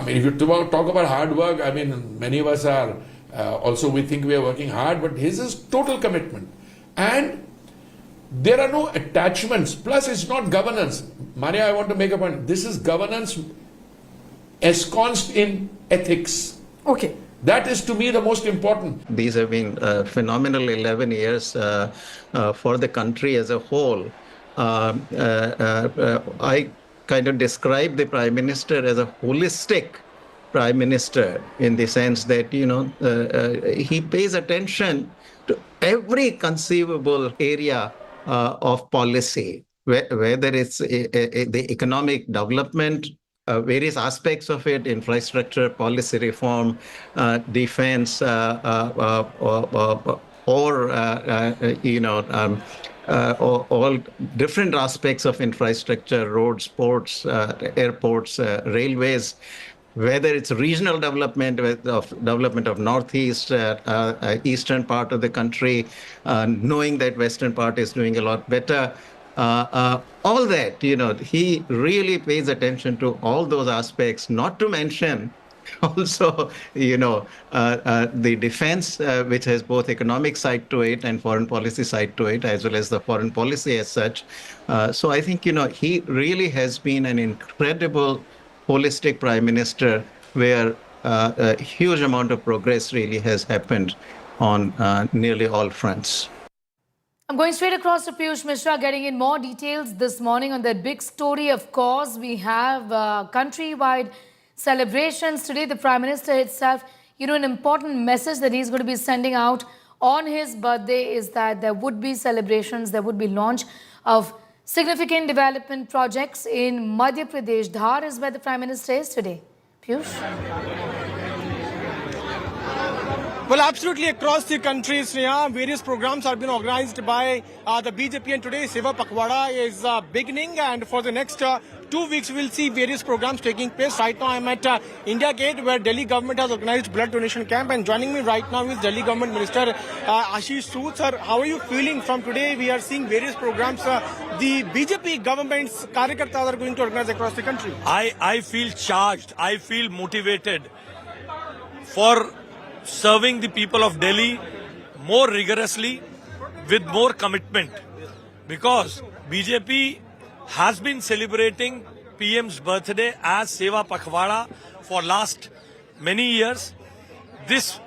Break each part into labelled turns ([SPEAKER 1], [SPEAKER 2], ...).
[SPEAKER 1] I mean, if you talk about hard work, I mean, many of us are also, we think we are working hard, but his is total commitment. And there are no attachments. Plus, it's not governance. Maria, I want to make a point. This is governance ensconced in ethics.
[SPEAKER 2] Okay.
[SPEAKER 1] That is, to me, the most important.
[SPEAKER 3] These have been phenomenal 11 years for the country as a whole. I kind of describe the Prime Minister as a holistic Prime Minister in the sense that, he pays attention to every conceivable area of policy, whether it's the economic development, various aspects of it, infrastructure, policy reform, defense, all different aspects of infrastructure, roads, ports, airports, railways, whether it's regional development of northeast, eastern part of the country, knowing that western part is doing a lot better. All that, he really pays attention to all those aspects, not to mention also, the defense, which has both economic side to it and foreign policy side to it, as well as the foreign policy as such. So I think, he really has been an incredible holistic Prime Minister where a huge amount of progress really has happened on nearly all fronts.
[SPEAKER 2] I'm going straight across to Piyush Mishra, getting in more details this morning on that big story. Of course, we have countrywide celebrations today. The Prime Minister itself, an important message that he's going to be sending out on his birthday is that there would be celebrations, there would be launch of significant development projects in Madhya Pradesh. Dhar is where the Prime Minister is today. Piyush?
[SPEAKER 4] Well, absolutely across the country, Sneha, various programs are being organized by the BJP, and today Seva Pakhwada is beginning, and for the next 2 weeks we'll see various programs taking place. Right now I'm at India Gate, where Delhi government has organized blood donation camp, and joining me right now is Delhi government minister Ashish Sood. Sir, how are you feeling from today? We are seeing various programs the BJP government's karyakartas are going to organize across the country.
[SPEAKER 5] I feel charged, I feel motivated for serving the people of Delhi more rigorously with more commitment, because BJP has been celebrating PM's birthday as Seva Pakhwada for last many years. This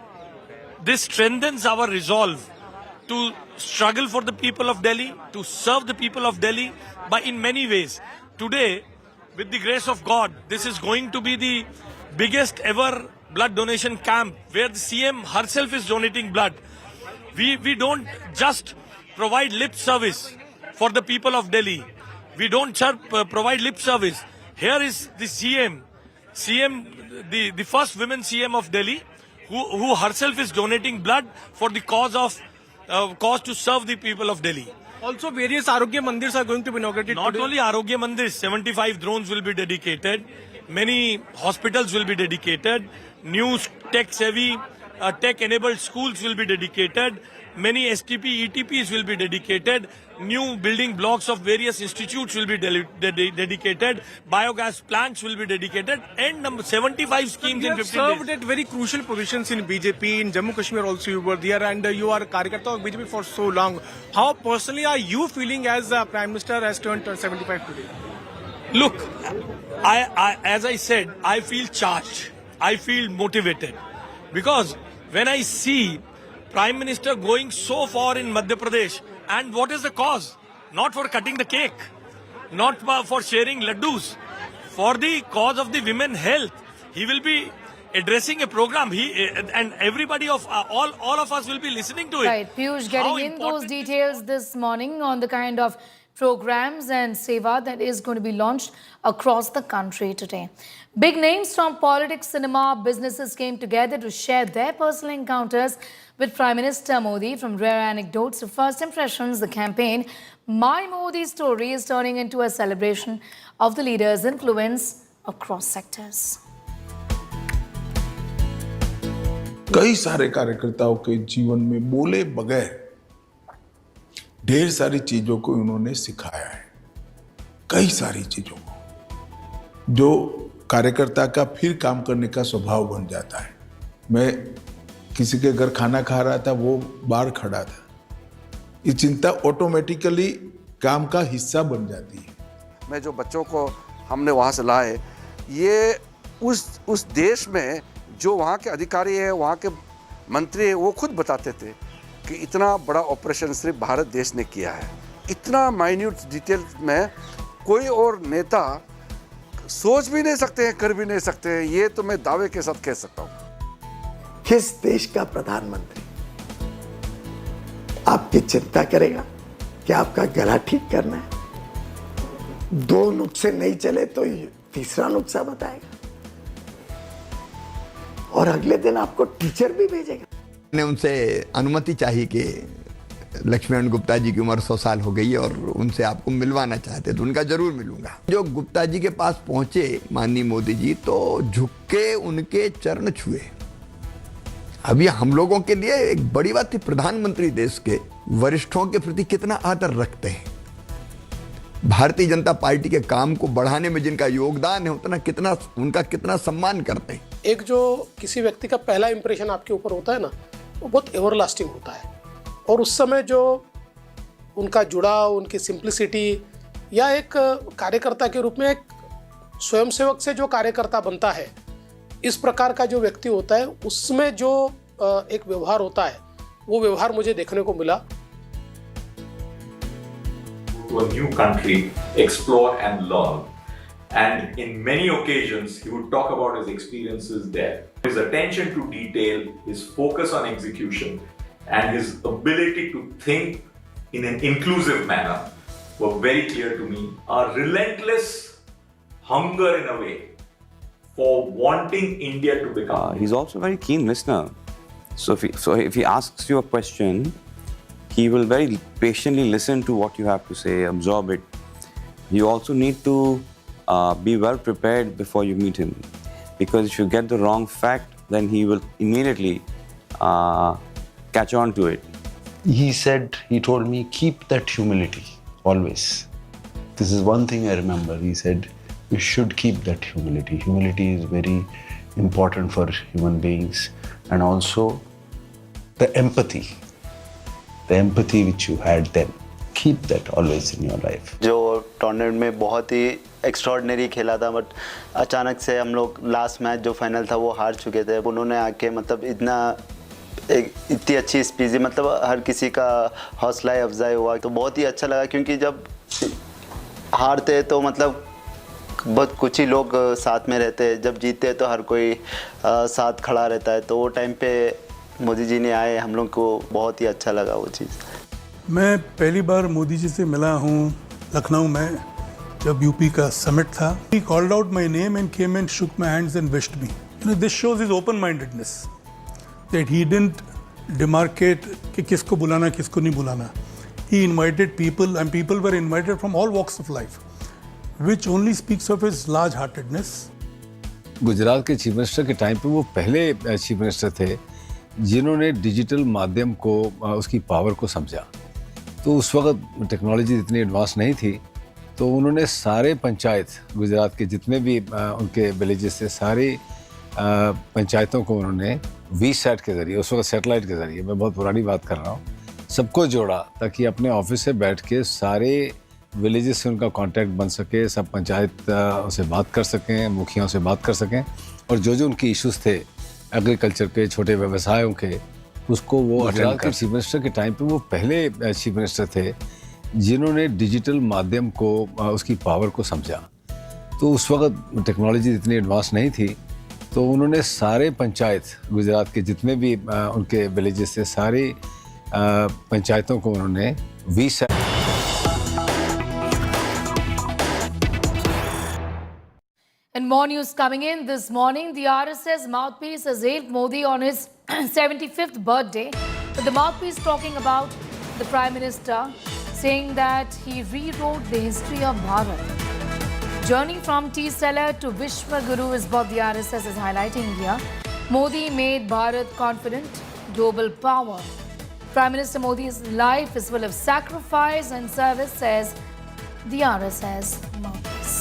[SPEAKER 5] strengthens our resolve to struggle for the people of Delhi, to serve the people of Delhi, but in many ways. Today, with the grace of God, this is going to be the biggest ever blood donation camp where the CM herself is donating blood. We don't just provide lip service for the people of Delhi. We don't provide lip service. Here is the CM, the first women CM of Delhi, who herself is donating blood for the cause to serve the people of Delhi.
[SPEAKER 4] Also, various Arogya Mandirs are going to be inaugurated.
[SPEAKER 5] Not
[SPEAKER 4] today.
[SPEAKER 5] only Arogya Mandirs, 75 drones will be dedicated. Many hospitals will be dedicated. New tech-savvy, tech-enabled schools will be dedicated. Many STP, ETPs will be dedicated. New building blocks of various institutes will be dedicated. Biogas plants will be dedicated. And 75 schemes in 15 days.
[SPEAKER 4] You have served at very crucial positions in BJP. In Jammu Kashmir also you were there, and you are a Karyakarta of BJP for so long. How personally are you feeling as Prime Minister has turned 75 today?
[SPEAKER 5] Look, as I said, I feel charged. I feel motivated. Because when I see Prime Minister going so far in Madhya Pradesh, and what is the cause? Not for cutting the cake, not for sharing laddus, for the cause of the women health. He will be addressing a program. And everybody of all of us will be listening to it.
[SPEAKER 2] Right, Piyush, getting in those details this morning on the kind of programs and seva that is going to be launched across the country today. Big names from politics, cinema, businesses came together to share their personal encounters with Prime Minister Modi. From rare anecdotes to first impressions, the campaign My Modi Story is turning into a celebration of the leader's influence across sectors.
[SPEAKER 6] कई सारे कार्यकर्ताओं के जीवन में बोले बगैर ढेर सारी चीजों को उन्होंने सिखाया है, कई सारी चीजों को जो कार्यकर्ता का फिर काम करने का स्वभाव बन जाता है। मैं किसी के घर खाना खा रहा था, वो बाहर खड़ा था। ये चिंता ऑटोमेटिकली काम का हिस्सा बन जाती है।
[SPEAKER 7] मैं जो बच्चों को हमने वहाँ से लाए, ये उस देश में जो वहाँ के अधिकारी हैं, वहाँ के मंत्री हैं, वो खुद बताते थे कि इतना बड़ा ऑपरेशन सिर्फ भारत देश ने किया है। इतना माइन्यूट डिटेल में कोई और नेता सोच भी नहीं सकते हैं, कर भी नहीं सकते हैं। ये तो मैं दावे के साथ कह सकता हूँ।
[SPEAKER 8] किस देश का प्रधानमंत्री आपकी चिंता करेगा कि आपका गला ठीक करना है? 2 नुस्खे नहीं चले तो तीसरा नुस्खा बताएगा और अगले दिन आपको टीचर भी भेजेगा।
[SPEAKER 9] ने उनसे अनुमति चाहिए कि लक्ष्मण गुप्ता जी की उम्र 100 साल हो गई है और उनसे आपको मिलवाना चाहते, तो उनका जरूर मिलूंगा। जो गुप्ता जी के पास पहुंचे माननीय मोदी जी, तो झुक के उनके चरण छुए। अब ये हम लोगों के लिए एक बड़ी बात थी, प्रधानमंत्री देश के वरिष्ठों के प्रति कितना आदर रखते हैं, भारतीय जनता पार्टी के काम को बढ़ाने में जिनका योगदान है उतना उनका कितना सम्मान करते हैं।
[SPEAKER 10] एक जो किसी व्यक्ति का पहला इंप्रेशन आपके ऊपर होता है ना, वो बहुत एवरलास्टिंग होता है। और उस समय जो उनका जुड़ाव, उनकी सिंप्लिसिटी, या एक कार्यकर्ता के रूप में एक स्वयंसेवक से जो कार्यकर्ता बनता है, इस प्रकार का जो व्यक्ति होता है, उसमें जो एक व्यवहार होता है, वो व्यवहार मुझे देखने को मिला।
[SPEAKER 11] To a new country, explore and learn. And in many occasions, he would talk about his experiences there. His attention to detail, his focus on execution, and his ability to think in an inclusive manner were very clear to me. A relentless hunger in a way for wanting India to become.
[SPEAKER 12] He's also a very keen listener. So if he asks you a question, he will very patiently listen to what you have to say, absorb it. You also need to be well prepared before you meet him, because if you get the wrong fact, then he will immediately catch on to it.
[SPEAKER 13] He told me, keep that humility always. This is one thing I remember. He said, you should keep that humility. Humility is very important for human beings, and also the empathy which you had then, keep that always in your life.
[SPEAKER 14] जो tournament में बहुत ही extraordinary खेला था, but अचानक से हम लोग last match जो फाइनल था वो हार चुके थे। उन्होंने आके मतलब इतनी अच्छी स्पीच, मतलब हर किसी का हौसला अफजाई हुआ, तो बहुत ही अच्छा लगा। क्योंकि जब हारते तो मतलब बहुत कुछ ही लोग साथ में रहते हैं, जब जीतते तो हर कोई साथ खड़ा रहता है। तो वो टाइम पे मोदी जी ने आए, हम लोग को बहुत ही अच्छा लगा वो चीज़।
[SPEAKER 15] मैं पहली बार मोदी जी से मिला हूँ लखनऊ में, जब यूपी का समिट था। He called out my name and came and shook my hands and wished me. This shows his open-mindedness, that he didn't demarcate कि किसको बुलाना किसको नहीं बुलाना. He invited people, and people were invited from all walks of life, which only speaks of his large-heartedness.
[SPEAKER 16] Gujarat के chief minister के time पे वो पहले चीफ मिनिस्टर थे जिन्होंने डिजिटल माध्यम को, उसकी पावर को समझा। तो उस वक्त टेक्नोलॉजी इतनी एडवांस नहीं थी, तो उन्होंने सारे पंचायत, गुजरात के जितने भी उनके विलेजेस थे, सारी पंचायतों को उन्होंने वीसैट के ज़रिए, उस वक्त सैटेलाइट के ज़रिए, मैं बहुत पुरानी बात कर रहा हूँ, सबको जोड़ा ताकि अपने ऑफिस से बैठ के सारे विलेजेस से उनका कांटेक्ट बन सके, सब पंचायत से बात कर सकें, मुखियाओं से बात कर सकें, और जो उनकी इश्यूज़ थे एग्रीकल्चर के, छोटे व्यवसायों के, उसको वो अटेंड कर। चीफ मिनिस्टर के टाइम पे वो पहले चीफ मिनिस्टर थे जिन्होंने डिजिटल माध्यम को, उसकी पावर को समझा। तो उस वक्त टेक्नोलॉजी इतनी एडवांस नहीं थी, तो उन्होंने सारे पंचायत, गुजरात के जितने भी उनके विलेजेस थे, सारी पंचायतों को उन्होंने 20
[SPEAKER 2] And more news coming in this morning. The RSS mouthpiece has hailed Modi on his 75th birthday, with the mouthpiece talking about the Prime Minister, saying that he rewrote the history of Bharat. Journey from tea seller to Vishwa Guru is what the RSS is highlighting here. Modi made Bharat confident, global power. Prime Minister Modi's life is full of sacrifice and service, says the RSS mouthpiece.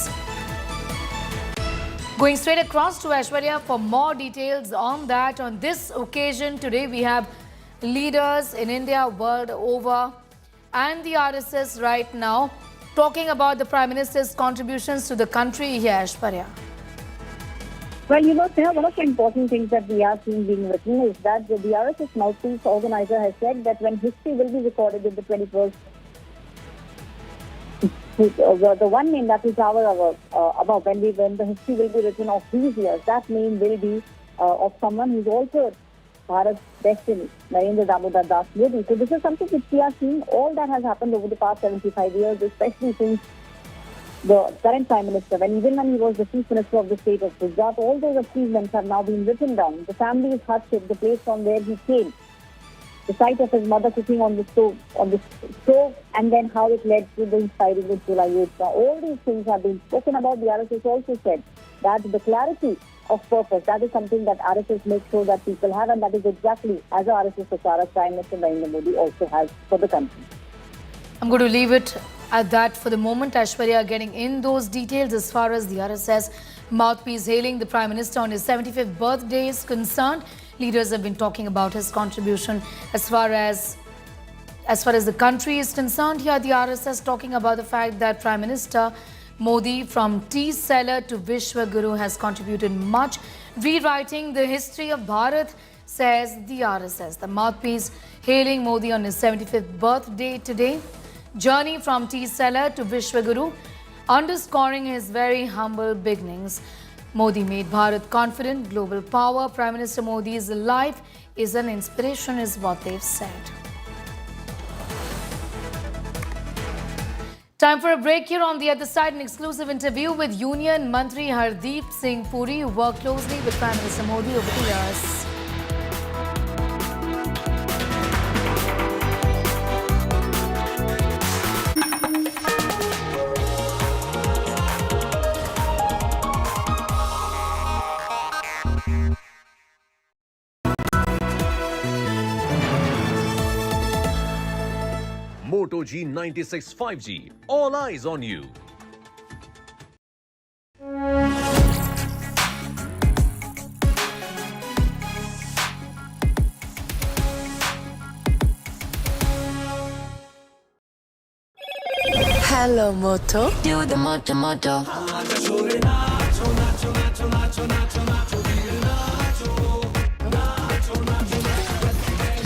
[SPEAKER 2] Going straight across to Aishwarya for more details on that. On this occasion today, we have leaders in India, world over, and the RSS right now talking about the Prime Minister's contributions to the country here, Aishwarya.
[SPEAKER 17] Well, Sneha, one of the important things that we are seeing being written is that the RSS mouthpiece organizer has said that when history will be recorded in the 21st, the one name that is above when the history will be written of these years, that name will be of someone who's also Bharat's destiny, Narendra Damodar Das Modi. So this is something which we are seeing, all that has happened over the past 75 years, especially since the current Prime Minister, even when he was the Chief Minister of the state of Gujarat, all those achievements have now been written down. The family's hardship, the place from where he came, the sight of his mother cooking on the stove, and then how it led to the inspiring of July 8th. Now, all these things have been spoken about. The RSS also said that the clarity of purpose, that is something that RSS makes sure that people have, and that is exactly as RSS Prachara Prime Minister Narendra Modi also has for the country.
[SPEAKER 2] I'm going to leave it at that for the moment. Aishwarya getting in those details as far as the RSS mouthpiece hailing the Prime Minister on his 75th birthday is concerned. Leaders have been talking about his contribution as far as the country is concerned. Here the RSS talking about the fact that Prime Minister Modi, from tea seller to Vishwa Guru, has contributed much, rewriting the history of Bharat, says the RSS. The mouthpiece hailing Modi on his 75th birthday today. Journey from tea seller to Vishwa Guru, underscoring his very humble beginnings. Modi made Bharat confident, global power. Prime Minister Modi's life is an inspiration, is what they've said. Time for a break here. On the other side, an exclusive interview with Union Mantri Hardeep Singh Puri, who worked closely with Prime Minister Modi over the years.
[SPEAKER 18] Moto G96 5G. All eyes on you.
[SPEAKER 19] Hello, Moto. Do the Moto Moto.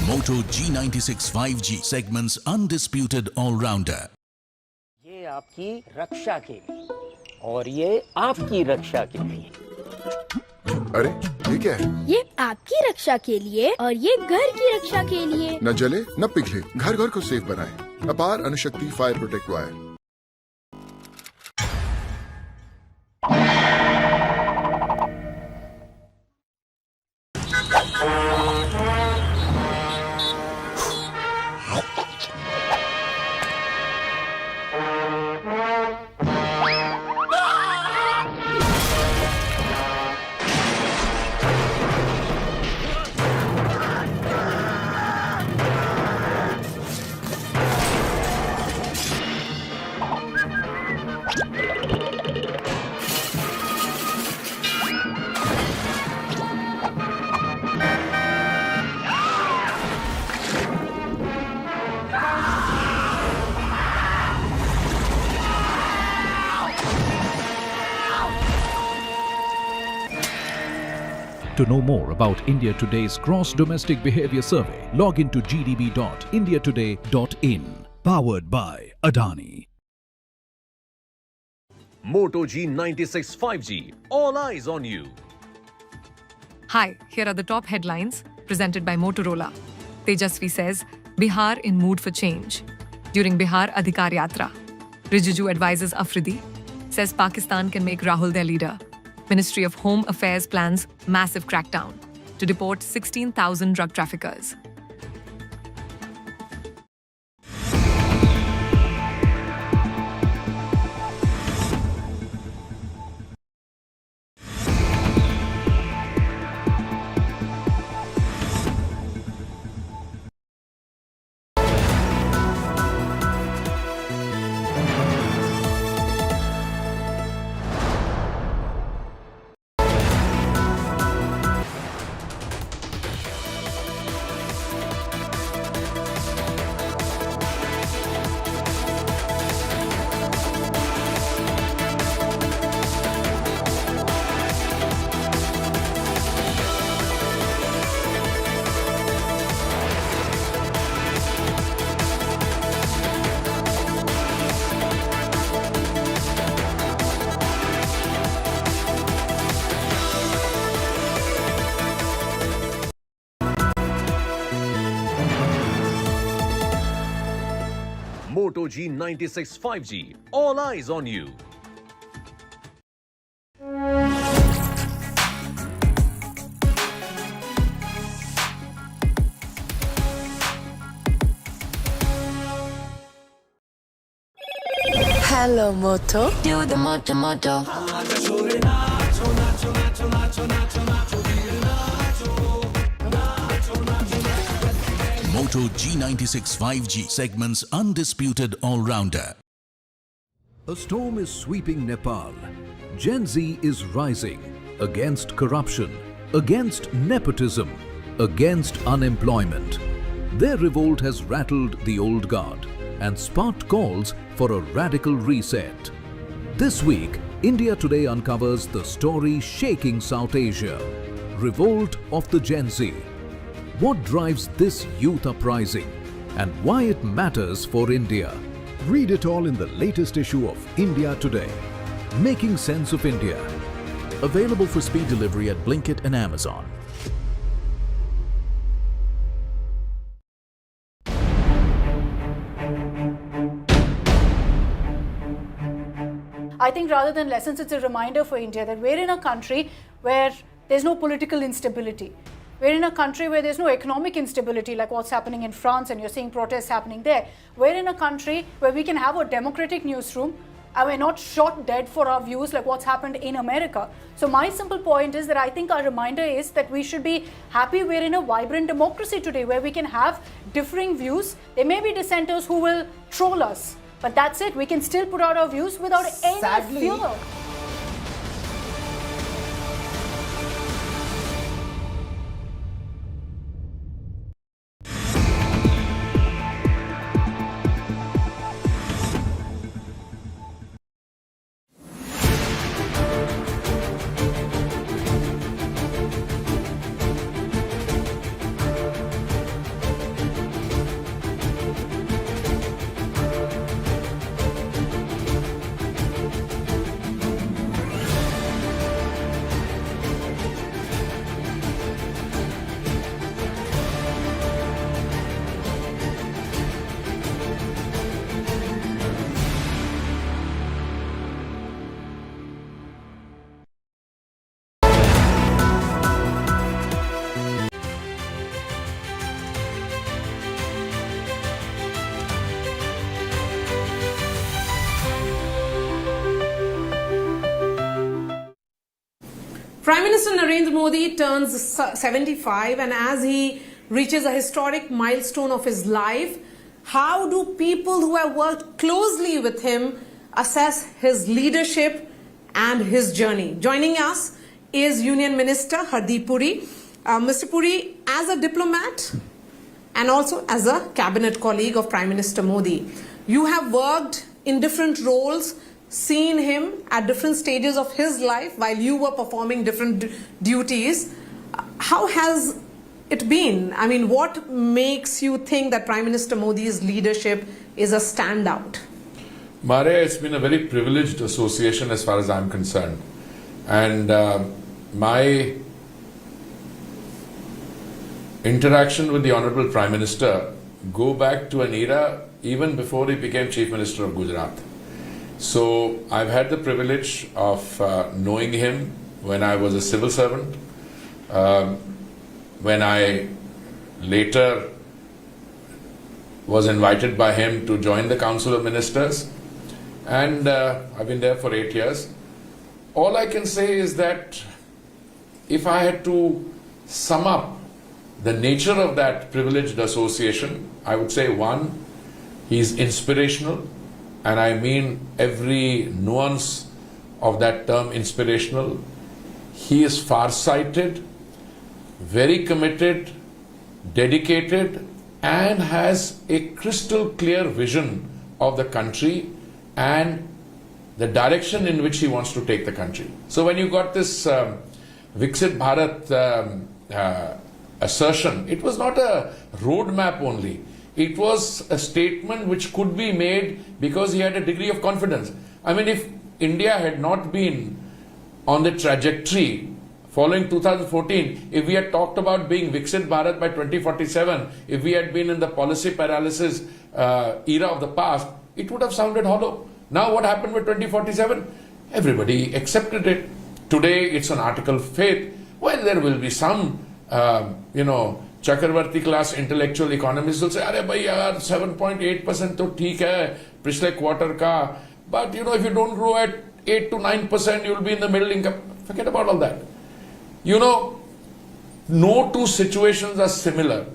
[SPEAKER 20] Moto G96 5G segments undisputed all-rounder.
[SPEAKER 21] ये आपकी रक्षा के लिए और ये आपकी रक्षा के लिए।
[SPEAKER 22] अरे ये क्या है?
[SPEAKER 23] ये आपकी रक्षा के लिए और ये घर की रक्षा के लिए।
[SPEAKER 22] न जले न पिघले, घर घर को सेफ बनाएं। अपार Anushakti fire protect wire.
[SPEAKER 24] To know more about India Today's Gross Domestic Behavior Survey, log into gdb.indiatoday.in. Powered by Adani.
[SPEAKER 18] Moto G96 5G. All eyes on you.
[SPEAKER 25] Hi, here are the top headlines presented by Motorola. Tejasvi says, Bihar in mood for change. During Bihar Adhikar Yatra. Rijiju advises Afridi. Says Pakistan can make Rahul their leader. Ministry of Home Affairs plans massive crackdown to deport 16,000 drug traffickers.
[SPEAKER 18] Moto G96 5G. All eyes on you.
[SPEAKER 19] Hello, Moto. Do the Moto Moto.
[SPEAKER 20] Moto G96 5G segment's undisputed all-rounder.
[SPEAKER 24] A storm is sweeping Nepal. Gen Z is rising against corruption, against nepotism, against unemployment. Their revolt has rattled the old guard and sparked calls for a radical reset. This week, India Today uncovers the story shaking South Asia. Revolt of the Gen Z. What drives this youth uprising and why it matters for India? Read it all in the latest issue of India Today. Making Sense of India. Available for speed delivery at Blinkit and Amazon.
[SPEAKER 1] I think rather than lessons, it's a reminder for India that we're in a country where there's no political instability. We're in a country where there's no economic instability like what's happening in France and you're seeing protests happening there. We're in a country where we can have a democratic newsroom and we're not shot dead for our views like what's happened in America. So my simple point is that I think our reminder is that we should be happy we're in a vibrant democracy today where we can have differing views. There may be dissenters who will troll us, but that's it. We can still put out our views without any fear.
[SPEAKER 3] Prime Minister Narendra Modi turns 75, and as he reaches a historic milestone of his life, how do people who have worked closely with him assess his leadership and his journey? Joining us is Union Minister Hardeep Puri. Mr. Puri, as a diplomat and also as a cabinet colleague of Prime Minister Modi, you have worked in different roles, seen him at different stages of his life while you were performing different duties. How has it been? I mean, what makes you think that Prime Minister Modi's leadership is a standout?
[SPEAKER 4] Maria, it's been a very privileged association as far as I'm concerned. And my interaction with the Honorable Prime Minister go back to an era even before he became Chief Minister of Gujarat. So I've had the privilege of knowing him when I was a civil servant, when I later was invited by him to join the Council of Ministers, and I've been there for 8 years. All I can say is that if I had to sum up the nature of that privileged association, I would say, one, he's inspirational. And I mean every nuance of that term, inspirational. He is far-sighted, very committed, dedicated, and has a crystal clear vision of the country and the direction in which he wants to take the country. So when you got this Viksit Bharat assertion, it was not a roadmap only. It was a statement which could be made because he had a degree of confidence. I mean, if India had not been on the trajectory following 2014, if we had talked about being Viksit Bharat by 2047, if we had been in the policy paralysis era of the past, it would have sounded hollow. Now what happened with 2047? Everybody accepted it. Today it's an article of faith. Well, there will be some, Chakravarti class intellectual economists will say, "Arey bhai, yaar, 7.8% to theek hai, पिछले quarter ka." But if you don't grow at 8 to 9%, you'll be in the middle income. Forget about all that. No two situations are similar.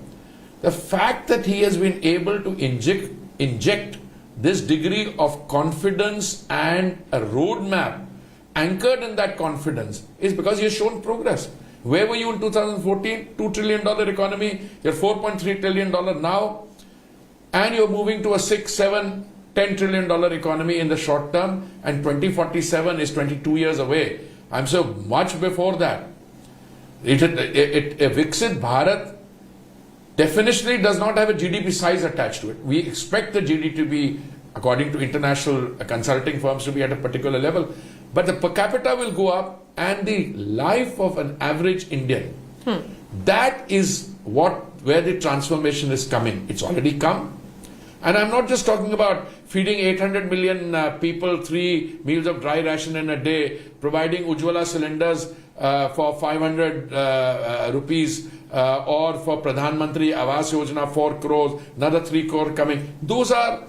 [SPEAKER 4] The fact that he has been able to inject this degree of confidence and a roadmap anchored in that confidence is because he has shown progress. Where were you in 2014? $2 trillion economy. You're $4.3 trillion now. And you're moving to a $6, $7, $10 trillion economy in the short term. And 2047 is 22 years away. I'm so much before that. A Viksit Bharat definitionally does not have a GDP size attached to it. We expect the GDP to be, according to international consulting firms, to be at a particular level. But the per capita will go up, and the life of an average Indian, that is where the transformation is coming. It's already come. And I'm not just talking about feeding 800 million people 3 meals of dry ration in a day, providing Ujjwala cylinders for 500 rupees, or for Pradhan Mantri Awas Yojana 4 crores, another 3 crore coming. Those are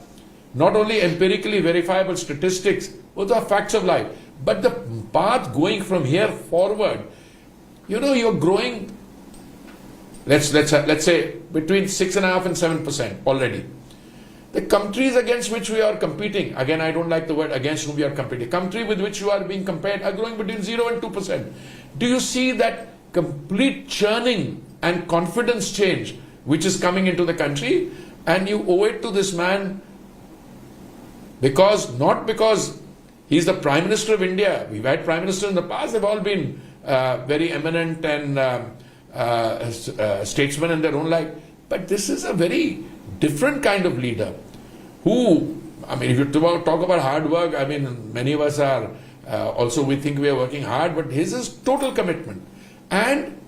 [SPEAKER 4] not only empirically verifiable statistics, those are facts of life. But the path going from here forward, you're growing, let's say between 6.5% and 7% already. The countries against which we are competing, again I don't like the word against whom we are competing, country with which you are being compared are growing between 0 and 2%. Do you see that complete churning and confidence change which is coming into the country? And you owe it to this man not because he's the Prime Minister of India. We've had Prime Ministers in the past, they've all been very eminent and statesmen in their own right. But this is a very different kind of leader who, if you talk about hard work, many of us are, also we think we are working hard, but his is total commitment. And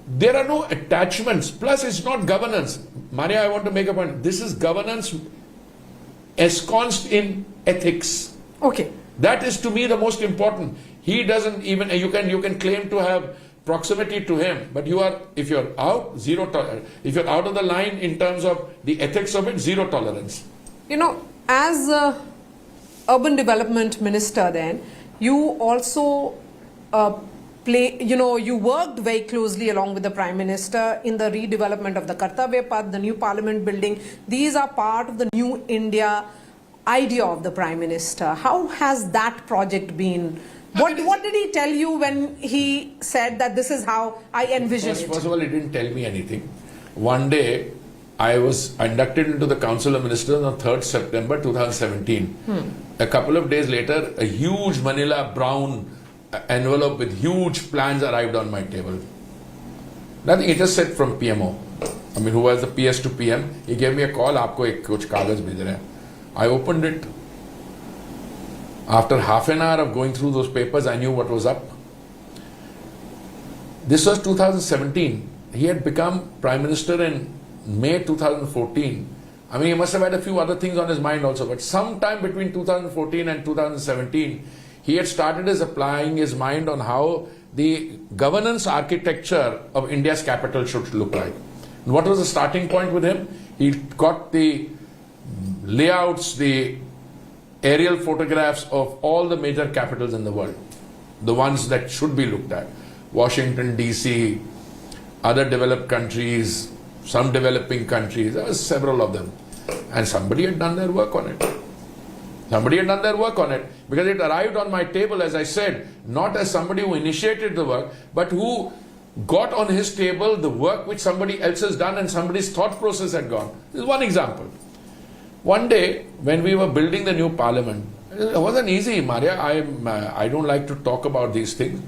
[SPEAKER 4] there are no attachments. Plus, it's not governance. Maria, I want to make a point. This is governance ensconced in ethics.
[SPEAKER 3] Okay.
[SPEAKER 4] That is to me the most important. He doesn't even, you can claim to have proximity to him, but if you're out, if you're out of the line in terms of the ethics of it, zero tolerance.
[SPEAKER 3] As a urban development minister then, you also you worked very closely along with the Prime Minister in the redevelopment of the Kartavya Path, the new Parliament building. These are part of the new India idea of the Prime Minister. How has that project been? What did he tell you when he said that this is how I envision it?
[SPEAKER 4] First of all, he didn't tell me anything. One day, I was inducted into the Council of Ministers on 3rd September 2017. A couple of days later, a huge manila brown envelope with huge plans arrived on my table. Nothing, it just said from PMO. Who was the PS to PM. He gave me a call, aapko ek kuch kagaz bhej rahe hain. I opened it. After half an hour of going through those papers, I knew what was up. This was 2017. He had become Prime Minister in May 2014. He must have had a few other things on his mind also, but sometime between 2014 and 2017, he had started applying his mind on how the governance architecture of India's capital should look like. And what was the starting point with him? He got the layouts, the aerial photographs of all the major capitals in the world, the ones that should be looked at. Washington, DC, other developed countries, some developing countries, there were several of them. And somebody had done their work on it. Somebody had done their work on it because it arrived on my table, as I said, not as somebody who initiated the work, but who got on his table the work which somebody else has done and somebody's thought process had gone. This is one example. One day, when we were building the new parliament, it wasn't easy, Maria. I don't like to talk about these things.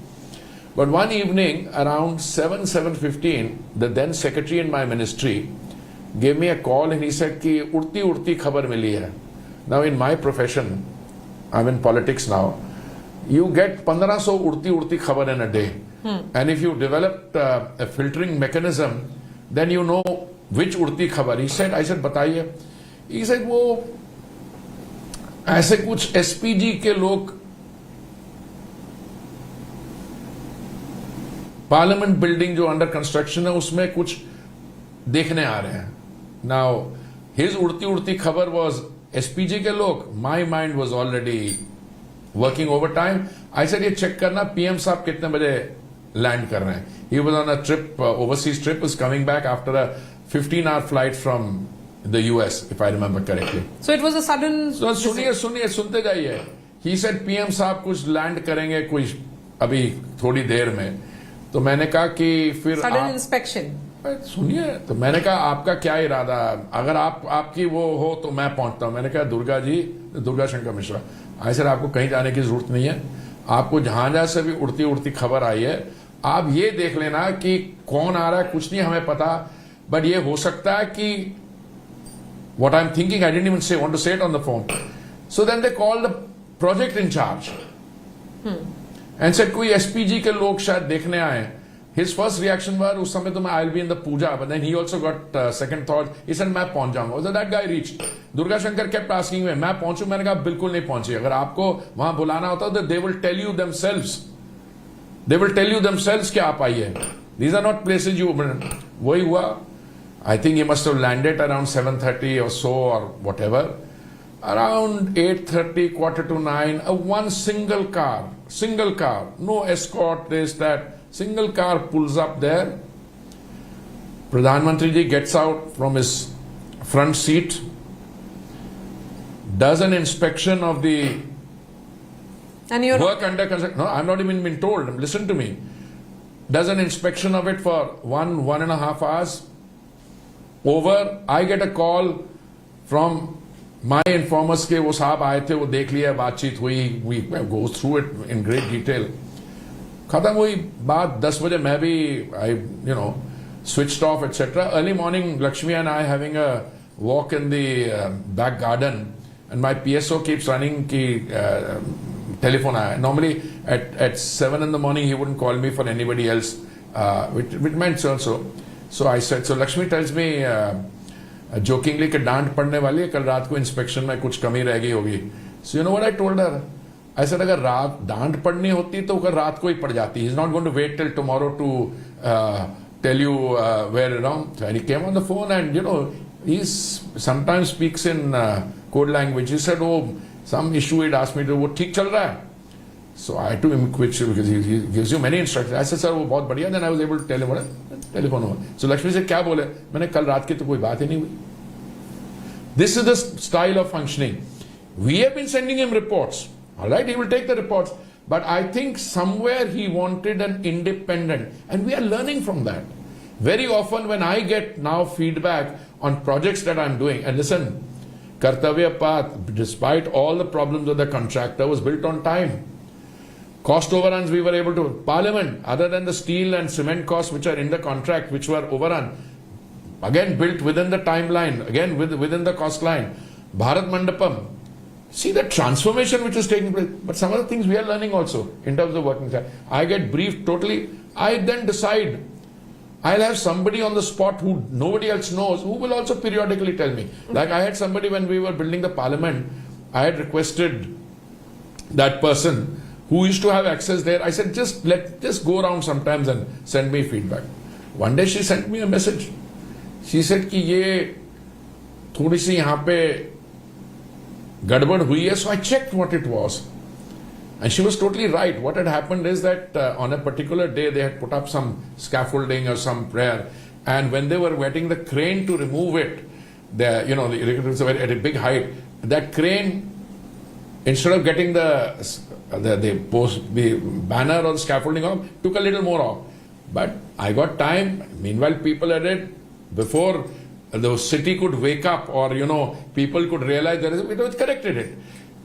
[SPEAKER 4] But one evening, around 7:15, the then secretary in my ministry gave me a call and he said, ki urti khabar mili hai. Now in my profession, I'm in politics now, you get 1500 urti khabar in a day. And if you developed a filtering mechanism, then you know which उड़ती खबर. He said, I said, बताइए. He said, वो ऐसे कुछ SPG के लोग parliament building जो under construction है उसमें कुछ देखने आ रहे हैं. नाउ हिज उड़ती खबर वाज एसपीजी के लोग. My mind was already working over time. I said ये चेक करना पीएम साहब कितने बजे लैंड कर रहे हैं. He was on a trip, overseas trip, was coming back after a 15-hour flight from the US, if I remember correctly.
[SPEAKER 3] So it was a sudden.
[SPEAKER 4] सुनिए सुनते जाइए. ही सेड पीएम साहब कुछ लैंड करेंगे कुछ अभी थोड़ी देर में. तो मैंने कहा कि फिर
[SPEAKER 3] सडन इंस्पेक्शन.
[SPEAKER 4] सुनिए, तो मैंने कहा आपका क्या इरादा, अगर आपकी वो हो तो मैं पहुंचता हूं. मैंने कहा दुर्गा शंकर मिश्रा, आई सर आपको कहीं जाने की जरूरत नहीं है. आपको जहां से भी उड़ती खबर आई है, आप ये देख लेना कि कौन आ रहा है. कुछ नहीं हमें पता, बट ये हो सकता है कि what I'm thinking, I didn't even want to say it on the phone. So then they called the project in charge and said कोई SPG के लोग शायद देखने आए. His first reaction was उस समय तो मैं I'll be in the puja, but then he also got second thought. He said मैं पहुंच जाऊंगा. So that guy reached. Durga Shankar kept asking me, मैं पहुंचूं? मैंने कहा बिल्कुल नहीं पहुंची. अगर आपको वहां बुलाना होता तो they will tell you themselves. They will tell you themselves कि आप आइए. These are not places you. वही हुआ. I think he must have landed around 7:30 or so or whatever. Around 8:30, 8:45, one single car, no escort, this, that, single car pulls up there. Pradhan Mantri ji gets out from his front seat, does an inspection of the work under construction. No, I'm not even been told. Listen to me. Does an inspection of it for 1.5 hours. Over, I get a call from my informers के वो साहब आए थे, वो देख लिया, बातचीत हुई, we go through it in great detail. खत्म हुई बात 10 बजे. मैं भी I switched off etc. Early morning, Lakshmi and I having a walk in the back garden, and my PSO keeps running कि telephone आया. Normally at 7 in the morning he wouldn't call me for anybody else, which meant so. So I said, so Lakshmi tells me jokingly कि डांट पड़ने वाली है, कल रात को इंस्पेक्शन में कुछ कमी रह गई होगी. So you know what I told her? I said अगर रात डांट पड़नी होती तो कल रात को ही पड़ जाती. He's not going to wait till tomorrow to tell you where around. So he came on the phone and he sometimes speaks in code language. He said, oh, some issue he'd asked me to, वो ठीक चल रहा है. So I had to quit because he gives you many instructions. I said, sir, वो बहुत बढ़िया. Then I was able to tell him what telephone over. So Lakshmi said, क्या बोले? मैंने कल रात की तो कोई बात ही नहीं हुई. This is the style of functioning. We have been sending him reports. All right, he will take the reports. But I think somewhere he wanted an independent, and we are learning from that. Very often when I get now feedback on projects that I'm doing, and listen, Kartavya Path, despite all the problems of the contractor, was built on time. Cost overruns we were able to. Parliament, other than the steel and cement costs which are in the contract, which were overrun, again built within the timeline, again within the cost line. Bharat Mandapam, see the transformation which is taking place. But some of the things we are learning also in terms of working time. I get briefed totally. I then decide. I'll have somebody on the spot who nobody else knows, who will also periodically tell me. Like I had somebody when we were building the parliament, I had requested that person who used to have access there. I said, just go around sometimes and send me feedback. One day she sent me a message. She said कि ये थोड़ी सी यहाँ पे गड़बड़ हुई है. So I checked what it was. And she was totally right. What had happened is that on a particular day they had put up some scaffolding or some prayer, and when they were wetting the crane to remove it, it was at a big height. That crane, instead of getting the banner or the scaffolding off, took a little more off. But I got time. Meanwhile, people had it before the city could wake up, or people could realize it was corrected it.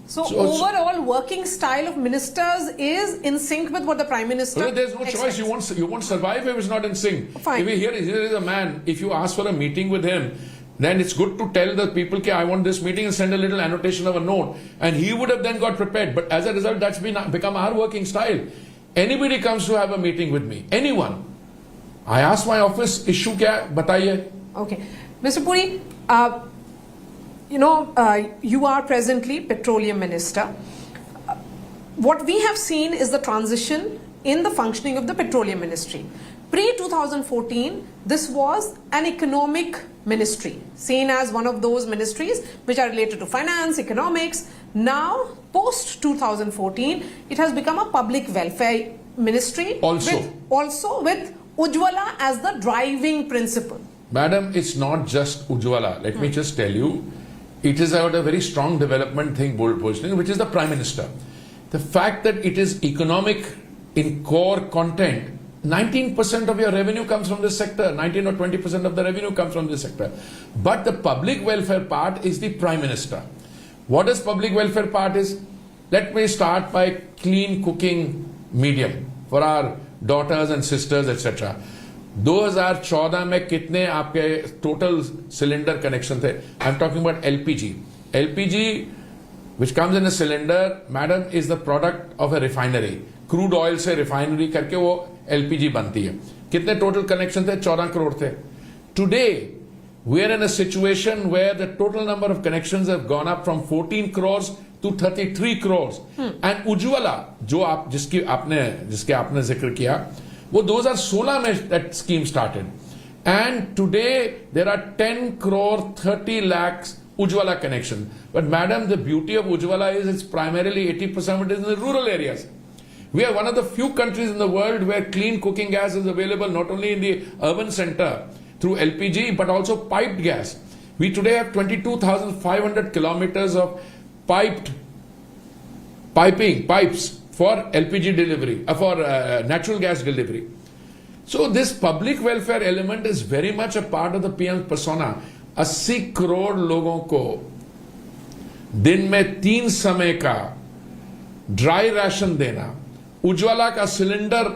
[SPEAKER 3] So overall working style of ministers is in sync with what the Prime Minister
[SPEAKER 4] Well, there's no
[SPEAKER 3] expects.
[SPEAKER 4] choice. You won't survive if it's not in sync.
[SPEAKER 3] Fine.
[SPEAKER 4] Here is a man, if you ask for a meeting with him, then it's good to tell the people, I want this meeting, and send a little annotation of a note. And he would have then got prepared. But as a result, that's become our working style. Anybody comes to have a meeting with me, anyone, I ask my office, issue kya hai? Bataiye.
[SPEAKER 3] Okay. Mr. Puri, you are presently Petroleum Minister. What we have seen is the transition in the functioning of the Petroleum Ministry. Pre-2014, this was an economic ministry, seen as one of those ministries which are related to finance, economics. Now, post-2014, it has become a public welfare ministry. Also with Ujjwala as the driving principle.
[SPEAKER 4] Madam, it's not just Ujjwala. Let me just tell you, it is about a very strong development thing, bold positioning, which is the Prime Minister. The fact that it is economic in core content, 19% of your revenue comes from this sector, 19 or 20% of the revenue comes from this sector. But the public welfare part is the Prime Minister. What is public welfare part is? Let me start by clean cooking medium for our daughters and sisters, etc. 2014 में कितने आपके total cylinder connection थे? I'm talking about LPG. LPG, which comes in a cylinder, madam, is the product of a refinery. Crude oil से refinery करके वो LPG बनती है. कितने total connection थे? 14 crore थे. Today, we are in a situation where the total number of connections have gone up from 14 crores to 33 crores. And Ujjwala, जिसके आपने जिक्र किया, वो 2016 में that scheme started. And today there are 10 crore 30 lakhs Ujjwala connections. But madam, the beauty of Ujjwala is it's primarily 80% of it is in the rural areas. We are one of the few countries in the world where clean cooking gas is available not only in the urban center through LPG but also piped gas. We today have 22,500 kilometers of pipes for LPG delivery, for natural gas delivery. So this public welfare element is very much a part of the PM persona. 80 crore लोगों को दिन में 3 समय का dry ration देना, उज्ज्वला का cylinder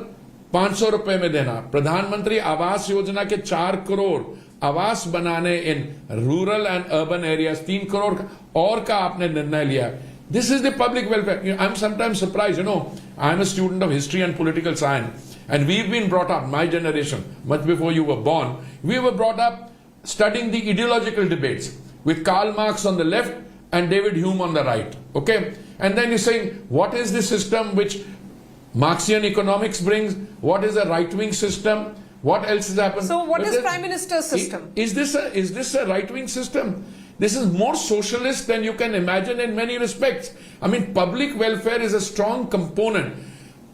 [SPEAKER 4] 500 रुपए में देना, प्रधानमंत्री आवास योजना के 4 करोड़ आवास बनाने in rural and urban areas, 3 crore और का आपने निर्णय लिया. This is the public welfare. I'm sometimes surprised, I'm a student of history and political science, and we've been brought up, my generation, much before you were born, we were brought up studying the ideological debates with Karl Marx on the left and David Hume on the right. Okay? And then you're saying, what is the system which Marxian economics brings? What is a right-wing system? What else has happened?
[SPEAKER 3] So what is Prime Minister's system?
[SPEAKER 4] Is this a right-wing system? This is more socialist than you can imagine in many respects. I mean, public welfare is a strong component.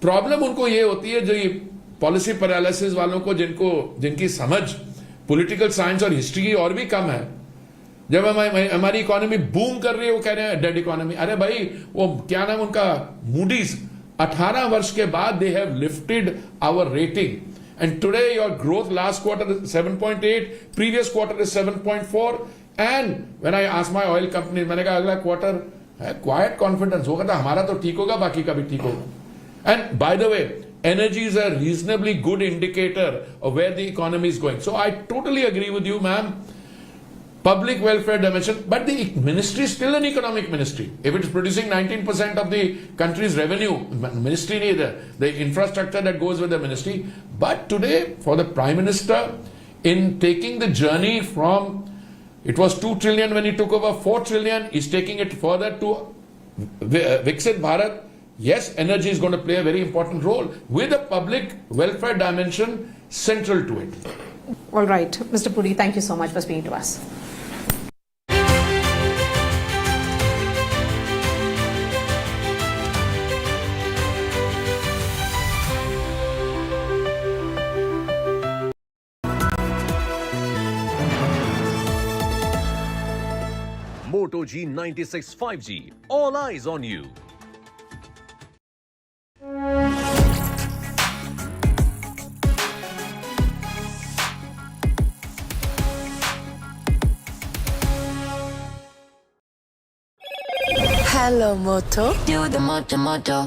[SPEAKER 4] Problem उनको ये होती है जो ये policy paralysis वालों को जिनकी समझ political science और history की और भी कम है. जब हमारी इकोनॉमी बूम कर रही है वो कह रहे हैं डेड इकोनॉमी. अरे भाई वो क्या नाम उनका मूडीज 18 वर्ष के बाद they have lifted our rating. And today your growth last quarter is 7.8, previous quarter is 7.4. And when I asked my oil companies, मैंने कहा अगला क्वार्टर है quiet confidence होगा तो हमारा तो ठीक होगा बाकी का भी ठीक होगा. And by the way, energy is a reasonably good indicator of where the economy is going. So I totally agree with you, ma'am. Public welfare dimension, but the ministry is still an economic ministry. If it is producing 19% of the country's revenue, ministry neither, the infrastructure that goes with the ministry. But today, for the Prime Minister, in taking the journey from, it was 2 trillion when he took over, 4 trillion, he's taking it further to Viksit Bharat. Yes, energy is going to play a very important role with a public welfare dimension central to it.
[SPEAKER 3] All right, Mr. Puri, thank you so much for speaking to us.
[SPEAKER 18] Moto G96 5G. All eyes on you.
[SPEAKER 19] Hello, Moto. Do the Moto Moto.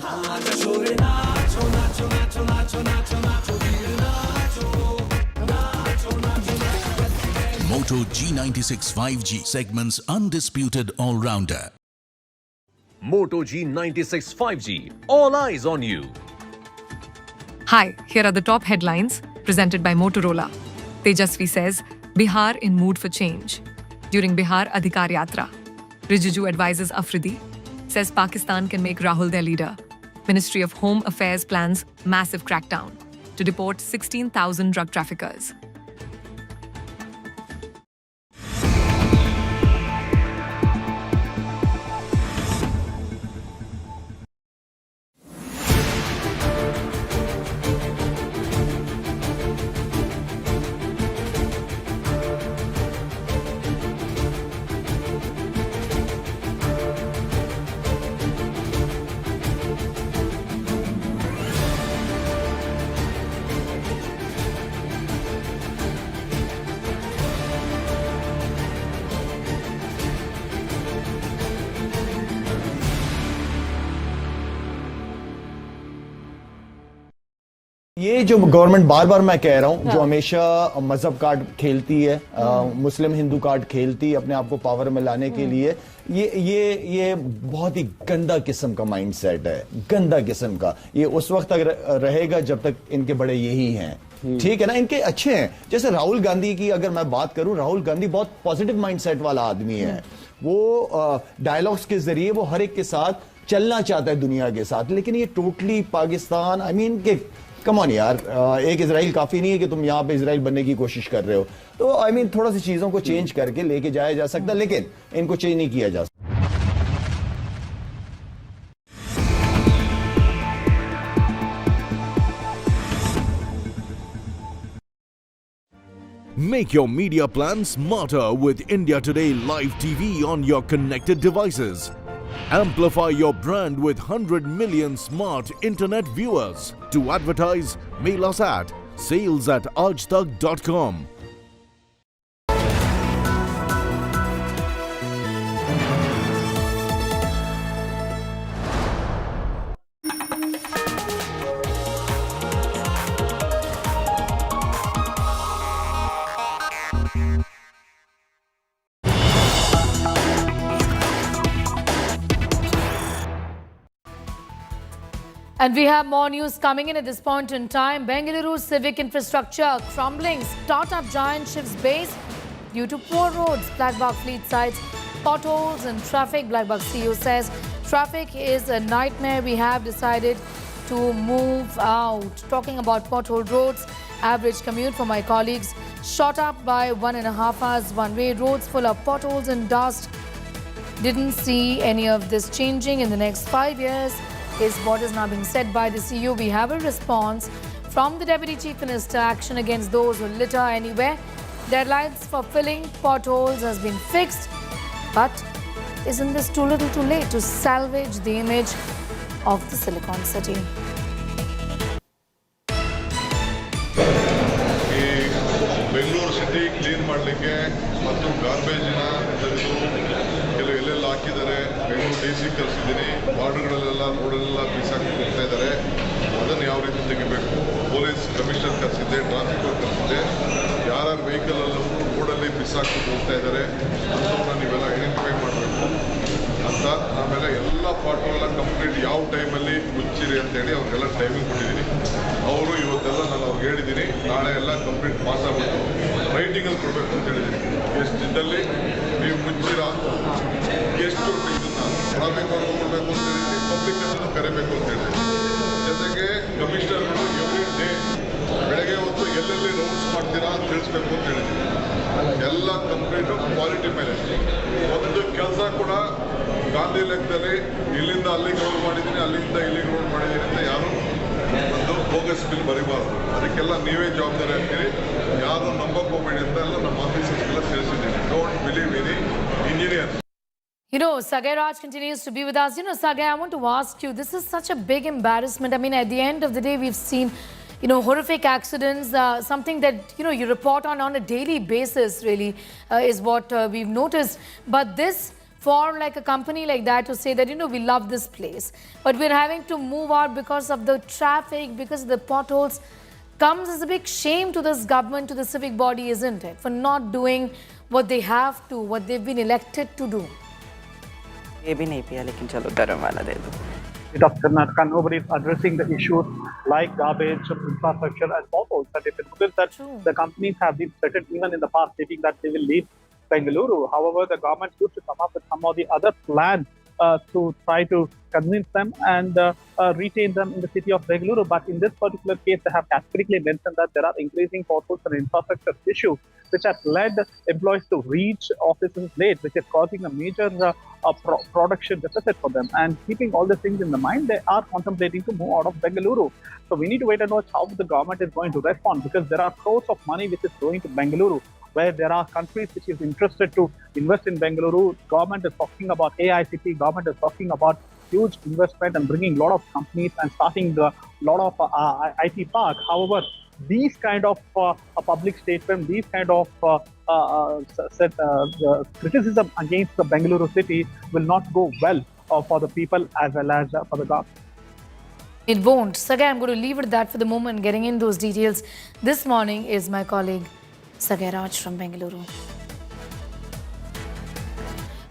[SPEAKER 20] Moto G96 5G segments undisputed all-rounder.
[SPEAKER 18] Moto G96 5G. All eyes on you.
[SPEAKER 25] Hi, here are the top headlines presented by Motorola. Tejasvi says, Bihar in mood for change. During Bihar Adhikar Yatra, Rijiju advises Afridi, says Pakistan can make Rahul their leader. Ministry of Home Affairs plans massive crackdown to deport 16,000 drug traffickers.
[SPEAKER 5] ये जो government बार बार मैं कह रहा हूँ जो हमेशा मजहब card खेलती है, मुस्लिम हिंदू कार्ड खेलती है अपने आप को पावर में लाने के लिए, ये बहुत ही गंदा किस्म का माइंडसेट है, गंदा किस्म का। ये उस वक्त तक रहेगा जब तक इनके बड़े यही हैं, ठीक है ना। इनके अच्छे हैं, जैसे राहुल गांधी की अगर मैं बात करूं, राहुल गांधी बहुत पॉजिटिव माइंडसेट वाला आदमी है। वो डायलॉग्स के जरिए वो हर एक के साथ चलना चाहता है दुनिया के साथ, लेकिन ये टोटली पाकिस्तान, आई मीन के कम ऑन यार, एक इजराइल काफी नहीं है कि तुम यहाँ पे इजराइल बनने की कोशिश कर रहे हो। तो आई मीन थोड़ा सी चीजों को चेंज करके लेके जाया जा सकता, लेकिन इनको चेंज नहीं किया जा सकता।
[SPEAKER 6] Make your media plan smarter with India Today Live TV on your connected devices. Amplify your brand with 100 million smart internet viewers. To advertise, mail us at sales@aajtak.com.
[SPEAKER 2] And we have more news coming in at this point in time. Bengaluru civic infrastructure crumbling. Startup giant shifts base due to poor roads. Blackbuck fleet cites potholes and traffic. Blackbuck CEO says traffic is a nightmare. We have decided to move out. Talking about pothole roads, average commute for my colleagues shot up by 1.5 hours one way. Roads full of potholes and dust. Didn't see any of this changing in the next 5 years. Is what is now being said by the CEO. We have a response from the Deputy Chief Minister. Action against those who litter anywhere. Deadlines for filling potholes has been fixed. But isn't this too little too late to salvage the image of the Silicon City?
[SPEAKER 7] Bengaluru city clean ಮಾಡಲಿಕ್ಕೆ ಮತ್ತು garbage ಎಲ್ಲೆಲ್ಲ ಹಾಕಿದ್ದಾರೆ. Bengaluru DC ಕಳಿಸಿದ್ದೀನಿ. ವಾರ್ಡ್ಗಳಲ್ಲೆಲ್ಲ ರೋಡಲ್ಲೆಲ್ಲ ಬಿಸಾಕಿ ಹೋಗ್ತಾ ಇದ್ದಾರೆ. ಅದನ್ನು ಯಾವ ರೀತಿ ತೆಗಿಬೇಕು, ಪೊಲೀಸ್ ಕಮಿಷನರ್ ಕಳಿಸಿದ್ದೆ, ಟ್ರಾಫಿಕ್ ಕಳಿಸಿದ್ದೆ. ಯಾರ್ಯಾರು ವೆಹಿಕಲ್ ಅಲ್ಲೂ ರೋಡಲ್ಲಿ ಬಿಸಾಕಿ ಹೋಗ್ತಾ ಇದ್ದಾರೆ ಅಂಥವ್ರನ್ನ ನೀವೆಲ್ಲ ಐಡೆಂಟಿಫೈ ಮಾಡಬೇಕು ಅಂತ. ಆಮೇಲೆ ಎಲ್ಲ ಪಾರ್ಟ್ಗಳನ್ನ ಕಂಪ್ಲೀಟ್ ಯಾವ ಟೈಮಲ್ಲಿ ಮುಚ್ಚಿರಿ ಅಂತೇಳಿ ಅವ್ರಿಗೆಲ್ಲ ಟೈಮಿಂಗ್ ಕೊಟ್ಟಿದ್ದೀನಿ. ಅವರು ಇವತ್ತೆಲ್ಲ ನಾನು ಅವ್ರಿಗೆ ಹೇಳಿದ್ದೀನಿ, ನಾಳೆ ಎಲ್ಲ ಕಂಪ್ಲೀಟ್ ಪಾಸ್ ಆಗ್ಬಿಟ್ಟು ರೈಟಿಂಗಲ್ಲಿ ಕೊಡಬೇಕು ಅಂತ ಹೇಳಿದ್ದೀನಿ. ಎಷ್ಟು ದಿನದಲ್ಲಿ ನೀವು ಮುಚ್ಚಿರ, ಎಷ್ಟು ಇದನ್ನ ಟ್ರಾಫಿಕ್ ಅವ್ರಿಗೆ ಕೊಡಬೇಕು ಅಂತ ಹೇಳಿದ್ದೀನಿ, ಪಬ್ಲಿಕ್ ಅದನ್ನು ಕರೆಯಬೇಕು ಅಂತ ಹೇಳಿದ್ದೀನಿ. ಜೊತೆಗೆ ಕಮಿಷನರ್ಗಳು ಎವ್ರಿ ಡೇ ಬೆಳಗ್ಗೆ ಹೊತ್ತು ಎಲ್ಲೆಲ್ಲಿ ರೌಂಡ್ಸ್ ಮಾಡ್ತೀರಾ ಅಂತ ತಿಳಿಸ್ಬೇಕು ಅಂತ ಹೇಳಿದ್ದೀನಿ. ಎಲ್ಲ ಕಂಪ್ಲೀಟು ಕ್ವಾಲಿಟಿ ಮೇಲೆ. ಒಂದು ಕೆಲಸ ಕೂಡ ಗಾಂಧಿ ಲೆಕ್ಕದಲ್ಲಿ ಇಲ್ಲಿಂದ ಅಲ್ಲಿಗೆ ರೋಡ್ ಮಾಡಿದ್ದೀನಿ, ಅಲ್ಲಿಂದ ಇಲ್ಲಿಗೆ ರೋಡ್ ಮಾಡಿದ್ದೀನಿ ಅಂತ ಯಾರು ಒಂದು ಬೋಗಸ್ ಬಿಲ್ ಬರೀಬಾರ್ದು. ಅದಕ್ಕೆಲ್ಲ ನೀವೇ ಜವಾಬ್ದಾರಿ ಆಗ್ತೀರಿ. ಯಾರು ನಂಬಕ್ಕೆ ಹೋಗಬೇಡಿ ಅಂತ ಎಲ್ಲ ನಮ್ಮ ಆಫೀಸರ್ಸ್ಗೆಲ್ಲ ತಿಳಿಸಿದ್ದೀನಿ. Don't believe in engineer.
[SPEAKER 2] You know, Sagai Raj continues to be with us. You know, Sagai, I want to ask you, this is such a big embarrassment. I mean, at the end of the day, we've seen, you know, horrific accidents, something that, you know, you report on a daily basis, really, is what we've noticed. But this, for like a company like that to say that, you know, we love this place, but we're having to move out because of the traffic, because of the potholes, comes as a big shame to this government, to the civic body, isn't it? For not doing what they have to, what they've been elected to do.
[SPEAKER 8] ये भी नहीं पिया, लेकिन चलो गरम वाला दे दो। state of Karnataka. Nobody is addressing the issues like garbage, infrastructure, and potholes. And if you notice that the companies have been threatened even in the past, stating that they will leave Bengaluru. However, the government used to come up with some of the other plans to try to convince them and retain them in the city of Bengaluru. But in this particular case, they have categorically mentioned that there are increasing potholes and infrastructure issues which have led employees to reach offices late, which is causing a major production deficit for them. And keeping all the things in the mind, they are contemplating to move out of Bengaluru. So we need to wait and watch how the government is going to respond, because there are crores of money which is going to Bengaluru, where there are countries which is interested to invest in Bengaluru. Government is talking about AICT, government is talking about huge investment and bringing a lot of companies and starting a lot of IT parks. However, these kind of public statements, these kind of criticism against the Bengaluru city will not go well for the people as well as for the government.
[SPEAKER 2] It won't. Saga, I'm going to leave it at that for the moment. Getting in those details this morning is my colleague Sagaraj from Bengaluru.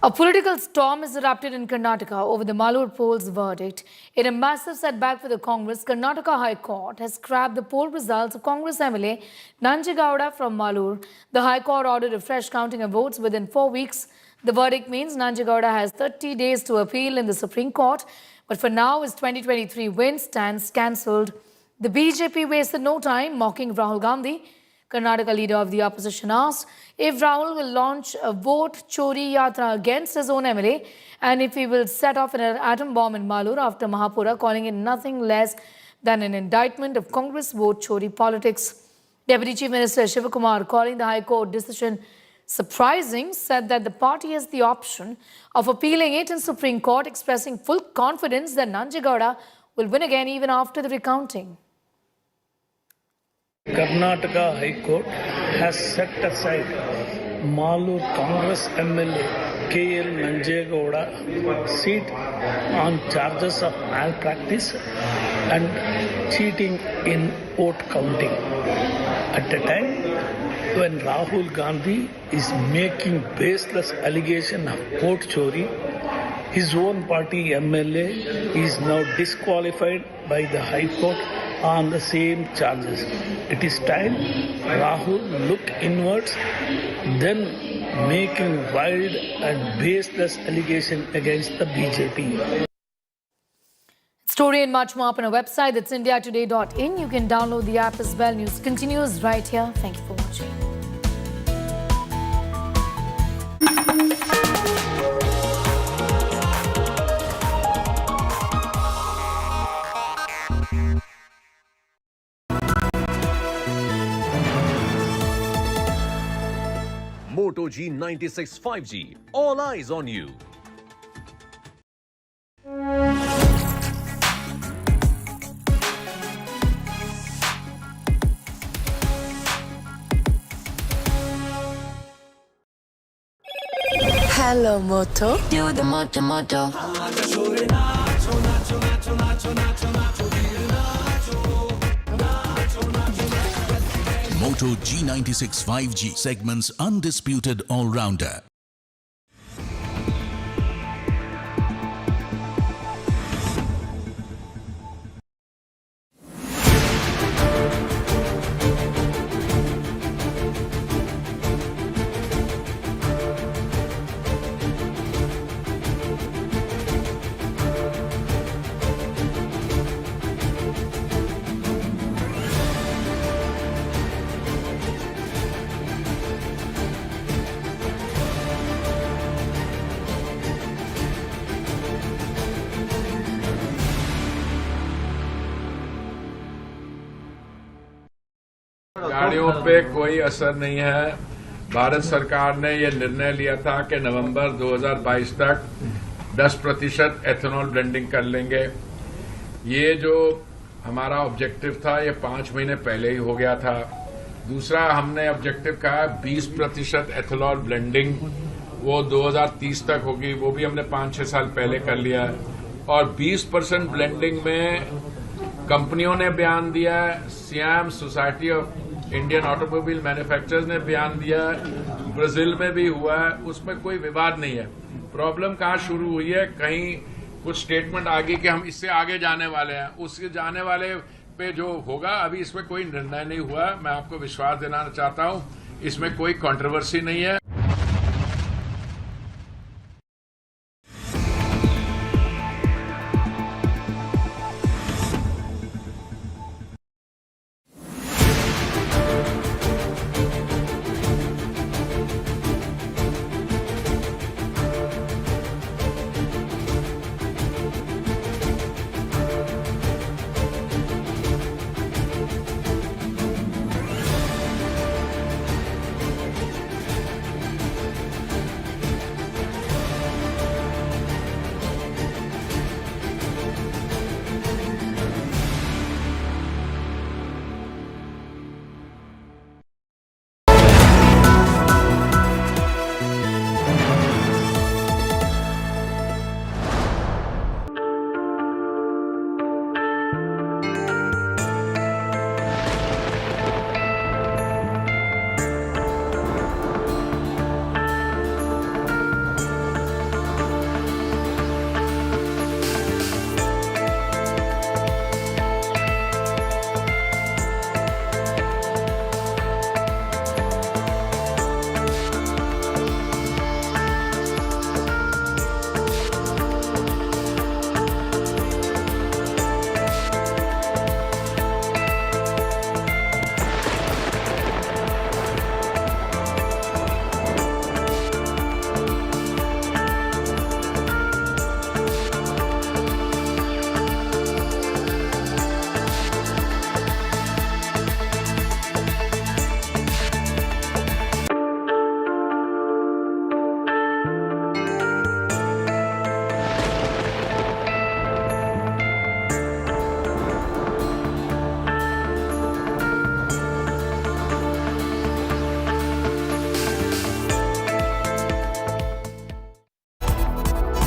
[SPEAKER 2] A political storm has erupted in Karnataka over the Malur poll's verdict. In a massive setback for the Congress, Karnataka High Court has scrapped the poll results of Congress MLA Nanjegowda from Malur. The High Court ordered a fresh counting of votes within 4 weeks. The verdict means Nanjegowda has 30 days to appeal in the Supreme Court. But for now, his 2023 win stands cancelled. The BJP wasted no time mocking Rahul Gandhi. Karnataka leader of the opposition asked if Rahul will launch a vote chori yatra against his own MLA and if he will set off an atom bomb in Malur after Mahapura, calling it nothing less than an indictment of Congress vote chori politics. Deputy Chief Minister Shivakumar, calling the High Court decision surprising, said that the party has the option of appealing it in Supreme Court, expressing full confidence that Nanjegowda will win again even after the recounting.
[SPEAKER 9] Karnataka High Court has set aside Malur Congress MLA KL Nanjegowda seat on charges of malpractice and cheating in vote counting at a time when Rahul Gandhi is making baseless allegation of vote chori. His own party MLA is now disqualified by the High Court on the same charges. It is time Rahul look inwards, then making wild and baseless allegation against the BJP.
[SPEAKER 2] Story and much more up on our website. That's indiatoday.in. You can download the app as well. News continues right here. Thank you for watching.
[SPEAKER 18] Moto G96 5G. All eyes on you.
[SPEAKER 19] Hello, Moto. Do the Moto Moto.
[SPEAKER 20] Moto G96 5G, segment's undisputed all-rounder.
[SPEAKER 4] गाड़ियों पे कोई असर नहीं है। भारत सरकार ने यह निर्णय लिया था कि नवंबर 2022 तक 10% एथेनॉल ब्लेंडिंग कर लेंगे। ये जो हमारा ऑब्जेक्टिव था ये 5 महीने पहले ही हो गया था। दूसरा हमने ऑब्जेक्टिव कहा 20% एथेनॉल ब्लेंडिंग वो 2030 तक होगी, वो भी हमने 5-6 साल पहले कर लिया है। और 20% ब्लेंडिंग में कंपनियों ने बयान दिया है, SIAM society of Indian automobile manufacturers ने बयान दिया है, ब्राजील में भी हुआ है, उसमें कोई विवाद नहीं है। प्रॉब्लम कहाँ शुरू हुई है, कहीं कुछ स्टेटमेंट आ गई कि हम इससे आगे जाने वाले हैं, उसके जाने वाले पे जो होगा, अभी इसमें कोई निर्णय नहीं हुआ। मैं आपको विश्वास दिलाना चाहता हूं, इसमें कोई कंट्रोवर्सी नहीं है।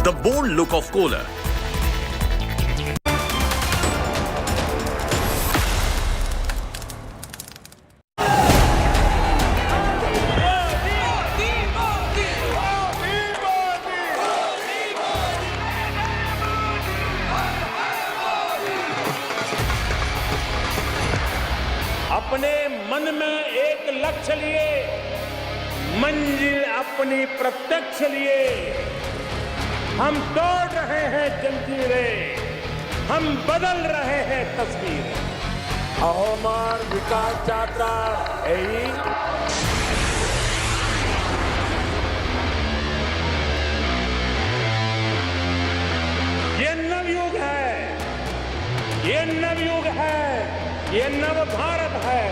[SPEAKER 18] The bold look of Kohler.
[SPEAKER 10] अपने मन में एक लक्ष्य लिए, मंजिल अपनी प्रत्यक्ष लिए, हम तोड़ रहे हैं जंजीरें, हम बदल रहे हैं तस्वीरें। हमार विकास यात्रा यही ये नवयुग है, ये नवयुग है, ये नव भारत है।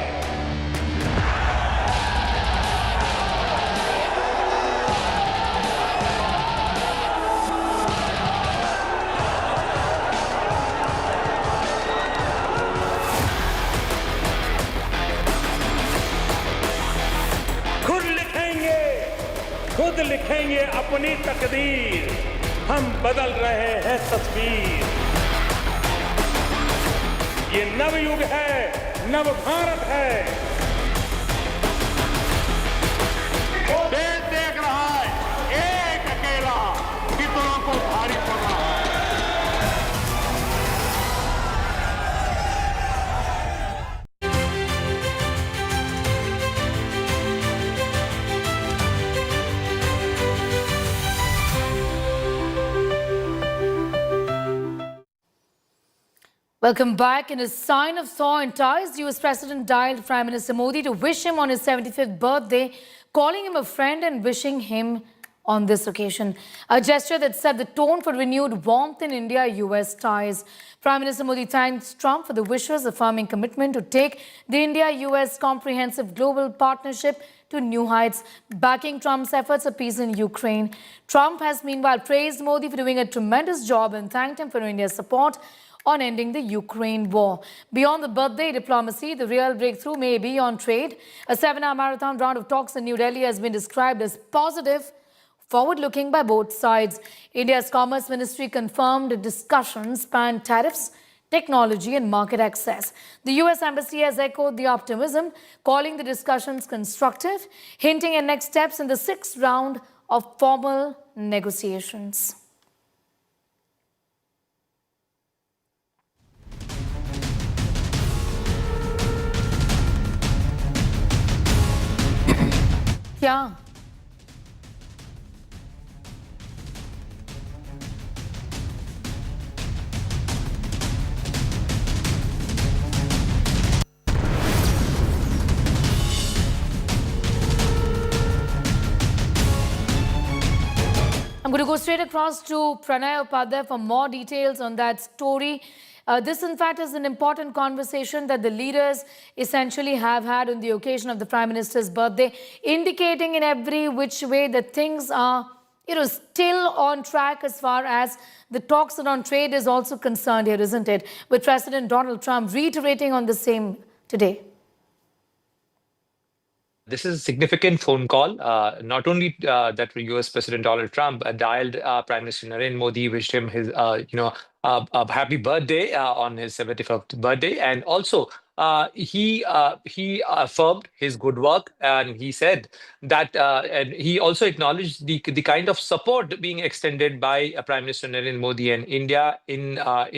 [SPEAKER 10] खुद लिखेंगे अपनी तकदीर, हम बदल रहे हैं तस्वीर। ये नवयुग है, नव भारत है। देश देख रहा है, एक अकेला कितनों को भारी पड़ रहा है।
[SPEAKER 2] Welcome back. In a sign of thaw and ties, US President dialed Prime Minister Modi to wish him on his 75th birthday, calling him a friend and wishing him on this occasion. A gesture that set the tone for renewed warmth in India-US ties. Prime Minister Modi thanked Trump for the wishes, affirming commitment to take the India-US comprehensive global partnership to new heights, backing Trump's efforts for peace in Ukraine. Trump has meanwhile praised Modi for doing a tremendous job and thanked him for India's support on ending the Ukraine war. Beyond the birthday diplomacy, the real breakthrough may be on trade. A 7-hour marathon round of talks in New Delhi has been described as positive, forward-looking by both sides. India's Commerce Ministry confirmed discussions spanned tariffs, technology and market access. The US Embassy has echoed the optimism, calling the discussions constructive, hinting at next steps in the 6th round of formal negotiations. Yeah. I'm going to go straight across to Pranay Upadhyay for more details on that story. This, in fact, is an important conversation that the leaders essentially have had on the occasion of the Prime Minister's birthday, indicating in every which way that things are, still on track as far as the talks around trade is also concerned here, isn't it? With President Donald Trump reiterating on the same today.
[SPEAKER 11] This is a significant phone call. Not only that US President Donald Trump dialed Prime Minister Narendra Modi, wished him his, a happy birthday on his 75th birthday, and also he affirmed his good work, and he said that, and he also acknowledged the kind of support being extended by Prime Minister Narendra Modi and India in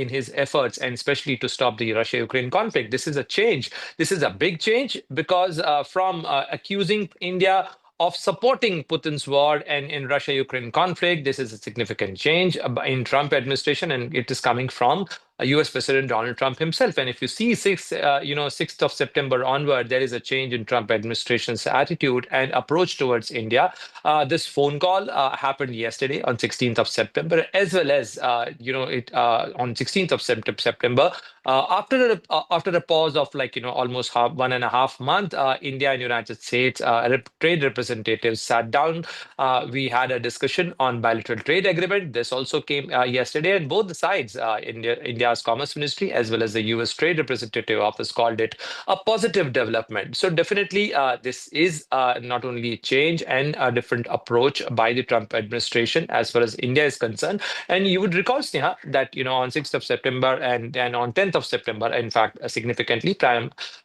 [SPEAKER 11] his efforts, and especially to stop the Russia-Ukraine conflict. This is a change. This is a big change because from accusing India of supporting Putin's war and in Russia-Ukraine conflict, this is a significant change in Trump administration, and it is coming from US President Donald Trump himself. And if you see 6th of September onward, there is a change in Trump administration's attitude and approach towards India. This phone call happened yesterday on 16th of September, as well as, on 16th of September, after a pause of almost 1.5 months, India and United States trade representatives sat down. We had a discussion on bilateral trade agreement. This also came yesterday, and both the sides, India's Commerce Ministry as well as the US Trade Representative Office, called it a positive development. So definitely this is not only change and a different approach by the Trump administration as far as India is concerned. And you would recall, Sneha, that on 6th of September and on 10th of September, in fact, significantly,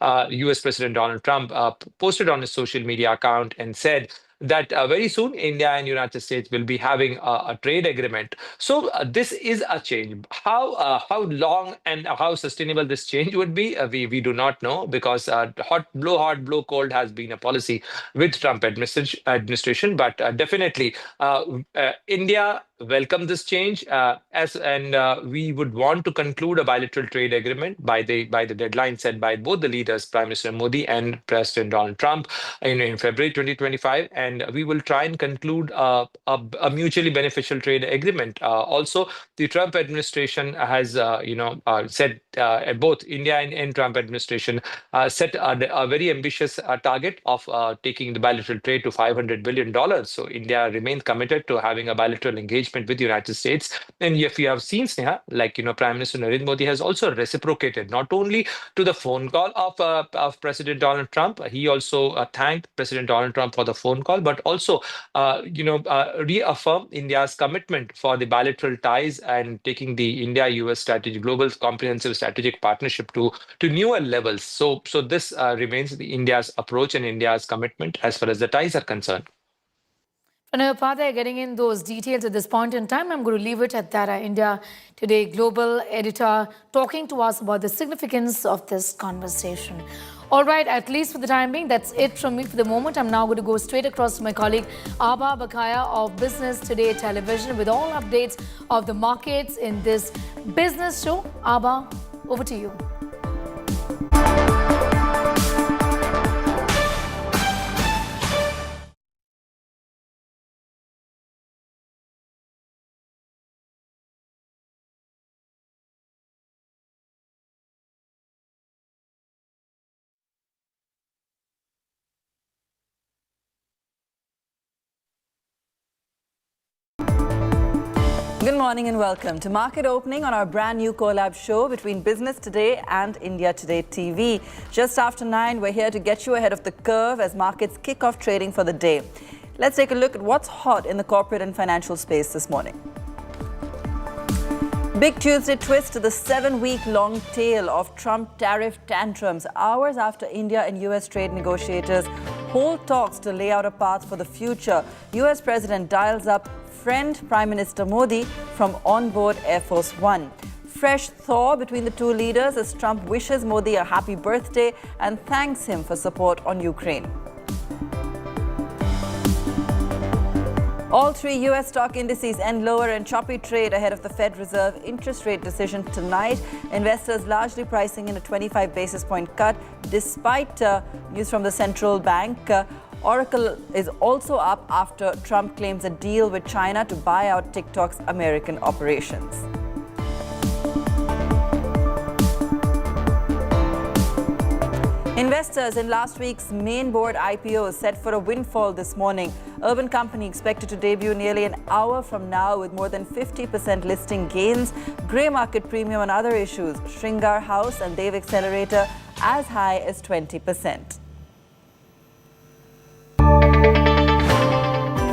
[SPEAKER 11] US President Donald Trump posted on his social media account and said that very soon India and United States will be having a trade agreement. So this is a change. How long and how sustainable this change would be, we do not know, because hot, blow cold has been a policy with Trump administration. But definitely India welcome this change, and we would want to conclude a bilateral trade agreement by the deadline set by both the leaders, Prime Minister Modi and President Donald Trump, in February 2025, and we will try and conclude a mutually beneficial trade agreement. Also, the Trump administration has said, both India and Trump administration set a very ambitious target of taking the bilateral trade to $500 billion. So India remains committed to having a bilateral engagement with the United States. And if you have seen, Sneha, Prime Minister Narendra Modi has also reciprocated not only to the phone call of President Donald Trump. He also thanked President Donald Trump for the phone call, but also reaffirmed India's commitment for the bilateral ties and taking the India-US global comprehensive strategic partnership to newer levels. So this remains India's approach and India's commitment as far as the ties are concerned.
[SPEAKER 2] Pranay Upadhyay getting in those details at this point in time. I'm going to leave it at that. India Today global editor talking to us about the significance of this conversation. All right, at least for the time being, that's it from me for the moment. I'm now going to go straight across to my colleague Abha Bakaya of Business Today Television with all updates of the markets in this business show. Abha, over to you.
[SPEAKER 12] Good morning and welcome to Market Opening on our brand new collab show between Business Today and India Today TV. Just after 9, we're here to get you ahead of the curve as markets kick off trading for the day. Let's take a look at what's hot in the corporate and financial space this morning. Big Tuesday twist to the 7-week-long tale of Trump tariff tantrums, hours after India and US trade negotiators hold talks to lay out a path for the future. US President dials up friend Prime Minister Modi from onboard Air Force One. Fresh thaw between the two leaders as Trump wishes Modi a happy birthday and thanks him for support on Ukraine. All three U.S. stock indices end lower in choppy trade ahead of the Fed Reserve interest rate decision tonight. Investors largely pricing in a 25 basis point cut despite news from the central bank. Oracle is also up after Trump claims a deal with China to buy out TikTok's American operations. Investors in last week's main board IPO set for a windfall this morning. Urban Company expected to debut nearly an hour from now with more than 50% listing gains. Grey market premium and other issues. Shringar House and Dev Accelerator as high as 20%.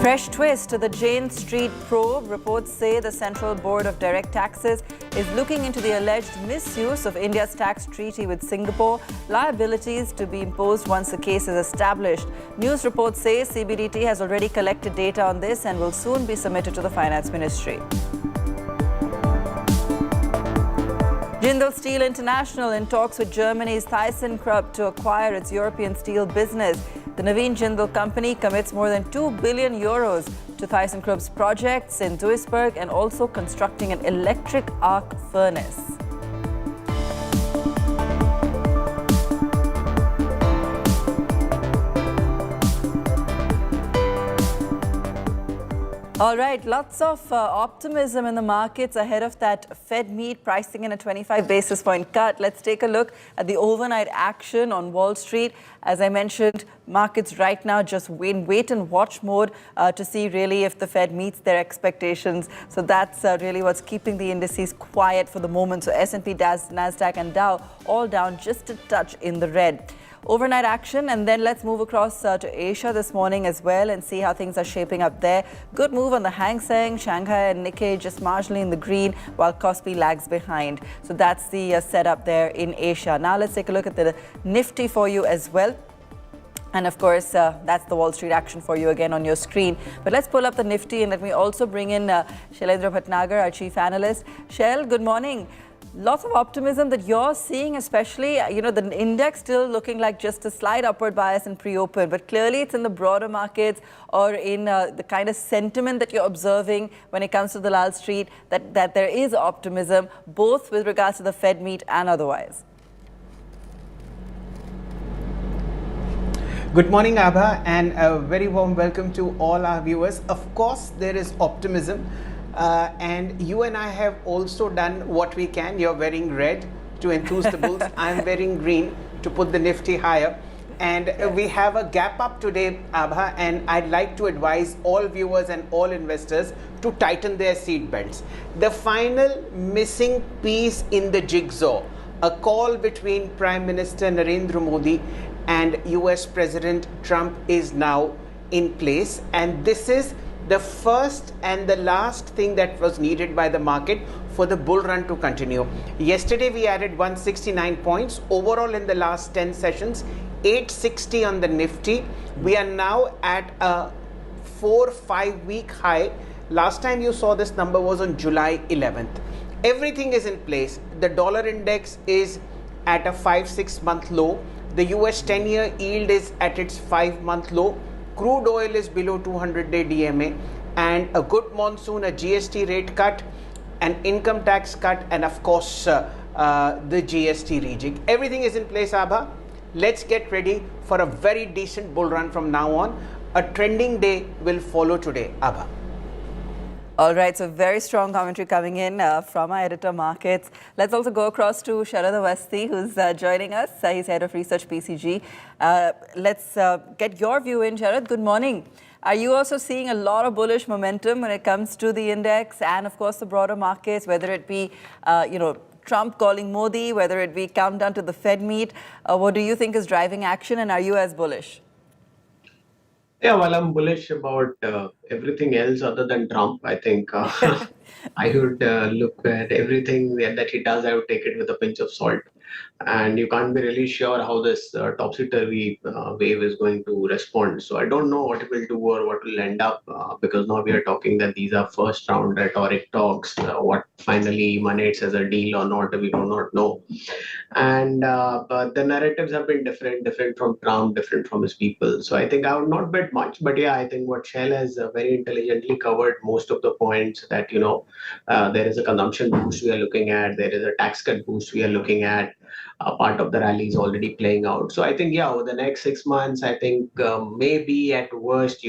[SPEAKER 12] Fresh twist to the Jane Street probe. Reports say the Central Board of Direct Taxes is looking into the alleged misuse of India's tax treaty with Singapore, liabilities to be imposed once the case is established. News reports say CBDT has already collected data on this and will soon be submitted to the Finance Ministry. Jindal Steel International in talks with Germany's ThyssenKrupp to acquire its European steel business. The Naveen Jindal company commits more than 2 billion euros to ThyssenKrupp's projects in Duisburg and also constructing an electric arc furnace. All right, lots of optimism in the markets ahead of that Fed meet, pricing in a 25 basis point cut. Let's take a look at the overnight action on Wall Street. As I mentioned, markets right now just wait and watch mode to see really if the Fed meets their expectations. So that's really what's keeping the indices quiet for the moment. So S&P, NASDAQ and Dow all down just a touch in the red. Overnight action, and then let's move across to Asia this morning as well and see how things are shaping up there. Good move on the Hang Seng, Shanghai and Nikkei just marginally in the green while Kospi lags behind. So that's the setup there in Asia. Now let's take a look at the Nifty for you as well. And of course, that's the Wall Street action for you again on your screen. But let's pull up the Nifty and let me also bring in Shailendra Bhatnagar, our chief analyst. Shail, good morning. Lots of optimism that you're seeing, especially, the index still looking like just a slight upward bias in pre-open, but clearly it's in the broader markets or in the kind of sentiment that you're observing when it comes to the Lal Street, that there is optimism, both with regards to the Fed meet and otherwise.
[SPEAKER 13] Good morning, Abha, and a very warm welcome to all our viewers. Of course, there is optimism. And you and I have also done what we can. You're wearing red to enthuse the bulls. I'm wearing green to put the Nifty higher. And we have a gap up today, Abha, and I'd like to advise all viewers and all investors to tighten their seat belts. The final missing piece in the jigsaw, a call between Prime Minister Narendra Modi and US President Trump is now in place. And this is the first and the last thing that was needed by the market for the bull run to continue. Yesterday we added 169 points overall in the last 10 sessions, 860 on the Nifty. We are now at a 4-5 week high. Last time you saw this number was on July 11th. Everything is in place. The dollar index is at a 5-6 month low. The US 10-year yield is at its 5-month low. Crude oil is below 200-day DMA, and a good monsoon, a GST rate cut, an income tax cut, and of course the GST rejig. Everything is in place, Abha. Let's get ready for a very decent bull run from now on. A trending day will follow today, Abha.
[SPEAKER 12] All right, so very strong commentary coming in from our editor markets. Let's also go across to Sharad Awasthi, who's joining us. He's head of research PCG. Let's get your view in, Sharad. Good morning. Are you also seeing a lot of bullish momentum when it comes to the index and, of course, the broader markets, whether it be, Trump calling Modi, whether it be countdown to the Fed meet? What do you think is driving action, and are you as bullish?
[SPEAKER 14] Yeah, well, I'm bullish about everything else other than Trump. I think I would look at everything that he does. I would take it with a pinch of salt. and you can't be really sure how this topsy-turvy wave is going to respond. So I don't know what it will do or what will end up, because now we are talking that these are first round rhetoric talks. What finally emanates as a deal or not, we do not know. And but the narratives have been different from Trump, different from his people. So I think I would not bet much, but yeah, I think what Shell has very intelligently covered most of the points that, there is a consumption boost we are looking at, there is a tax cut boost we are looking at. Part of the rally is already playing out. So I think, yeah, over the next 6 months, I think maybe at worst,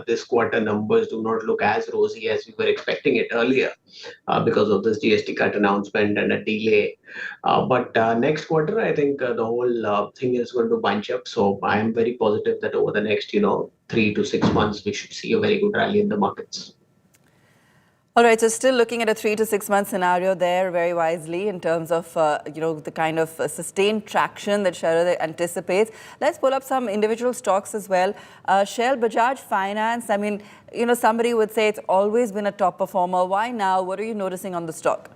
[SPEAKER 14] this quarter numbers do not look as rosy as we were expecting it earlier because of this GST cut announcement and a delay. But next quarter, I think the whole thing is going to bunch up. So I am very positive that over the next, 3 to 6 months, we should see a very good rally in the markets.
[SPEAKER 12] All right, so still looking at a 3 to 6 month scenario there very wisely in terms of, the kind of sustained traction that Sharad anticipates. Let's pull up some individual stocks as well. Shell, Bajaj Finance, I mean, somebody would say it's always been a top performer. Why now? What are you noticing on the stock?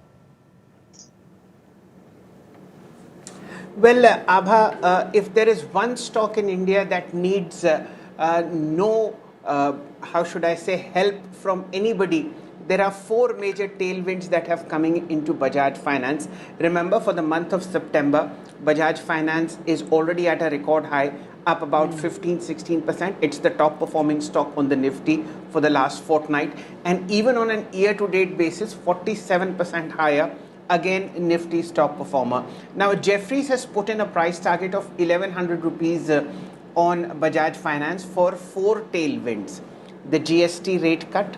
[SPEAKER 13] Well, Abha, if there is one stock in India that needs no, how should I say, help from anybody, there are 4 major tailwinds that have coming into Bajaj Finance. Remember, for the month of September, Bajaj Finance is already at a record high, up about 15-16%. It's the top performing stock on the Nifty for the last fortnight. And even on an year-to-date basis, 47% higher. Again, Nifty's top performer. Now, Jefferies has put in a price target of 1,100 rupees on Bajaj Finance for 4 tailwinds. The GST rate cut,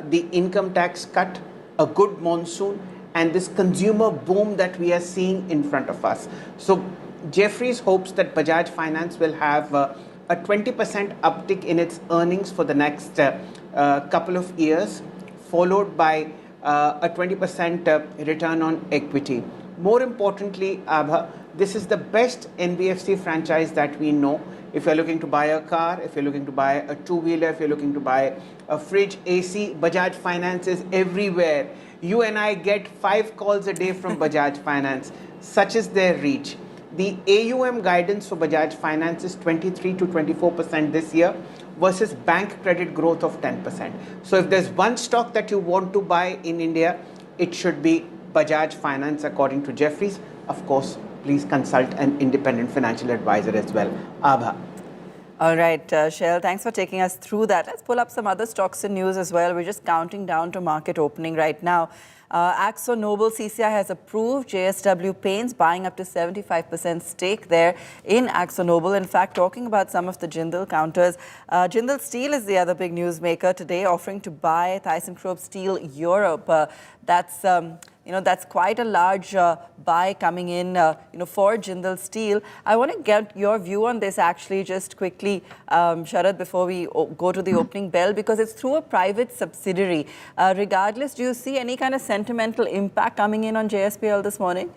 [SPEAKER 13] the income tax cut, a good monsoon, and this consumer boom that we are seeing in front of us. So Jefferies hopes that Bajaj Finance will have a 20% uptick in its earnings for the next couple of years, followed by a 20% return on equity. More importantly, Abha, this is the best NBFC franchise that we know. If you're looking to buy a car, if you're looking to buy a two-wheeler, if you're looking to buy a fridge, AC, Bajaj Finance is everywhere. You and I get 5 calls a day from Bajaj Finance. Such is their reach. The AUM guidance for Bajaj Finance is 23 to 24% this year versus bank credit growth of 10%. So if there's one stock that you want to buy in India, it should be Bajaj Finance according to Jefferies. Of course, please consult an independent financial advisor as well. Abha.
[SPEAKER 12] All right, Shell, thanks for taking us through that. Let's pull up some other stocks and news as well. We're just counting down to market opening right now. Akzo Nobel CCI has approved JSW Paints buying up to 75% stake there in Akzo Nobel. In fact, talking about some of the Jindal counters, Jindal Steel is the other big newsmaker today, offering to buy ThyssenKrupp Steel Europe. That's quite a large buy coming in, for Jindal Steel. I want to get your view on this actually just quickly, Sharad, before we go to the opening bell, because it's through a private subsidiary. Regardless, do you see any kind of sentimental impact coming in on JSPL this morning?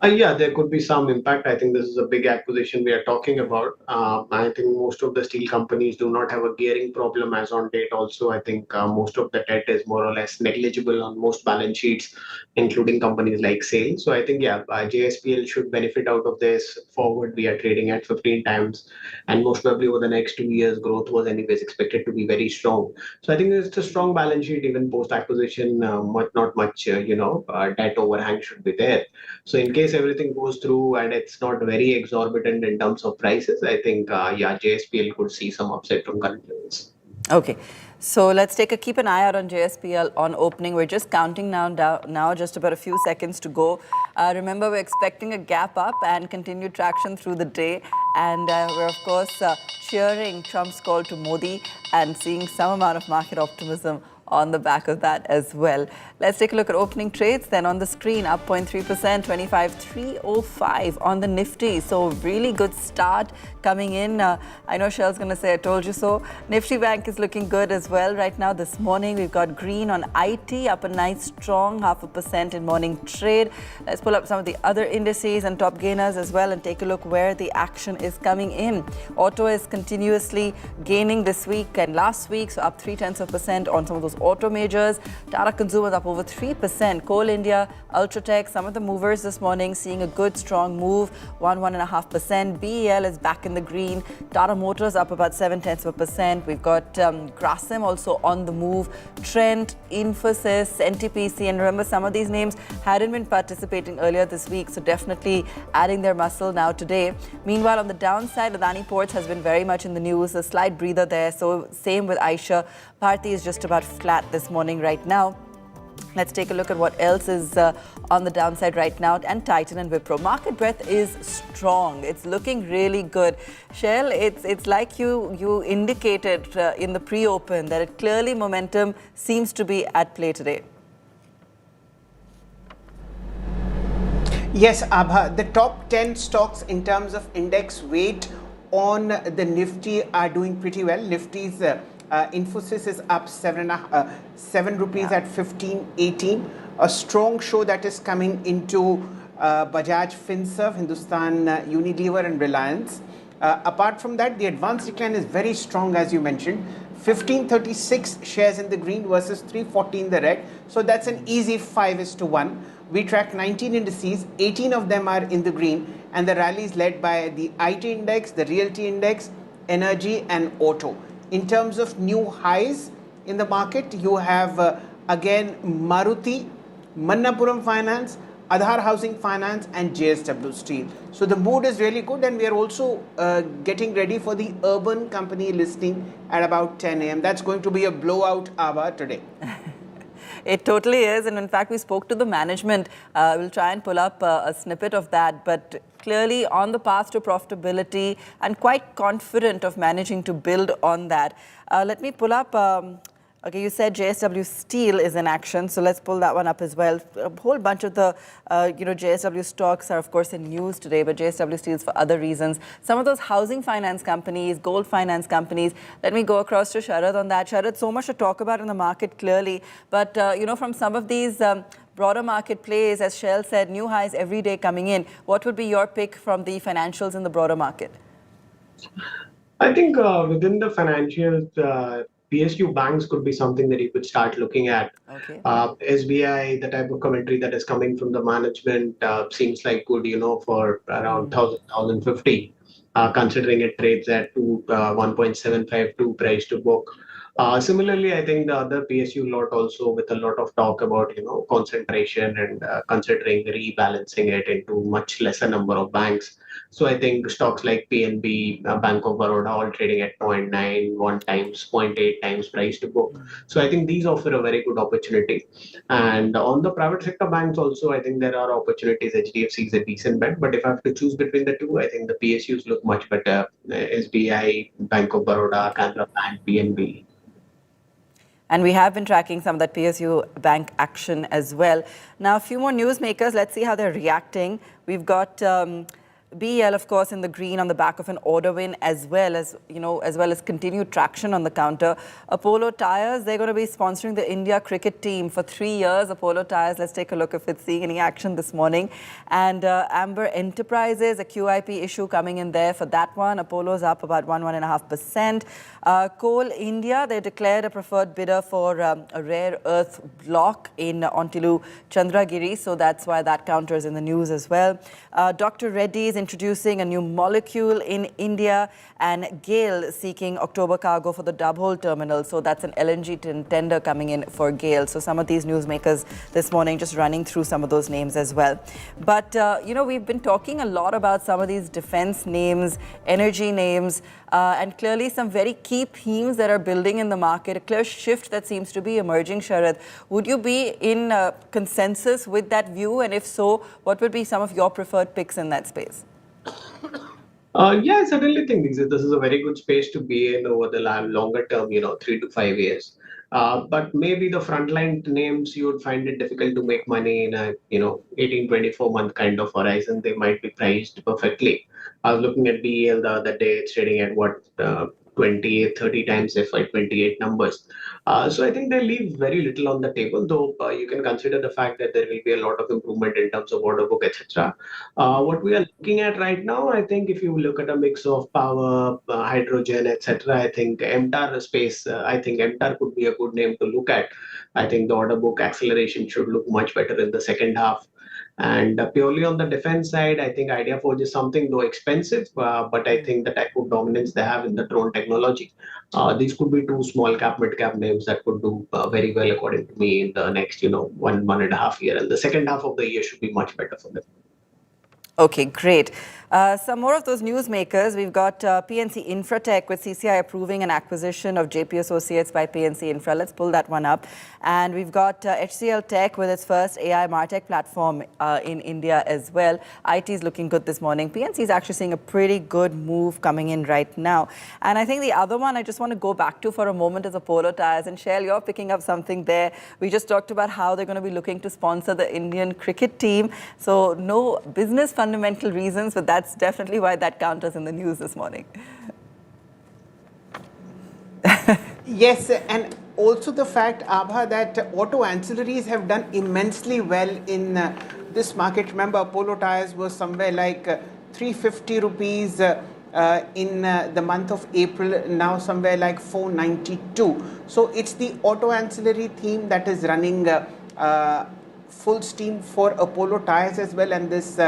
[SPEAKER 14] Yeah, there could be some impact. I think this is a big acquisition we are talking about. I think most of the steel companies do not have a gearing problem as on date. Also, I think most of the debt is more or less negligible on most balance sheets, including companies like SAIL. So I think, yeah, JSPL should benefit out of this. Forward, we are trading at 15 times. And most probably over the next 2 years, growth was anyways expected to be very strong. So I think it's a strong balance sheet, even post-acquisition, not much, debt overhang should be there. So in case everything goes through and it's not very exorbitant in terms of prices, I think, JSPL could see some upside from current levels.
[SPEAKER 12] Okay. So let's keep an eye out on JSPL on opening. We're just counting now, just about a few seconds to go. Remember, we're expecting a gap up and continued traction through the day. And we're, of course, cheering Trump's call to Modi and seeing some amount of market optimism on the back of that as well. Let's take a look at opening trades then on the screen. Up 0.3%, 25,305 on the Nifty. So really good start coming in. I know Shell's going to say, I told you so. Nifty Bank is looking good as well right now this morning. We've got green on IT, up a nice strong 0.5% in morning trade. Let's pull up some of the other indices and top gainers as well and take a look where the action is coming in. Auto is continuously gaining this week and last week, so up 0.3% on some of those auto majors. Tata Consumers up over 3%. Coal India, Ultratech, some of the movers this morning seeing a good strong move, 1.5%. BEL is back in the green. Tata Motors up about 0.7%. We've got Grasim also on the move. Trent, Infosys, NTPC, and remember some of these names hadn't been participating earlier this week, so definitely adding their muscle now today. Meanwhile, on the downside, Adani Ports has been very much in the news, a slight breather there, so same with Aisha. Bharti is just about flat this morning right now. Let's take a look at what else is on the downside right now. And Titan and Wipro. Market breadth is strong. It's looking really good. Shell, it's like you indicated in the pre-open that it clearly momentum seems to be at play today.
[SPEAKER 13] Yes, Abha, the top 10 stocks in terms of index weight on the Nifty are doing pretty well. Nifty's Infosys is up 7 rupees at 15.18. A strong show that is coming into Bajaj Finserv, Hindustan Unilever and Reliance. Apart from that, the advanced decline is very strong, as you mentioned. 1536 shares in the green versus 340 in the red. So that's an easy 5:1. We track 19 indices, 18 of them are in the green, and the rally is led by the IT index, the realty index, energy and auto. In terms of new highs in the market, you have again Maruti, Manappuram Finance, Aadhar Housing Finance and JSW Steel. So the mood is really good, and we are also getting ready for the Urban Company listing at about 10 a.m. That's going to be a blowout hour today.
[SPEAKER 12] It totally is, and in fact we spoke to the management. We'll try and pull up a snippet of that, but clearly on the path to profitability and quite confident of managing to build on that. Let me pull up, okay, you said JSW Steel is in action, so let's pull that one up as well. A whole bunch of the JSW stocks are of course in news today, but JSW Steel is for other reasons. Some of those housing finance companies, gold finance companies, let me go across to Sharad on that. Sharad, so much to talk about in the market clearly, but from some of these broader market plays, as Shell said, new highs every day coming in. What would be your pick from the financials in the broader market?
[SPEAKER 14] I think within the financials, PSU banks could be something that you could start looking at.
[SPEAKER 12] Okay.
[SPEAKER 14] SBI, the type of commentary that is coming from the management seems like good, for around 1,050, considering it trades at 1.752 price to book. Similarly, I think the other PSU lot also with a lot of talk about, concentration and considering rebalancing it into much lesser number of banks. So I think stocks like PNB, Bank of Baroda, all trading at 0.91 times, 0.8 times price to book. So I think these offer a very good opportunity. And on the private sector banks also, I think there are opportunities. HDFC is a decent bet, but if I have to choose between the two, I think the PSUs look much better. SBI, Bank of Baroda, Canara Bank, PNB.
[SPEAKER 12] And we have been tracking some of that PSU bank action as well. Now, a few more newsmakers. Let's see how they're reacting. We've got BEL, of course, in the green on the back of an order win, as well as continued traction on the counter. Apollo Tyres, they're going to be sponsoring the India cricket team for 3 years. Apollo Tyres, let's take a look if it's seeing any action this morning. And Amber Enterprises, a QIP issue coming in there for that one. Apollo's up about 1.5%. Coal India, they declared a preferred bidder for a rare earth block in Ontilu Chandragiri, so that's why that counter is in the news as well. Dr. Reddy's introducing a new molecule in India, and GAIL seeking October cargo for the Dabhol terminal. So that's an LNG tender coming in for GAIL. So some of these newsmakers this morning just running through some of those names as well. But, we've been talking a lot about some of these defense names, energy names, and clearly some very key themes that are building in the market, a clear shift that seems to be emerging. Sharad, would you be in consensus with that view? And if so, what would be some of your preferred picks in that space?
[SPEAKER 14] Yeah, I certainly think this is a very good space to be in over the longer term, 3 to 5 years. But maybe the frontline names, you would find it difficult to make money in a 18, 24 month kind of horizon. They might be priced perfectly. I was looking at BEL the other day. It's trading at 28, 30 times FY28 numbers. So I think they leave very little on the table, though you can consider the fact that there will be a lot of improvement in terms of order book, etc. What we are looking at right now, I think if you look at a mix of power, hydrogen, etc., I think MTAR space, I think MTAR could be a good name to look at. I think the order book acceleration should look much better in the second half. And purely on the defense side, I think Idea Forge is something, though expensive, but I think the type of dominance they have in the drone technology, these could be two small cap, mid cap names that could do very well, according to me, in the next, 1.5 year. And the second half of the year should be much better for them.
[SPEAKER 12] Okay, great. Some more of those newsmakers. We've got PNC Infratech with CCI approving an acquisition of JP Associates by PNC Infra. Let's pull that one up. And we've got HCL Tech with its first AI MarTech platform in India as well. IT is looking good this morning. PNC is actually seeing a pretty good move coming in right now. And I think the other one I just want to go back to for a moment is Apollo Tyres. And Shell, you're picking up something there. We just talked about how they're going to be looking to sponsor the Indian cricket team. So no business fundamental reasons, but that's definitely why that counters in the news this morning.
[SPEAKER 13] Yes, and also the fact, Abha, that auto ancillaries have done immensely well in this market. Remember, Apollo Tyres was somewhere like 350 rupees in the month of April, now somewhere like 492. So it's the auto ancillary theme that is running full steam for Apollo Tyres as well, and this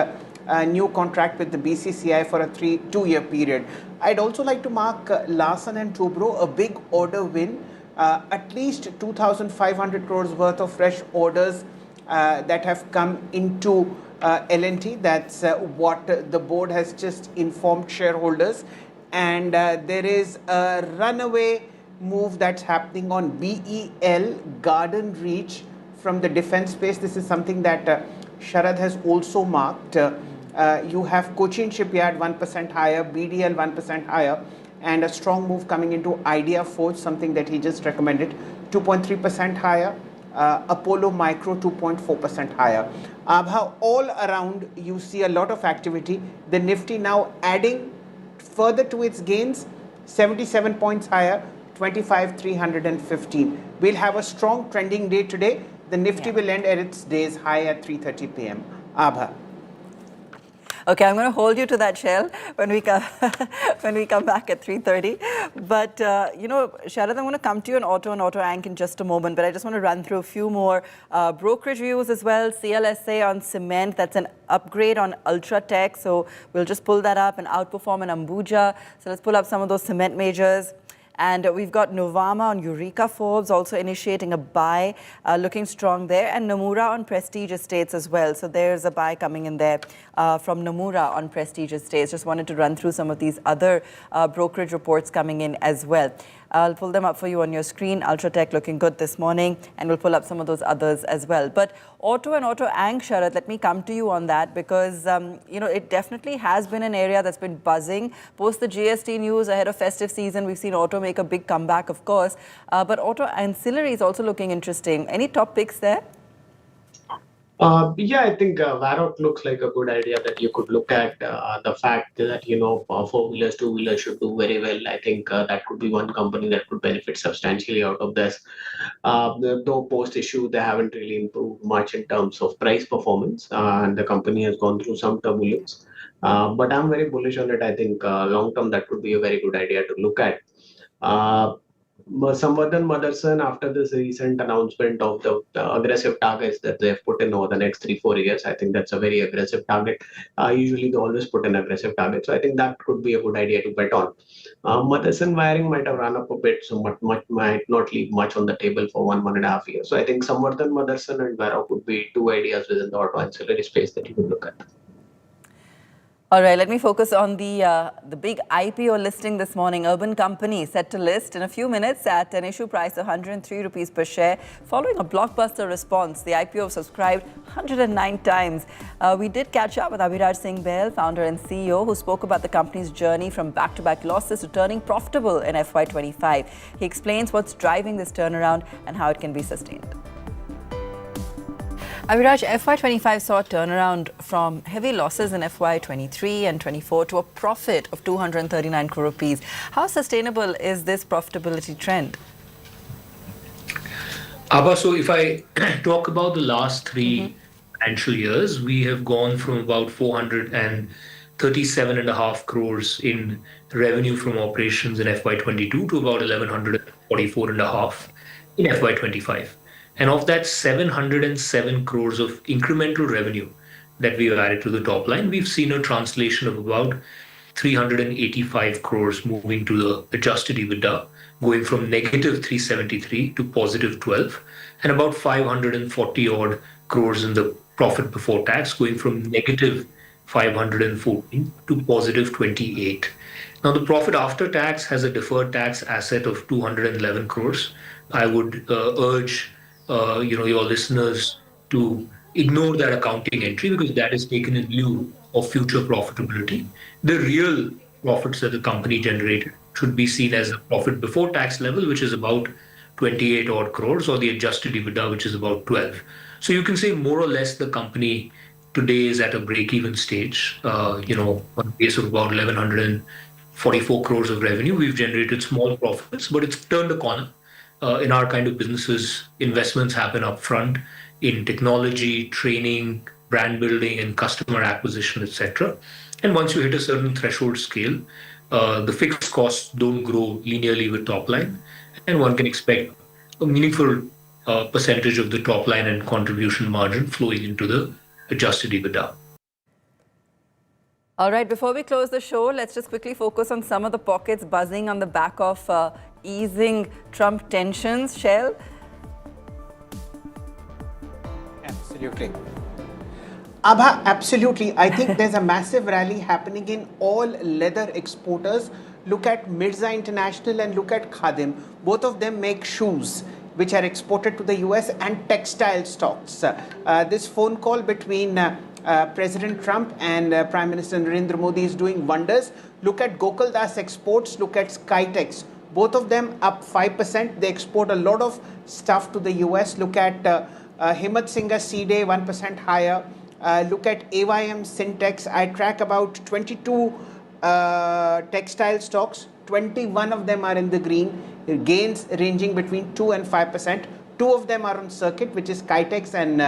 [SPEAKER 13] new contract with the BCCI for a 2-year period. I'd also like to mark Larsen & Toubro, a big order win, at least 2,500 crores worth of fresh orders that have come into L&T. That's what the board has just informed shareholders. And there is a runaway move that's happening on BEL, Garden Reach, from the defense space. This is something that Sharad has also marked. You have Cochin Shipyard 1% higher, BDL 1% higher, and a strong move coming into Idea Forge, something that he just recommended, 2.3% higher. Apollo Micro 2.4% higher. Abha, all around you see a lot of activity. The Nifty now adding further to its gains, 77 points higher, 25,315. We'll have a strong trending day today. The Nifty will end at its day's high at 3:30 p.m. Abha.
[SPEAKER 12] Okay, I'm going to hold you to that, Shell, when we come back at 3:30. But, Sharad, I'm going to come to you on Auto and Auto Ank in just a moment, but I just want to run through a few more brokerage views as well. CLSA on cement, that's an upgrade on Ultratech, so we'll just pull that up and outperform in Ambuja. So let's pull up some of those cement majors. And we've got Novama on Eureka Forbes also initiating a buy, looking strong there. And Nomura on Prestige Estates as well. So there's a buy coming in there from Nomura on Prestige Estates. Just wanted to run through some of these other brokerage reports coming in as well. I'll pull them up for you on your screen. Ultratech looking good this morning, and we'll pull up some of those others as well. But Auto and Auto Ank, Sharad, let me come to you on that because, it definitely has been an area that's been buzzing. Post the GST news ahead of festive season, we've seen Auto make a big comeback, of course. But Auto Ancillary is also looking interesting. Any top picks there?
[SPEAKER 14] I think Varroc looks like a good idea that you could look at. The fact that, four-wheelers, two-wheelers should do very well. I think that could be one company that could benefit substantially out of this. Though post-issue, they haven't really improved much in terms of price performance, and the company has gone through some turbulence. But I'm very bullish on it. I think long-term, that could be a very good idea to look at. Samvardhan Motherson, after this recent announcement of the aggressive targets that they've put in over the next 3-4 years, I think that's a very aggressive target. Usually they always put in aggressive targets. So I think that could be a good idea to bet on. Motherson Wiring might have run up a bit, so might not leave much on the table for 1.5 years. So I think Samvardhan Motherson and Varroc would be two ideas within the auto ancillary space that you could look at.
[SPEAKER 12] All right, let me focus on the big IPO listing this morning. Urban Company set to list in a few minutes at an issue price of 103 rupees per share. Following a blockbuster response, the IPO subscribed 109 times. We did catch up with Abhiraj Singh Bahl, founder and CEO, who spoke about the company's journey from back-to-back losses to turning profitable in FY25. He explains what's driving this turnaround and how it can be sustained. Abhiraj, FY25 saw a turnaround from heavy losses in FY23 and 24 to a profit of 239 crore rupees. How sustainable is this profitability trend?
[SPEAKER 15] Abha, so if I talk about the last three financial years, we have gone from about 437.5 crores in revenue from operations in FY22 to about 1144.5 in FY25. And of that 707 crores of incremental revenue that we've added to the top line, we've seen a translation of about 385 crores moving to the adjusted EBITDA, going from negative 373 to positive 12, and about 540 odd crores in the profit before tax, going from negative 514 to positive 28. Now, the profit after tax has a deferred tax asset of 211 crores. I would urge your listeners to ignore that accounting entry because that is taken in lieu of future profitability. The real profits that the company generated should be seen as a profit before tax level, which is about 28 odd crores, or the adjusted EBITDA, which is about 12. So you can say more or less the company today is at a break-even stage. On a base of about 1144 crores of revenue, we've generated small profits, but it's turned a corner. In our kind of businesses, investments happen up front in technology, training, brand building, and customer acquisition, etc. And once you hit a certain threshold scale, the fixed costs don't grow linearly with top line, and one can expect a meaningful percentage of the top line and contribution margin flowing into the adjusted EBITDA.
[SPEAKER 12] All right, before we close the show, let's just quickly focus on some of the pockets buzzing on the back of easing Trump tensions. Shell?
[SPEAKER 13] Absolutely. Abha, absolutely. I think there's a massive rally happening in all leather exporters. Look at Mirza International and look at Khadim. Both of them make shoes which are exported to the US, and textile stocks. This phone call between President Trump and Prime Minister Narendra Modi is doing wonders. Look at Gokul Das Exports, look at Skytex. Both of them up 5%. They export a lot of stuff to the US. Look at Himmat Singha Seede, 1% higher. Look at AYM Syntex. I track about 22 textile stocks. 21 of them are in the green. Gains ranging between 2 and 5%. 2 of them are on circuit, which is Skytex and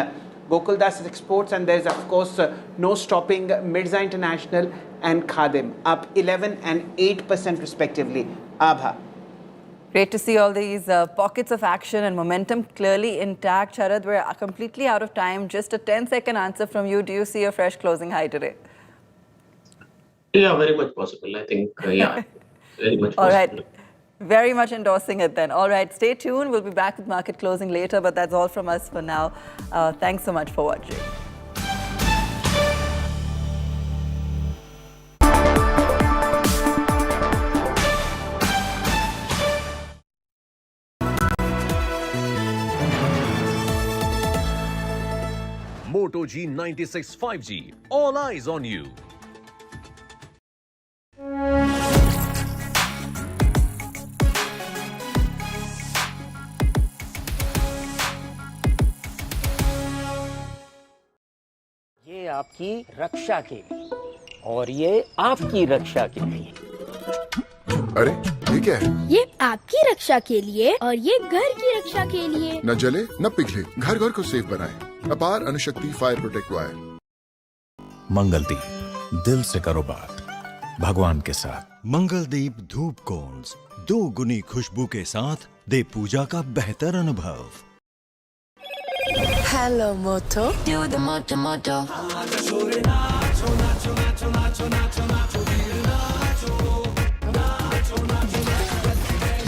[SPEAKER 13] Gokul Das Exports. And there's, of course, no stopping Mirza International and Khadim, up 11 and 8% respectively. Abha.
[SPEAKER 12] Great to see all these pockets of action and momentum clearly intact. Sharad, we're completely out of time. Just a 10-second answer from you. Do you see a fresh closing high today?
[SPEAKER 14] Yeah, very much possible. I think, yeah, very much possible.
[SPEAKER 12] All right. Very much endorsing it then. All right, stay tuned. We'll be back with market closing later, but that's all from us for now. Thanks so much for watching.
[SPEAKER 18] Moto G96 5G. All eyes on you.
[SPEAKER 16] ये आपकी रक्षा के लिए और ये आपकी रक्षा के लिए।
[SPEAKER 22] अरे ये क्या है?
[SPEAKER 17] ये आपकी रक्षा के लिए और ये घर की रक्षा के लिए।
[SPEAKER 22] न जले न पिघले, घर घर को सेफ बनाएं। अपार Anushakti fire protect wire.
[SPEAKER 21] Mangaldeep, दिल से करो बात भगवान के साथ।
[SPEAKER 23] मंगलदीप धूप कोन्स 2 गुनी खुशबू के साथ दे पूजा का बेहतर अनुभव।
[SPEAKER 19] Hello, Moto. Do the Moto Moto.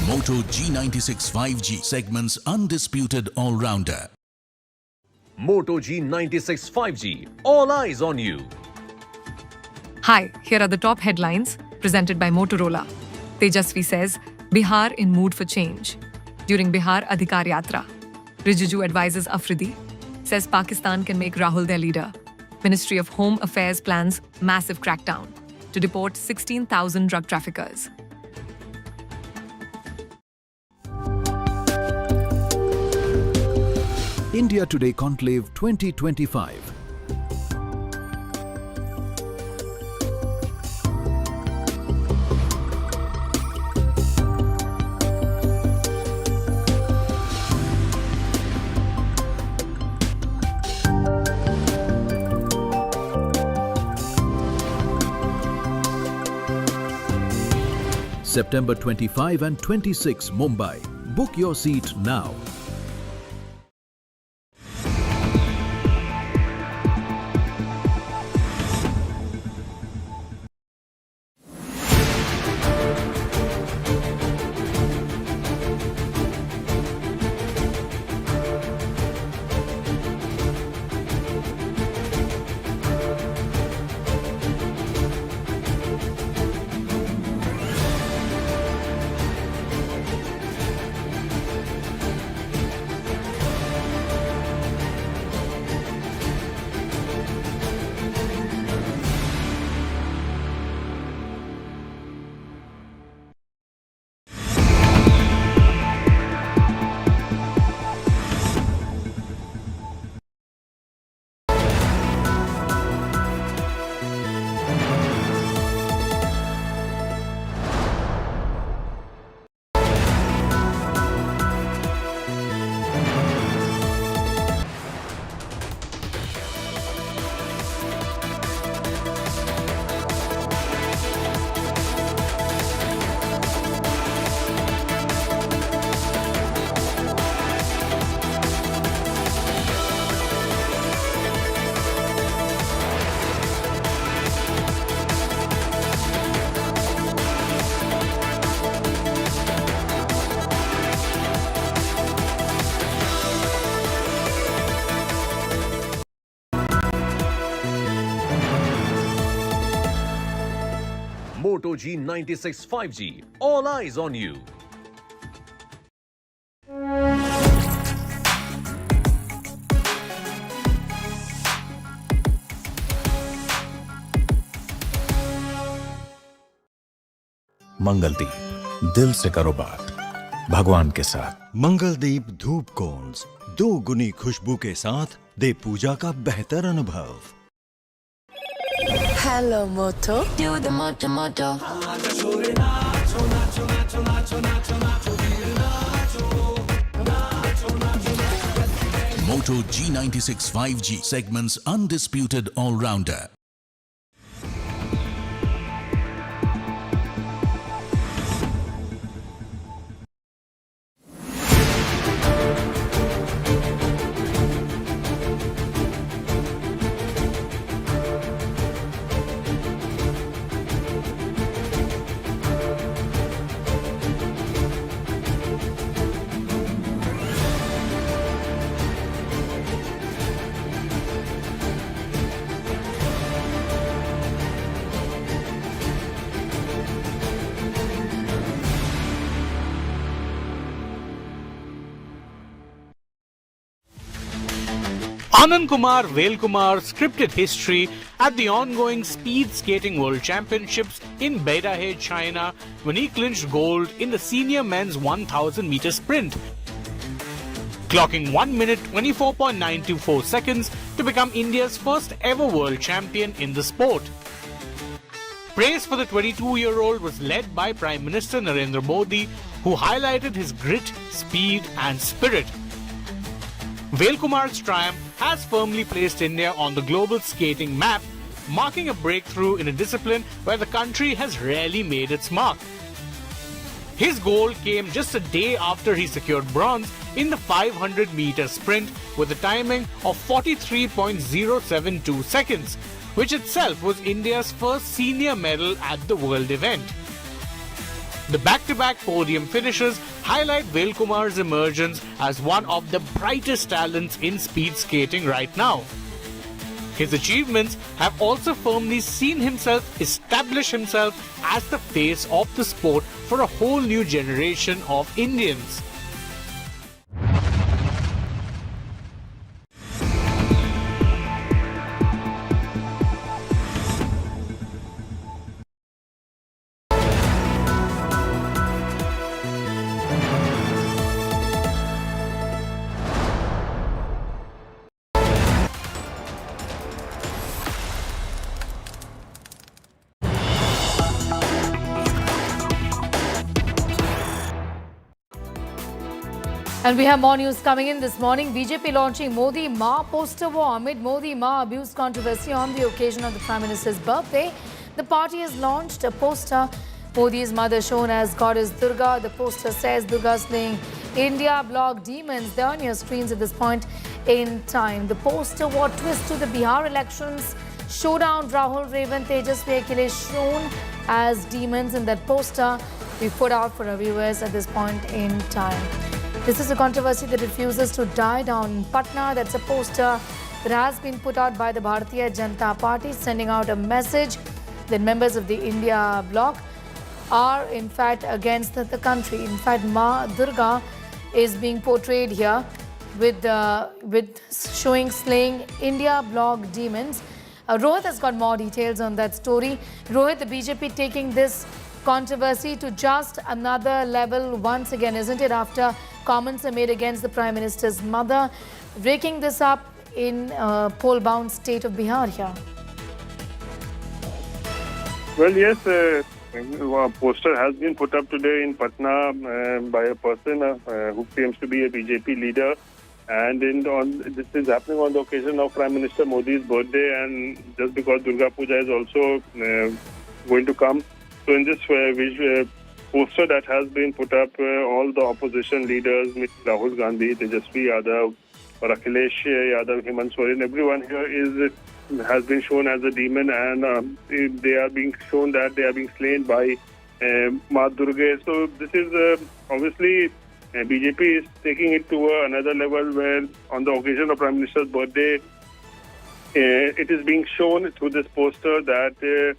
[SPEAKER 20] Moto G96 5G segments undisputed all-rounder.
[SPEAKER 18] Moto G96 5G. All eyes on you.
[SPEAKER 25] Hi, here are the top headlines presented by Motorola. Tejasvi says, Bihar in mood for change. During Bihar Adhikar Yatra. Rijiju advises Afridi, says Pakistan can make Rahul their leader. Ministry of Home Affairs plans massive crackdown to deport 16,000 drug traffickers.
[SPEAKER 21] India Today Conclave 2025. September 25 and 26, Mumbai. Book your seat now.
[SPEAKER 18] Moto G96 5G. All eyes on you.
[SPEAKER 21] Mangaldeep, दिल से करो बात भगवान के साथ।
[SPEAKER 23] मंगलदीप धूप cons 2 गुनी खुशबू के साथ दे पूजा का बेहतर अनुभव।
[SPEAKER 19] Hello, Moto. Do the Moto Moto.
[SPEAKER 20] Moto G96 5G, segment's undisputed all-rounder.
[SPEAKER 8] Anand Kumar Velkumar scripted history at the ongoing Speed Skating World Championships in Beidaihe, China, when he clinched gold in the senior men's 1000 meter sprint, clocking 1 minute 24.924 seconds to become India's first ever world champion in the sport. Praise for the 22-year-old was led by Prime Minister Narendra Modi, who highlighted his grit, speed and spirit. Velkumar's triumph has firmly placed India on the global skating map, marking a breakthrough in a discipline where the country has rarely made its mark. His goal came just a day after he secured bronze in the 500-meter sprint with a timing of 43.072 seconds, which itself was India's first senior medal at the world event. The back-to-back podium finishes highlight Velkumar's emergence as one of the brightest talents in speed skating right now. His achievements have also firmly seen himself establish himself as the face of the sport for a whole new generation of Indians.
[SPEAKER 2] And we have more news coming in this morning. BJP launching Modi Ma poster war amid Modi Ma abuse controversy on the occasion of the Prime Minister's birthday. The party has launched a poster. Modi's mother shown as goddess Durga. The poster says Durga slaying India bloc demons. They're on your screens at this point in time. The poster war twist to the Bihar elections. Showdown Rahul, Revan, Tejasvi, Akhilesh shown as demons in that poster we put out for our viewers at this point in time. This is a controversy that refuses to die down in Patna. That's a poster that has been put out by the Bharatiya Janata Party, sending out a message that members of the India bloc are in fact against the country. In fact, Ma Durga is being portrayed here with showing slaying India bloc demons. Rohit has got more details on that story. Rohit, the BJP taking this controversy to just another level once again, isn't it? After comments are made against the Prime Minister's mother, breaking this up in poll-bound state of Bihar here.
[SPEAKER 1] Well, yes, a poster has been put up today in Patna by a person who claims to be a BJP leader. And this is happening on the occasion of Prime Minister Modi's birthday, and just because Durga Puja is also going to come. So in this poster that has been put up, all the opposition leaders, Rahul Gandhi, Tejasvi Yadav, or Akhilesh Yadav, Hemant Soren, everyone here has been shown as a demon, and they are being shown that they are being slain by Ma Durga. So this is obviously BJP is taking it to another level, where on the occasion of Prime Minister's birthday, it is being shown through this poster that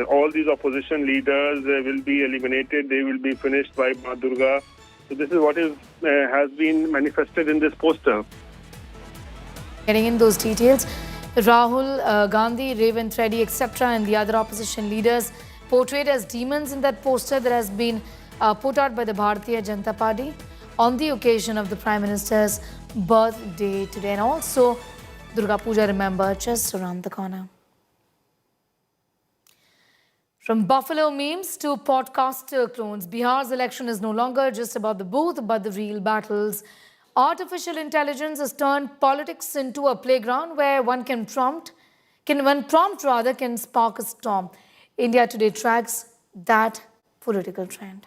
[SPEAKER 1] all these opposition leaders will be eliminated. They will be finished by Ma Durga. So this is what has been manifested in this poster.
[SPEAKER 2] Getting in those details, Rahul Gandhi, Revant Reddy, etc. and the other opposition leaders portrayed as demons in that poster that has been put out by the Bharatiya Janata Party on the occasion of the Prime Minister's birthday today. And also, Durga Puja, remember, just around the corner. From Buffalo memes to podcaster clones, Bihar's election is no longer just about the booth, but the real battles. Artificial intelligence has turned politics into a playground where one prompt can spark a storm. India Today tracks that political trend.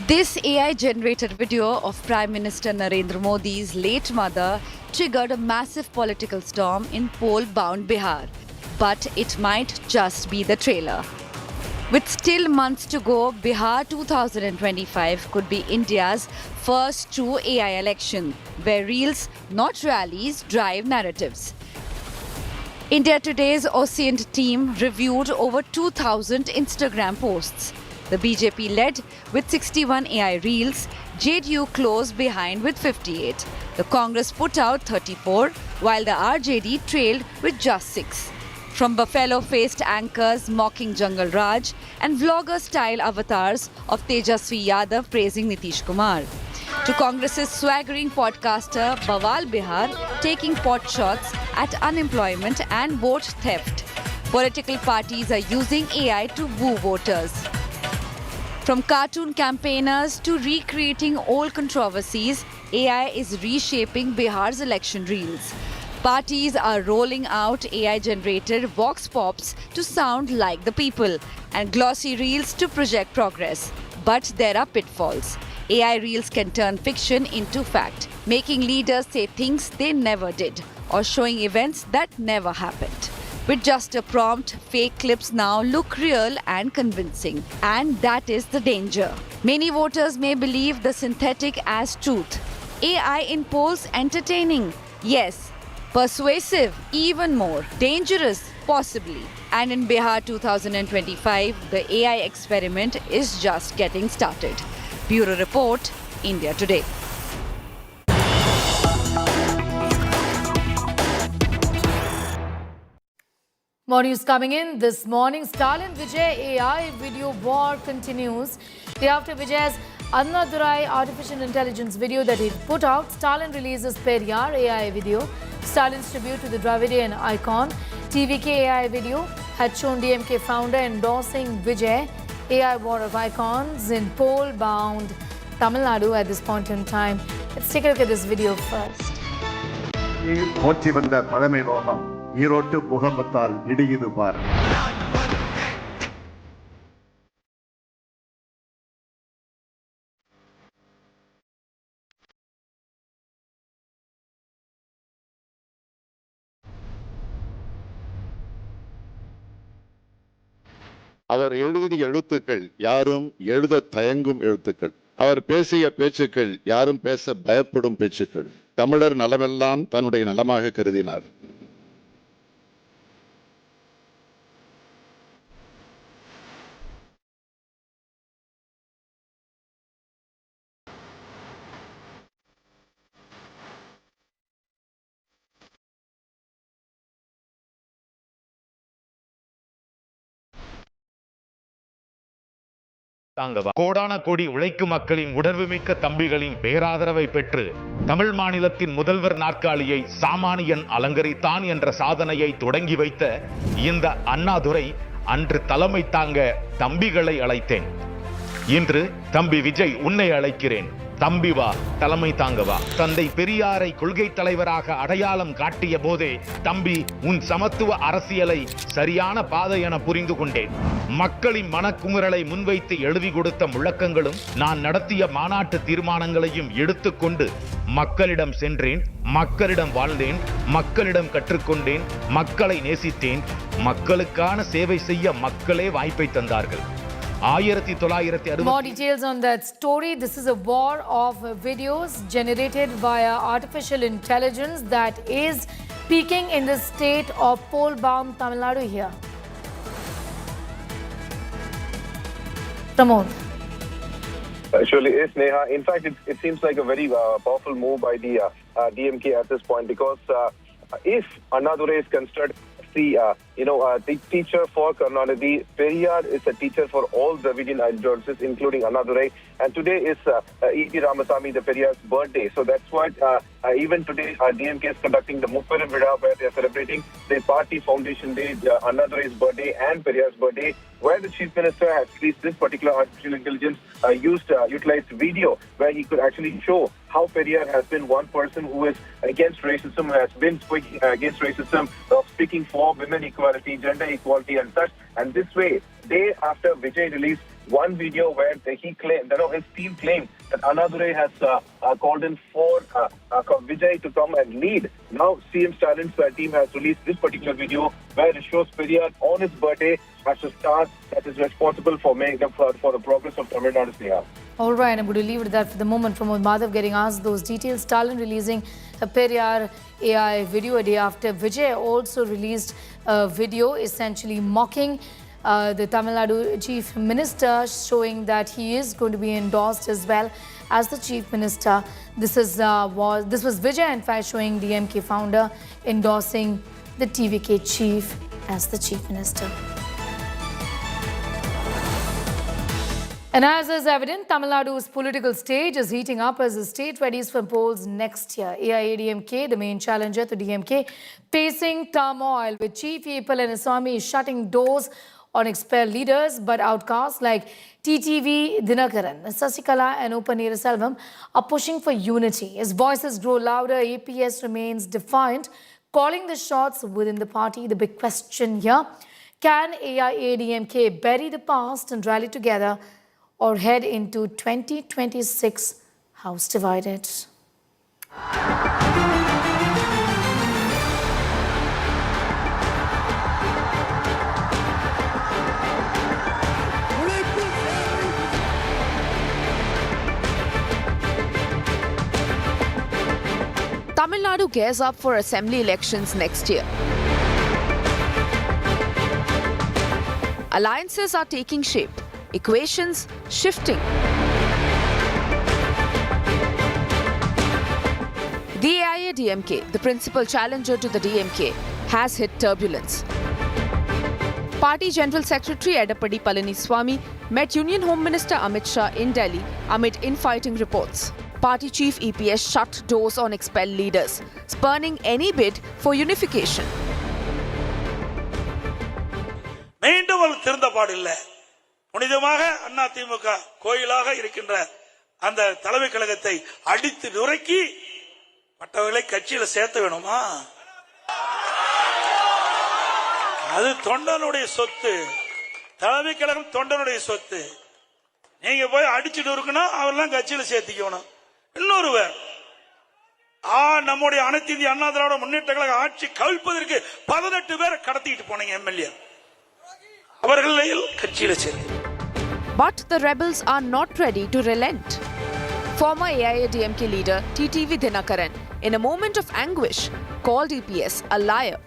[SPEAKER 3] This AI-generated video of Prime Minister Narendra Modi's late mother triggered a massive political storm in poll-bound Bihar. But it might just be the trailer. With still months to go, Bihar 2025 could be India's first true AI election, where reels, not rallies, drive narratives. India Today's OSINT team reviewed over 2,000 Instagram posts. The BJP led with 61 AI reels, JDU close behind with 58. The Congress put out 34, while the RJD trailed with just 6. From buffalo-faced anchors mocking Jungle Raj and vlogger-style avatars of Tejasvi Yadav praising Nitish Kumar, to Congress's swaggering podcaster Bawal Bihar taking pot shots at unemployment and vote theft. Political parties are using AI to woo voters. From cartoon campaigners to recreating old controversies, AI is reshaping Bihar's election reels. Parties are rolling out AI-generated vox pops to sound like the people and glossy reels to project progress. But there are pitfalls. AI reels can turn fiction into fact, making leaders say things they never did or showing events that never happened. With just a prompt, fake clips now look real and convincing. And that is the danger. Many voters may believe the synthetic as truth. AI in polls entertaining? Yes. Persuasive? Even more. Dangerous? Possibly. And in Bihar 2025, the AI experiment is just getting started. Bureau Report, India Today.
[SPEAKER 2] More news coming in this morning. Stalin Vijay AI video war continues. Day after Vijay's Annadurai artificial intelligence video that he put out, Stalin releases Periyar AI video. Stalin's tribute to the Dravidian icon. TVK AI video had shown DMK founder endorsing Vijay AI war of icons in pole-bound Tamil Nadu at this point in time. Let's take a look at this video first.
[SPEAKER 5] போற்றி வந்த பழமை லோகம் ஈரோட்டு பூகம்பத்தால் இடியுது பார். அவர் எழுதிய எழுத்துக்கள் யாரும் எழுத தயங்கும் எழுத்துக்கள். அவர் பேசிய பேச்சுக்கள் யாரும் பேச பயப்படும் பேச்சுக்கள். தமிழர் நலமெல்லாம் தன்னுடைய நலமாக கருதினார்.
[SPEAKER 6] கோடான கோடி உழைக்கும் மக்களின் உணர்வுமிக்க தம்பிகளின் பேராதரவை பெற்று தமிழ் மாநிலத்தின் முதல்வர் நாற்காலியை சாமானியன் அலங்கரித்தான் என்ற சாதனையை தொடங்கி வைத்த இந்த அண்ணாதுரை அன்று தலைமை தாங்க தம்பிகளை அழைத்தேன். இன்று தம்பி விஜய் உன்னை அழைக்கிறேன். தம்பி வா, தலைமை தாங்க வா. தந்தை பெரியாரை கொள்கை தலைவராக அடையாளம் காட்டிய போதே தம்பி உன் சமத்துவ அரசியலை சரியான பாதை என புரிந்து கொண்டேன். மக்களின் மனக்குமுறலை முன்வைத்து எழுதி கொடுத்த முழக்கங்களும் நான் நடத்திய மாநாட்டு தீர்மானங்களையும் எடுத்துக்கொண்டு மக்களிடம் சென்றேன், மக்களிடம் வாழ்ந்தேன், மக்களிடம் கற்றுக்கொண்டேன், மக்களை நேசித்தேன். மக்களுக்கான சேவை செய்ய மக்களே வாய்ப்பை தந்தார்கள்.
[SPEAKER 2] More details on that story. This is a war of videos generated via artificial intelligence that is peaking in the state of pole-bound Tamil Nadu here. Pramod.
[SPEAKER 7] Surely is, Neha. In fact, it seems like a very powerful move by the DMK at this point, because if Annadurai is considered the teacher for Karnataka, Periyar is a teacher for all Dravidian ideologies, including Annadurai. And today is E.P. Ramasamy, the Periyar's birthday. So that's what even today DMK is conducting the Mupperam Vida, where they are celebrating the party foundation day, Annadurai's birthday and Periyar's birthday, where the Chief Minister has released this particular artificial intelligence utilized video where he could actually show how Periyar has been one person who is against racism, has been speaking against racism, speaking for women equality, gender equality and such. And this way, day after Vijay released one video where he claimed, his team claimed that Annadurai has called in for Vijay to come and lead. Now CM Stalin's team has released this particular video where it shows Periyar on his birthday as a star that is responsible for for the progress of Tamil Nadu.
[SPEAKER 2] All right, I'm going to leave it at that for the moment. From Madhav getting asked those details. Stalin releasing a Periyar AI video a day after Vijay also released a video essentially mocking the Tamil Nadu Chief Minister, showing that he is going to be endorsed as well as the Chief Minister. This was Vijay, in fact, showing DMK founder endorsing the TVK Chief as the Chief Minister. And as is evident, Tamil Nadu's political stage is heating up as the state readies for polls next year. AIADMK, the main challenger to DMK, facing turmoil, with Chief Palaniswamy shutting doors on expelled leaders, but outcasts like TTV Dinakaran, Sasikala and Upanniraselvam are pushing for unity. As voices grow louder, APS remains defiant, calling the shots within the party. The big question here, can AIADMK bury the past and rally together, or head into 2026 house divided?
[SPEAKER 3] Tamil Nadu gears up for assembly elections next year. Alliances are taking shape. Equations shifting. The AIADMK, the principal challenger to the DMK, has hit turbulence. Party General Secretary Edappadi Palaniswamy met Union Home Minister Amit Shah in Delhi amid infighting reports. Party Chief EPS shut doors on expelled leaders, spurning any bid for unification.
[SPEAKER 9] மீண்டும் திருந்த பாடில்லை.
[SPEAKER 4] புனிதமாக அதிமுக கோயிலாக இருக்கின்ற அந்த தலைமை கழகத்தை அடித்து நுரைக்கி மற்றவர்களை கட்சியில சேர்த்து வேணுமா? அது தொண்டனுடைய சொத்து. தலைமை கழகம் தொண்டனுடைய சொத்து. நீங்க போய் அடிச்சுட்டு இருக்கணும், அவரெல்லாம் கட்சியில சேர்த்திக்கணும். இன்னொருவர் நம்முடைய அனைத்து இந்திய அண்ணா திராவிட முன்னேற்ற கழக ஆட்சி கவிழ்ப்பதற்கு 18 பேரை கடத்திட்டு போனீங்க எம்எல்ஏ. அவர்களை கட்சியில சேர்த்து.
[SPEAKER 3] But the rebels are not ready to relent. Former AIADMK leader TTV Dinakaran, in a moment of anguish, called EPS a liar.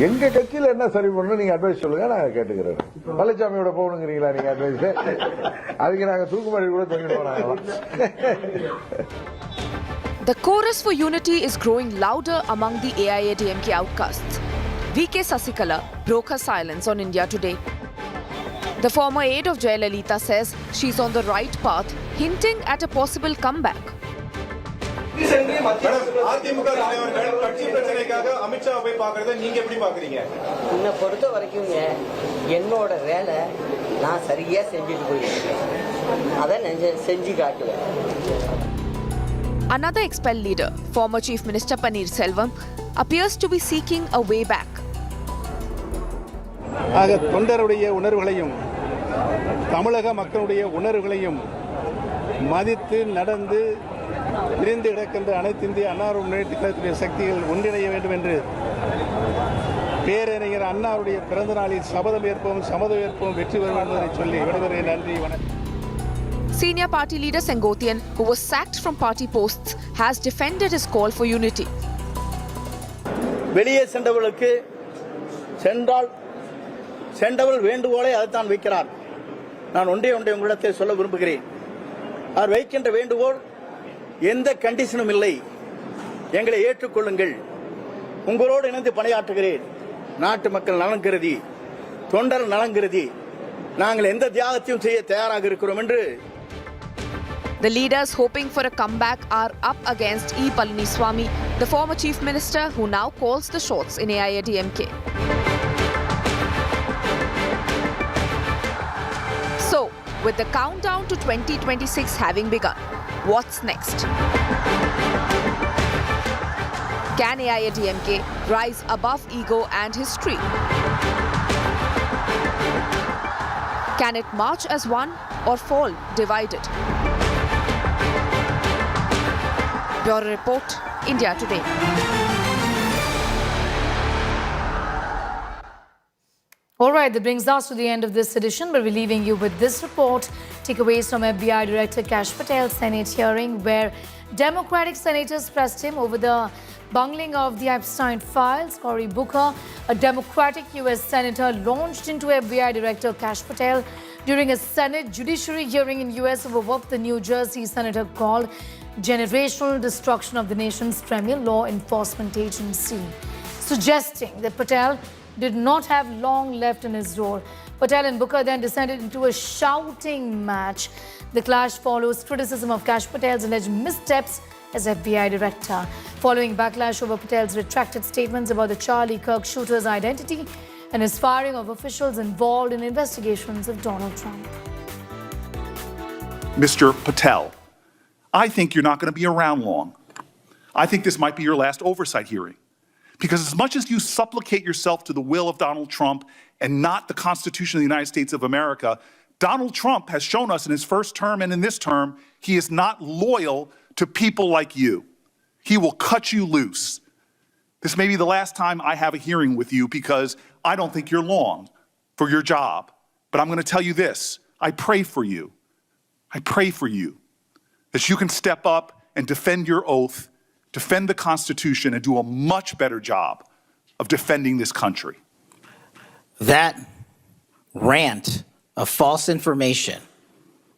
[SPEAKER 9] எங்க கட்சியில என்ன சரி பண்ணணும் நீங்க அட்வைஸ் சொல்லுங்க, நான் கேட்டுக்கிறேன். பழனிசாமியோட போகணுங்கிறீங்களா நீங்க அட்வைஸ்? அதுக்கு நாங்க தூக்குமாடி கூட தொங்கிட்டு போனாங்க.
[SPEAKER 3] The chorus for unity is growing louder among the AIADMK outcasts. VK Sasikala broke her silence on India Today. The former aide of Jayalalitha says she's on the right path, hinting at a possible comeback.
[SPEAKER 10] AIADMK தலைவர்கள் கட்சி பிரச்சனைக்காக அமித்ஷா போய் பார்க்கறத நீங்க எப்படி பாக்குறீங்க?
[SPEAKER 11] என்னை பொறுத்த வரைக்கும்ங்க என்னோட வேலை நான் சரியா செஞ்சுட்டு போயிருக்கேன். அதை நான் செஞ்சு காட்டுவேன்.
[SPEAKER 3] Another expelled leader, former Chief Minister Paneer Selvam, appears to be seeking a way back.
[SPEAKER 8] ஆக தொண்டருடைய உணர்வுகளையும் தமிழக மக்களுடைய உணர்வுகளையும் மதித்து நடந்து பிரிந்து கிடக்கின்ற அனைத்து இந்திய அண்ணா முன்னேற்ற கழகத்துடைய சக்திகள் ஒன்றிணைய வேண்டும் என்று பேரறிஞர் அண்ணாவுடைய பிறந்த நாளில் சபதம் ஏற்போம் வெற்றி பெறுவோம் என்பதை சொல்லி விடைபெறுகிறேன். நன்றி, வணக்கம்.
[SPEAKER 3] Senior party leader Sengotian, who was sacked from party posts, has defended his call for unity.
[SPEAKER 24] வெளியே சென்றவர்களுக்கு சென்றவள் வேண்டுகோளை அதைத்தான் வைக்கிறார். நான் ஒன்றே உங்களிடத்தில் சொல்ல விரும்புகிறேன். அவர் வைக்கின்ற வேண்டுகோள் எந்த கண்டிஷனும் இல்லை. எங்களை ஏற்றுக்கொள்ளுங்கள், உங்களோடு இணைந்து பணியாற்றுகிறேன், நாட்டு மக்கள் நலன் கருதி, தொண்டர் நலன் கருதி நாங்கள் எந்த தியாகத்தையும் செய்ய தயாராக இருக்கிறோம் என்று.
[SPEAKER 3] The leaders hoping for a comeback are up against E. Palaniswamy, the former chief minister who now calls the shots in AIADMK. So, with the countdown to 2026 having begun, what's next? Can AIADMK rise above ego and history? Can it march as one or fall divided? Bureau Report, India Today.
[SPEAKER 2] All right, that brings us to the end of this edition, but we're leaving you with this report. Takeaways from FBI Director Kash Patel's Senate hearing, where Democratic senators pressed him over the bungling of the Epstein files. Cory Booker, a Democratic U.S. senator, launched into FBI Director Kash Patel during a Senate judiciary hearing in U.S. over what the New Jersey senator called generational destruction of the nation's premier law enforcement agency, suggesting that Patel did not have long left in his role. Patel and Booker then descended into a shouting match. The clash follows criticism of Kash Patel's alleged missteps as FBI director, following backlash over Patel's retracted statements about the Charlie Kirk shooter's identity and his firing of officials involved in investigations of Donald Trump.
[SPEAKER 26] Mr. Patel, I think you're not going to be around long. I think this might be your last oversight hearing. Because as much as you supplicate yourself to the will of Donald Trump and not the Constitution of the United States of America, Donald Trump has shown us in his first term and in this term, he is not loyal to people like you. He will cut you loose. This may be the last time I have a hearing with you because I don't think you're long for your job. But I'm going to tell you this. I pray for you. I pray for you that you can step up and defend your oath, defend the Constitution, and do a much better job of defending this country.
[SPEAKER 27] That rant of false information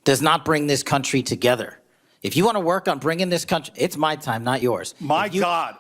[SPEAKER 27] does not bring this country together. If you want to work on bringing this country, it's my time, not yours.
[SPEAKER 26] My God.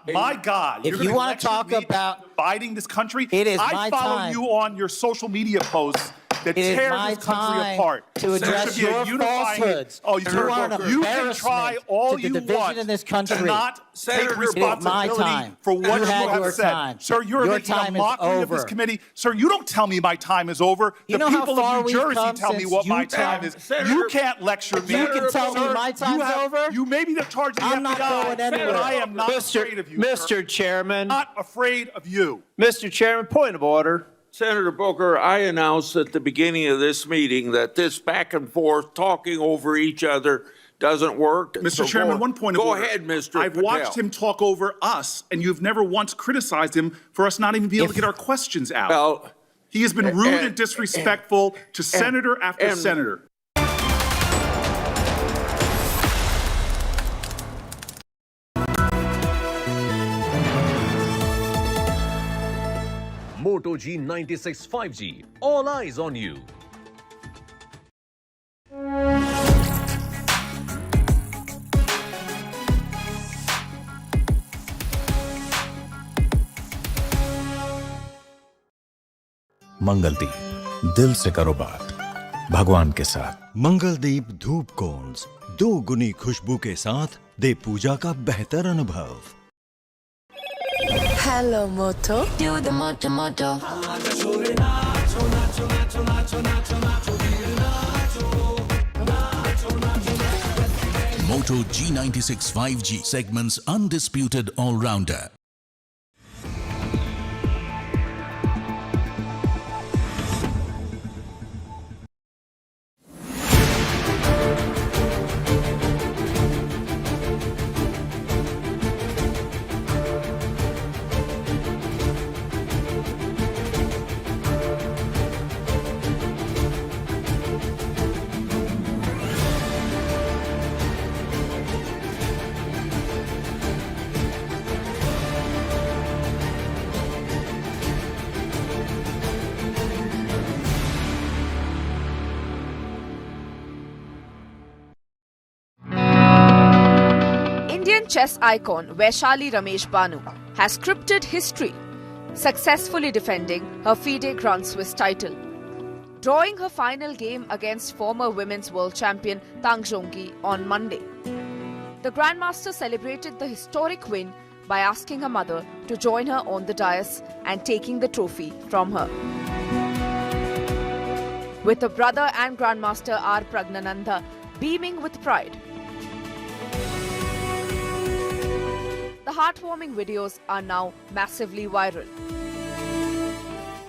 [SPEAKER 27] If you want to talk about
[SPEAKER 26] dividing this country,
[SPEAKER 27] it is
[SPEAKER 26] I
[SPEAKER 27] my
[SPEAKER 26] follow
[SPEAKER 27] time.
[SPEAKER 26] you on your social media posts
[SPEAKER 27] It is
[SPEAKER 26] tears
[SPEAKER 27] my
[SPEAKER 26] this country
[SPEAKER 27] time
[SPEAKER 26] apart.
[SPEAKER 27] to address
[SPEAKER 26] There should be a
[SPEAKER 27] your
[SPEAKER 26] unifying.
[SPEAKER 27] falsehoods.
[SPEAKER 26] Oh,
[SPEAKER 27] You are an
[SPEAKER 26] you can try
[SPEAKER 27] embarrassment
[SPEAKER 26] all
[SPEAKER 27] to the
[SPEAKER 26] you
[SPEAKER 27] division
[SPEAKER 26] want
[SPEAKER 27] in this country.
[SPEAKER 26] to not take
[SPEAKER 27] It is my
[SPEAKER 26] responsibility
[SPEAKER 27] time.
[SPEAKER 26] for what
[SPEAKER 27] You
[SPEAKER 26] you
[SPEAKER 27] had
[SPEAKER 26] have
[SPEAKER 27] your
[SPEAKER 26] said.
[SPEAKER 27] time.
[SPEAKER 26] Sir, you're
[SPEAKER 27] Your
[SPEAKER 26] making a
[SPEAKER 27] time is
[SPEAKER 26] mockery of this
[SPEAKER 27] over.
[SPEAKER 26] committee. Sir, you don't tell me my time is over.
[SPEAKER 27] You
[SPEAKER 26] The
[SPEAKER 27] know how
[SPEAKER 26] people
[SPEAKER 27] far
[SPEAKER 26] of New
[SPEAKER 27] we've
[SPEAKER 26] Jersey
[SPEAKER 27] come
[SPEAKER 26] tell me
[SPEAKER 27] since
[SPEAKER 26] what my
[SPEAKER 27] you
[SPEAKER 26] time
[SPEAKER 27] tell-
[SPEAKER 26] is.
[SPEAKER 27] Senator-
[SPEAKER 26] You can't lecture me.
[SPEAKER 27] You can tell me
[SPEAKER 26] Sir,
[SPEAKER 27] my time's over?
[SPEAKER 26] You may be the charge of the
[SPEAKER 27] I'm not
[SPEAKER 26] FBI,
[SPEAKER 27] going anywhere.
[SPEAKER 26] but I am not afraid of you. Sir.
[SPEAKER 12] Mr. Chairman.
[SPEAKER 26] Not afraid of you.
[SPEAKER 12] Mr. Chairman, point of order.
[SPEAKER 13] Senator Booker, I announced at the beginning of this meeting that this back and forth, talking over each other, doesn't work.
[SPEAKER 26] Mr. Chairman, one point of order.
[SPEAKER 13] Go ahead, Mr.
[SPEAKER 26] I've watched him talk over us, and you've never once criticized him for us not even being able to get our questions out.
[SPEAKER 13] Well,
[SPEAKER 26] he has been rude and disrespectful to senator after senator.
[SPEAKER 18] Moto G96 5G. All eyes on you.
[SPEAKER 23] Mangaldeep दिल से करो बात भगवान के साथ। मंगलदीप धूप cons 2 गुनी खुशबू के साथ दे पूजा का बेहतर अनुभव।
[SPEAKER 19] Hello, Moto. Do the Moto Moto.
[SPEAKER 20] Moto G96 5G segments undisputed all-rounder.
[SPEAKER 3] Indian chess icon Vaishali Ramesh Banu has scripted history, successfully defending her FIDE Grand Swiss title. Drawing her final game against former women's world champion Tang Zhongyi on Monday. The Grandmaster celebrated the historic win by asking her mother to join her on the dais and taking the trophy from her. With her brother and Grandmaster R. Pragnananda beaming with pride. The heartwarming videos are now massively viral.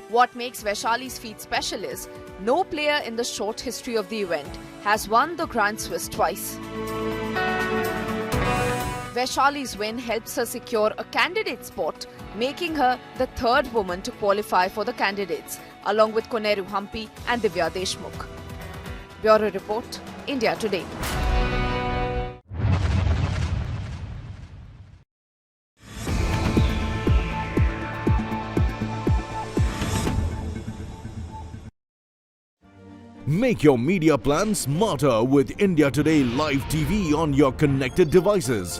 [SPEAKER 3] What makes Vaishali's feat special is no player in the short history of the event has won the Grand Swiss twice. Vaishali's win helps her secure a candidate spot, making her the third woman to qualify for the candidates, along with Koneru Hampi and Divya Deshmukh. Bureau Report, India Today.
[SPEAKER 6] Make your media plan smarter with India Today Live TV on your connected devices.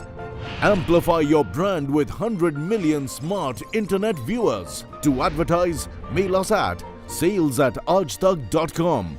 [SPEAKER 6] Amplify your brand with 100 million smart internet viewers. To advertise, mail us at sales@aajtak.com.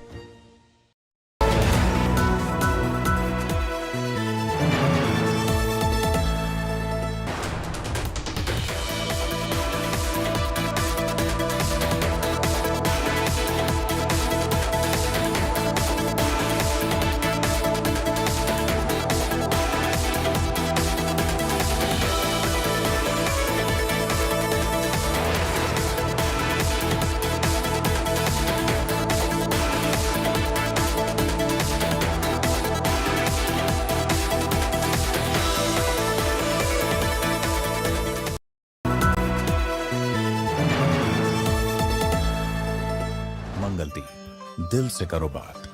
[SPEAKER 23] Mangaldeep दिल से करो बात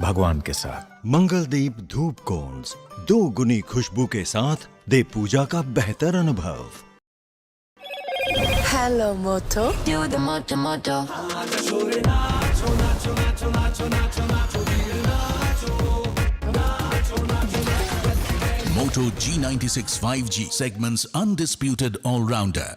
[SPEAKER 23] भगवान के साथ। मंगलदीप धूप cons 2 गुनी खुशबू के साथ दे पूजा का बेहतर अनुभव।
[SPEAKER 19] Hello, Moto. Do the Moto Moto.
[SPEAKER 20] Moto G96 5G segments undisputed all-rounder.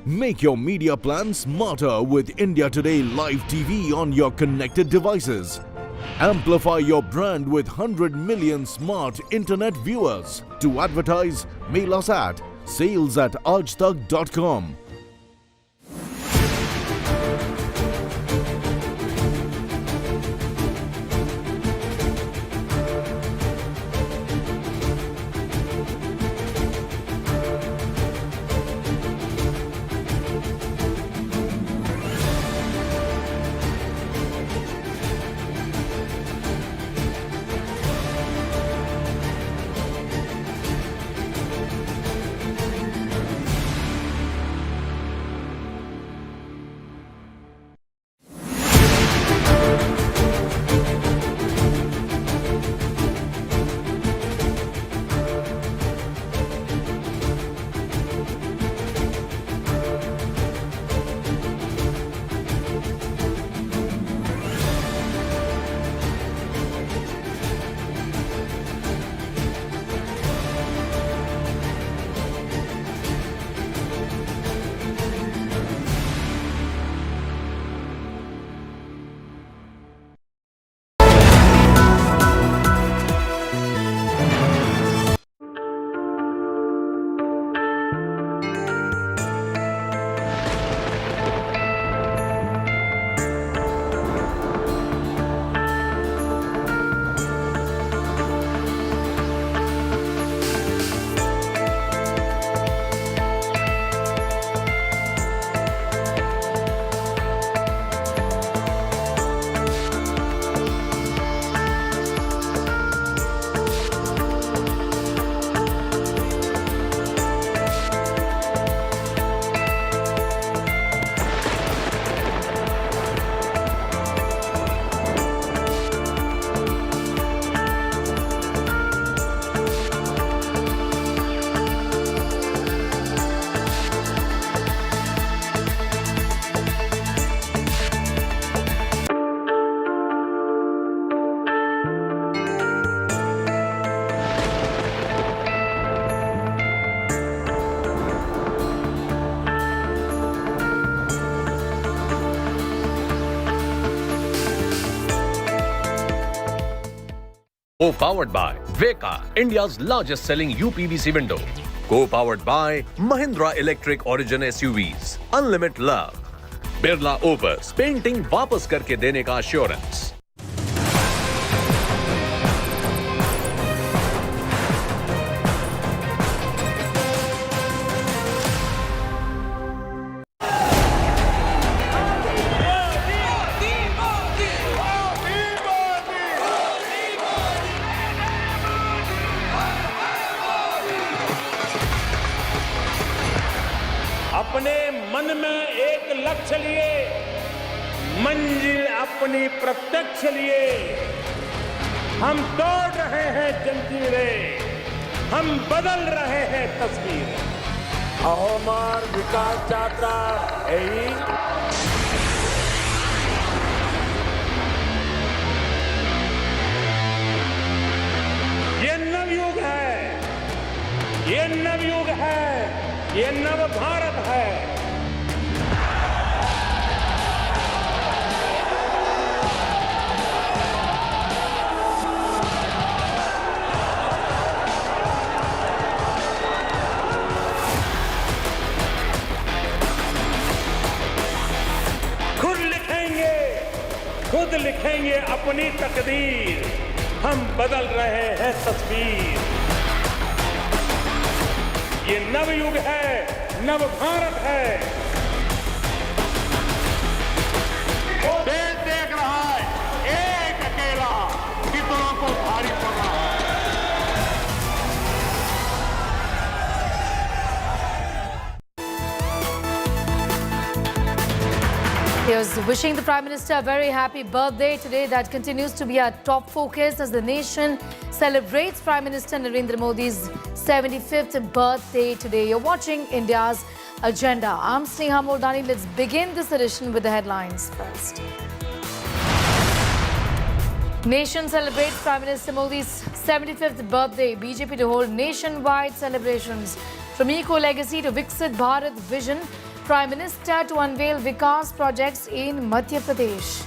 [SPEAKER 20] Make your media plan smarter with India Today Live TV on your connected devices. Amplify your brand with 100 million smart internet viewers. To advertise, mail us at sales@aajtak.com.
[SPEAKER 18] Co-powered by Veka, India's largest selling UPVC window. Co-powered by Mahindra Electric Origin SUVs. Unlimited love. Birla Opus, painting वापस करके देने का assurance.
[SPEAKER 4] अपने मन में एक लक्ष्य लिए, मंजिल अपनी प्रत्यक्ष लिए, हम तोड़ रहे हैं जंजीरें, हम बदल रहे हैं तस्वीर। अहोमार विकास यात्रा यही ये नवयुग है, ये नवयुग है, ये नव भारत है। खुद लिखेंगे अपनी तकदीर, हम बदल रहे हैं तस्वीर। ये नवयुग है, नव भारत है। देश देख रहा है, एक अकेला कितनों को भारी पड़ रहा है।
[SPEAKER 2] Here's wishing the Prime Minister a very happy birthday today. That continues to be our top focus as the nation celebrates Prime Minister Narendra Modi's 75th birthday today. You're watching India's Agenda. I'm Sneha Moldani. Let's begin this edition with the headlines first. Nation celebrates Prime Minister Modi's 75th birthday. BJP to hold nationwide celebrations. From eco-legacy to Viksit Bharat vision, Prime Minister to unveil Vikas projects in Madhya Pradesh.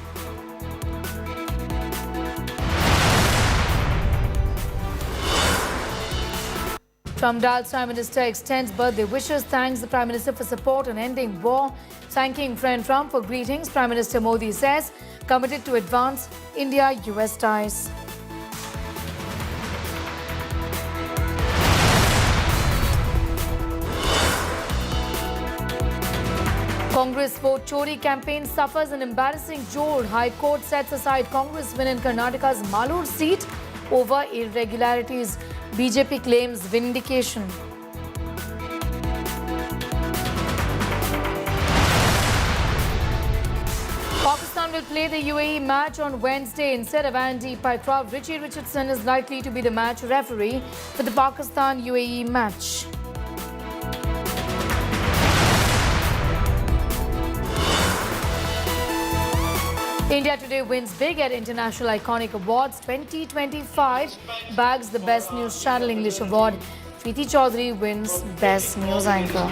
[SPEAKER 2] Trump dials Prime Minister, extends birthday wishes, thanks the Prime Minister for support on ending war, thanking friend Trump for greetings. Prime Minister Modi says committed to advance India-US ties. Congress vote Chori campaign suffers an embarrassing jolt. High Court sets aside Congress win in Karnataka's Malur seat over irregularities. BJP claims vindication. Pakistan will play the UAE match on Wednesday instead of Andy Pycroft. Richie Richardson is likely to be the match referee for the Pakistan-UAE match. India today wins big at International Iconic Awards 2025, bags the Best News Channel English Award. Preeti Chaudhary wins Best News Anchor.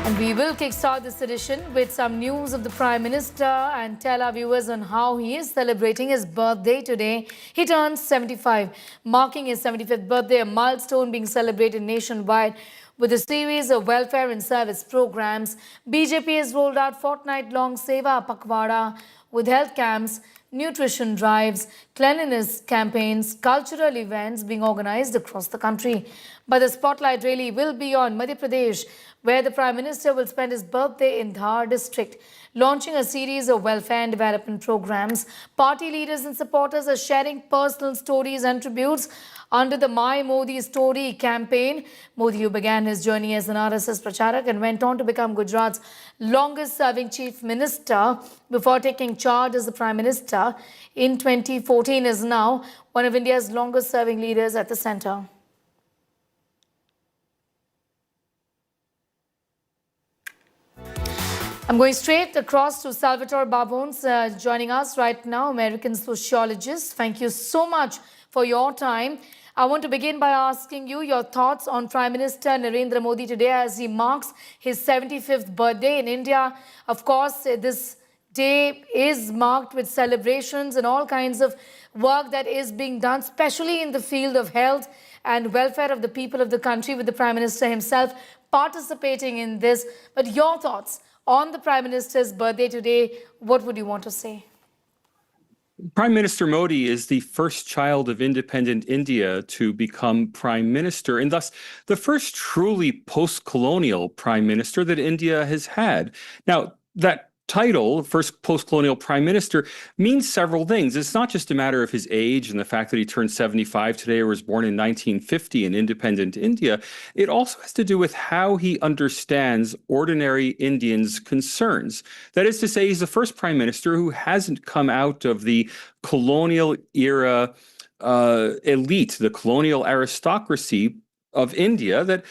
[SPEAKER 2] And we will kickstart this edition with some news of the Prime Minister and tell our viewers on how he is celebrating his birthday today. He turns 75, marking his 75th birthday, a milestone being celebrated nationwide. With a series of welfare and service programs, BJP has rolled out fortnight-long Seva Pakwada with health camps, nutrition drives, cleanliness campaigns, cultural events being organized across the country. But the spotlight really will be on Madhya Pradesh, where the Prime Minister will spend his birthday in Dhar district, launching a series of welfare and development programs. Party leaders and supporters are sharing personal stories and tributes under the My Modi Story campaign. Modi, who began his journey as an RSS pracharak and went on to become Gujarat's longest-serving chief minister before taking charge as the Prime Minister in 2014, is now one of India's longest-serving leaders at the centre. I'm going straight across to Salvatore Babones, joining us right now, American sociologist. Thank you so much for your time. I want to begin by asking you your thoughts on Prime Minister Narendra Modi today as he marks his 75th birthday in India. Of course, this day is marked with celebrations and all kinds of work that is being done, especially in the field of health and welfare of the people of the country, with the Prime Minister himself participating in this. But your thoughts on the Prime Minister's birthday today, what would you want to say?
[SPEAKER 14] Prime Minister Modi is the first child of independent India to become prime minister, and thus the first truly post-colonial prime minister that India has had. Now, that title, first post-colonial prime minister, means several things. It's not just a matter of his age and the fact that he turned 75 today or was born in 1950 in independent India. It also has to do with how he understands ordinary Indians' concerns. That is to say, he's the first prime minister who hasn't come out of the colonial era elite, the colonial aristocracy of India that,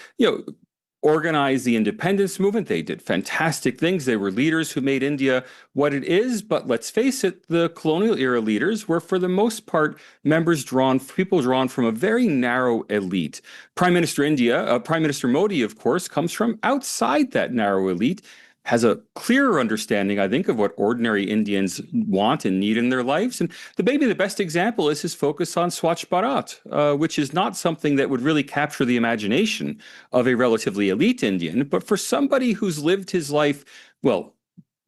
[SPEAKER 14] organized the independence movement. They did fantastic things. They were leaders who made India what it is. But let's face it, the colonial era leaders were, for the most part, people drawn from a very narrow elite. Prime Minister Modi, of course, comes from outside that narrow elite, has a clearer understanding, I think, of what ordinary Indians want and need in their lives. And maybe the best example is his focus on Swachh Bharat, which is not something that would really capture the imagination of a relatively elite Indian. But for somebody who's lived his life,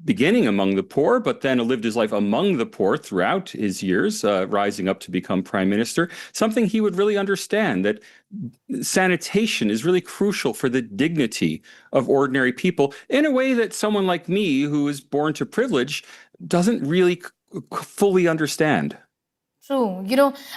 [SPEAKER 14] beginning among the poor, but then lived his life among the poor throughout his years, rising up to become prime minister, something he would really understand, that sanitation is really crucial for the dignity of ordinary people in a way that someone like me, who is born to privilege, doesn't really fully understand.
[SPEAKER 2] True.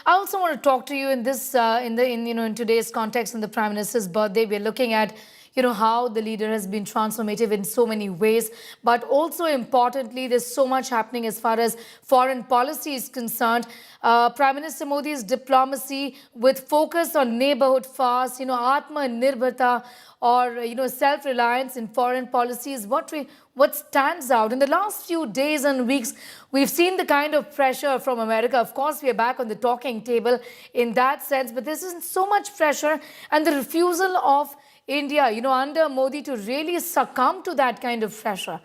[SPEAKER 2] I also want to talk to you in this, in today's context, in the Prime Minister's birthday. We're looking at, how the leader has been transformative in so many ways. But also importantly, there's so much happening as far as foreign policy is concerned. Prime Minister Modi's diplomacy with focus on neighborhood fast, Atma-nirbharta, or self-reliance in foreign policy is what stands out. In the last few days and weeks, we've seen the kind of pressure from America. Of course, we are back on the talking table in that sense, but this isn't so much pressure, and the refusal of India, under Modi to really succumb to that kind of pressure.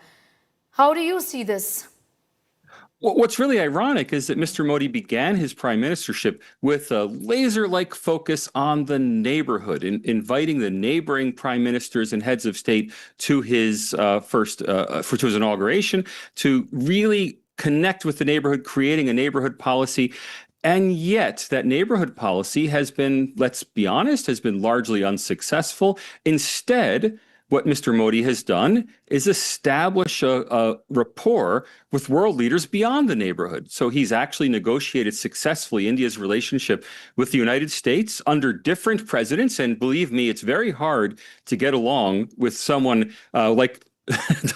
[SPEAKER 2] How do you see this?
[SPEAKER 14] Well, what's really ironic is that Mr. Modi began his prime ministership with a laser-like focus on the neighborhood, inviting the neighboring prime ministers and heads of state to his to his inauguration to really connect with the neighborhood, creating a neighborhood policy. And yet that neighborhood policy has been, let's be honest, has been largely unsuccessful. Instead, what Mr. Modi has done is establish a rapport with world leaders beyond the neighborhood. So he's actually negotiated successfully India's relationship with the United States under different presidents. And believe me, it's very hard to get along with someone like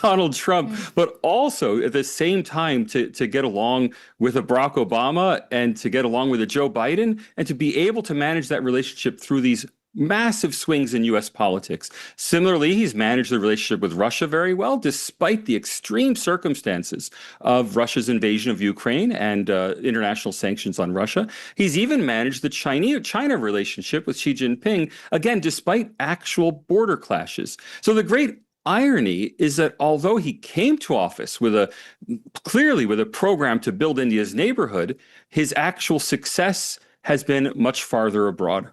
[SPEAKER 14] Donald Trump, but also at the same time to get along with a Barack Obama and to get along with a Joe Biden and to be able to manage that relationship through these massive swings in U.S. politics. Similarly, he's managed the relationship with Russia very well, despite the extreme circumstances of Russia's invasion of Ukraine and international sanctions on Russia. He's even managed the China relationship with Xi Jinping, again, despite actual border clashes. So the great irony is that although he came to office clearly with a program to build India's neighborhood, his actual success has been much farther abroad.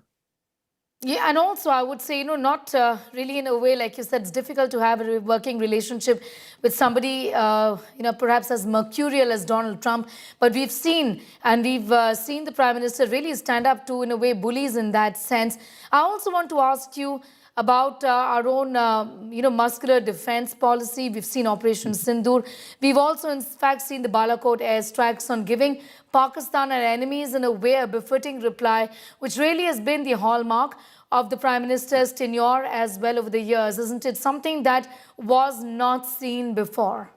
[SPEAKER 2] Yeah, and also I would say, not really in a way, like you said, it's difficult to have a working relationship with somebody, perhaps as mercurial as Donald Trump. But we've seen the Prime Minister really stand up to, in a way, bullies in that sense. I also want to ask you about our own, muscular defense policy. We've seen Operation Sindoor. We've also, in fact, seen the Balakot airstrikes on giving Pakistan and enemies, in a way, a befitting reply, which really has been the hallmark of the Prime Minister's tenure as well over the years, isn't it? Something that was not seen before.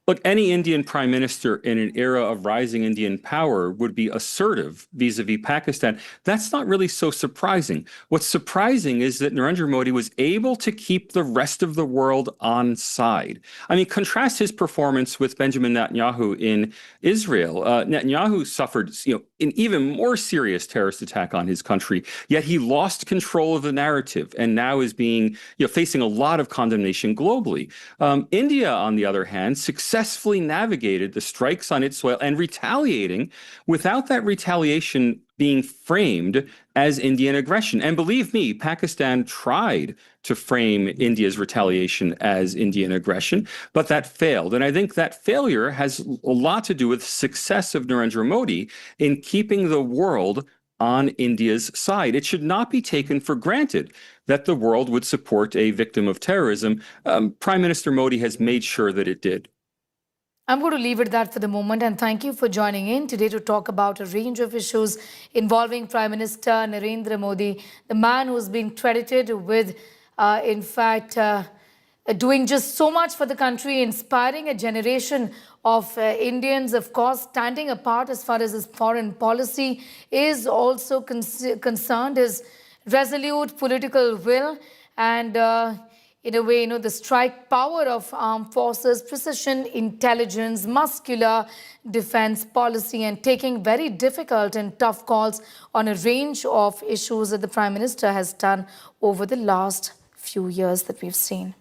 [SPEAKER 14] Look, any Indian prime minister in an era of rising Indian power would be assertive vis-a-vis Pakistan. That's not really so surprising. What's surprising is that Narendra Modi was able to keep the rest of the world on side. I mean, contrast his performance with Benjamin Netanyahu in Israel. Netanyahu suffered, an even more serious terrorist attack on his country, yet he lost control of the narrative and now is being, facing a lot of condemnation globally. India, on the other hand, successfully navigated the strikes on its soil and retaliating without that retaliation being framed as Indian aggression. And believe me, Pakistan tried to frame India's retaliation as Indian aggression, but that failed. And I think that failure has a lot to do with the success of Narendra Modi in keeping the world on India's side. It should not be taken for granted that the world would support a victim of terrorism. Prime Minister Modi has made sure that it did.
[SPEAKER 2] I'm going to leave it at that for the moment, and thank you for joining in today to talk about a range of issues involving Prime Minister Narendra Modi, the man who's been credited with, doing just so much for the country, inspiring a generation of Indians, of course, standing apart as far as his foreign policy is also concerned, his resolute political will, and in a way, the strike power of armed forces, precision, intelligence, muscular defense policy, and taking very difficult and tough calls on a range of issues that the Prime Minister has done over the last few years that we've seen.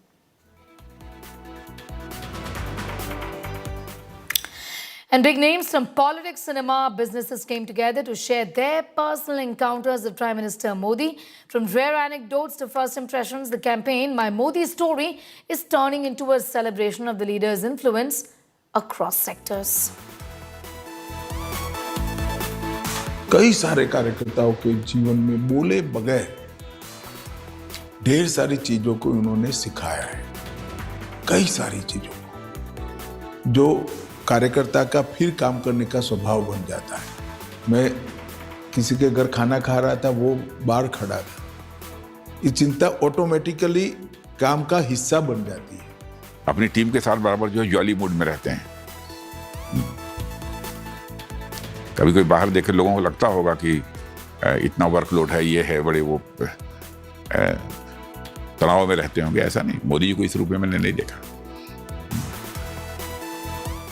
[SPEAKER 2] And big names from politics, cinema, businesses came together to share their personal encounters with Prime Minister Modi. From rare anecdotes to first impressions, the campaign, My Modi Story, is turning into a celebration of the leader's influence across sectors.
[SPEAKER 1] कई सारे कार्यकर्ताओं के जीवन में बोले बगैर ढेर सारी चीजों को उन्होंने सिखाया है, कई सारी चीजों को, जो कार्यकर्ता का फिर काम करने का स्वभाव बन जाता है। मैं किसी के घर खाना खा रहा था, वो बाहर खड़ा था, ये चिंता ऑटोमेटिकली काम का हिस्सा बन जाती है।
[SPEAKER 5] अपनी टीम के साथ बराबर जो है जॉली मूड में रहते हैं। कभी कोई बाहर देखे लोगों को लगता होगा कि इतना वर्कलोड है, ये है, बड़े वो तनाव में रहते होंगे। ऐसा नहीं, मोदी जी को इस रूप में मैंने नहीं देखा।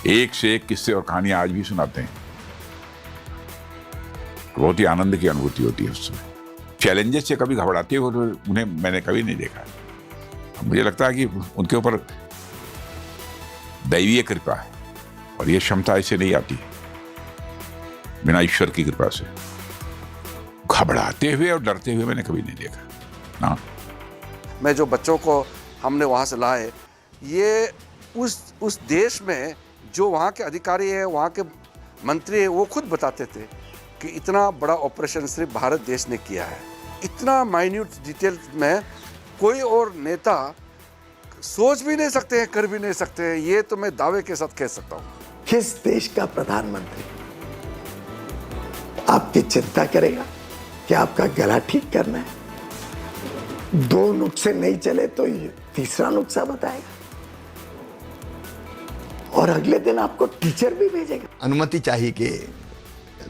[SPEAKER 5] एक से एक किस्से और कहानियां आज भी सुनाते हैं। बहुत ही आनंद की अनुभूति होती है उसमें। चैलेंजेस से कभी घबराते हुए तो उन्हें मैंने कभी नहीं देखा। मुझे लगता है कि उनके ऊपर दैवीय कृपा है और ये क्षमता ऐसे नहीं आती बिना ईश्वर की कृपा से। घबराते हुए और डरते हुए मैंने कभी नहीं देखा। हाँ,
[SPEAKER 15] मैं जो बच्चों को हमने वहाँ से लाए, ये उस देश में जो वहाँ के अधिकारी हैं, वहाँ के मंत्री हैं, वो खुद बताते थे कि इतना बड़ा ऑपरेशन सिर्फ भारत देश ने किया है। इतना माइन्यूट डिटेल में कोई और नेता सोच भी नहीं सकते हैं, कर भी नहीं सकते हैं। ये तो मैं दावे के साथ कह सकता हूँ।
[SPEAKER 16] किस देश का प्रधानमंत्री आपकी चिंता करेगा कि आपका गला ठीक करना है? 2 नुस्खे नहीं चले तो ये तीसरा नुस्खा बताएगा और अगले दिन आपको टीचर भी भेजेगा।
[SPEAKER 17] अनुमति चाहिए कि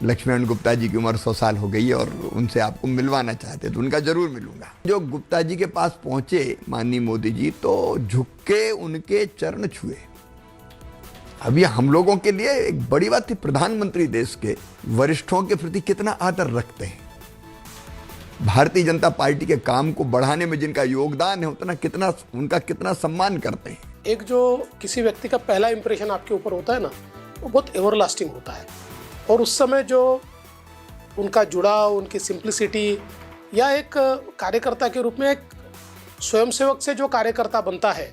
[SPEAKER 17] लक्ष्मण गुप्ता जी की उम्र 100 साल हो गई है और उनसे आपको मिलवाना चाहते तो उनका जरूर मिलूंगा। जो गुप्ता जी के पास पहुंचे माननीय मोदी जी, तो झुक के उनके चरण छुए। अब ये हम लोगों के लिए एक बड़ी बात थी। प्रधानमंत्री देश के वरिष्ठों के प्रति कितना आदर रखते हैं, भारतीय जनता पार्टी के काम को बढ़ाने में जिनका योगदान है उतना उनका कितना सम्मान करते हैं।
[SPEAKER 21] एक जो किसी व्यक्ति का पहला इंप्रेशन आपके ऊपर होता है ना, वो बहुत एवरलास्टिंग होता है। और उस समय जो उनका जुड़ाव, उनकी सिंप्लिसिटी, या एक कार्यकर्ता के रूप में एक स्वयंसेवक से जो कार्यकर्ता बनता है,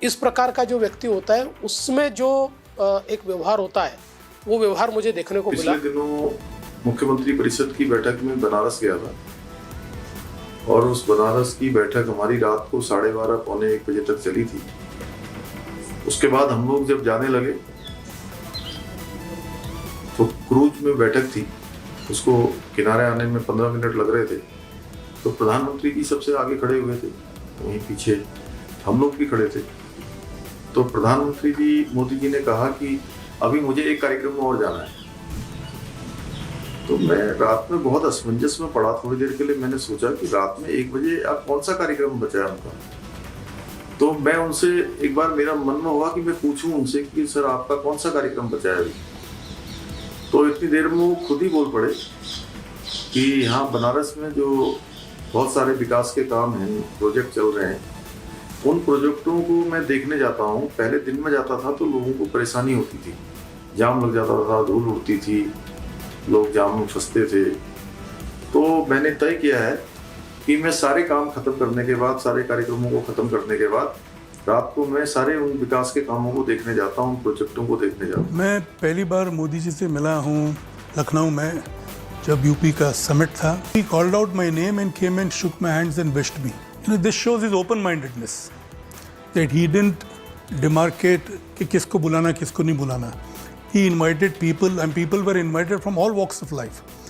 [SPEAKER 21] इस प्रकार का जो व्यक्ति होता है, उसमें जो एक व्यवहार होता है, वो व्यवहार मुझे देखने को मिला।
[SPEAKER 22] पिछले दिनों मुख्यमंत्री परिषद की बैठक में बनारस गया था और उस बनारस की बैठक हमारी रात को 12:30 पौने 1 बजे तक चली थी। उसके बाद हम लोग जब जाने लगे तो क्रूज में बैठक थी, उसको किनारे आने में 15 मिनट लग रहे थे। तो प्रधानमंत्री जी सबसे आगे खड़े हुए थे, वहीं पीछे हम लोग भी खड़े थे। तो प्रधानमंत्री जी मोदी जी ने कहा कि अभी मुझे एक कार्यक्रम में और जाना है। तो मैं रात में बहुत असमंजस में पड़ा। थोड़ी देर के लिए मैंने सोचा कि रात में 1 बजे अब कौन सा कार्यक्रम बचा है उनका। तो मैं उनसे एक बार मेरा मन में हुआ कि मैं पूछूं उनसे कि सर आपका कौन सा कार्यक्रम बचा है अभी। तो इतनी देर में वो खुद ही बोल पड़े कि यहाँ बनारस में जो बहुत सारे विकास के काम हैं, प्रोजेक्ट चल रहे हैं, उन प्रोजेक्टों को मैं देखने जाता हूँ। पहले दिन में जाता था तो लोगों को परेशानी होती थी, जाम लग जाता था, धूल उड़ती थी, लोग जाम में फंसते थे। तो मैंने तय किया है कि मैं सारे काम खत्म करने के बाद, सारे कार्यक्रमों को खत्म करने के बाद रात को मैं सारे उन विकास के कामों को देखने जाता हूँ, उन प्रोजेक्टों को देखने जाता हूँ।
[SPEAKER 25] मैं पहली बार मोदी जी से मिला हूँ लखनऊ में, जब यूपी का समिट था। He called out my name and came and shook my hands and wished me. You know, this shows his open-mindedness, that he didn't demarcate कि किसको बुलाना किसको नहीं बुलाना. He invited people and people were invited from all walks of life.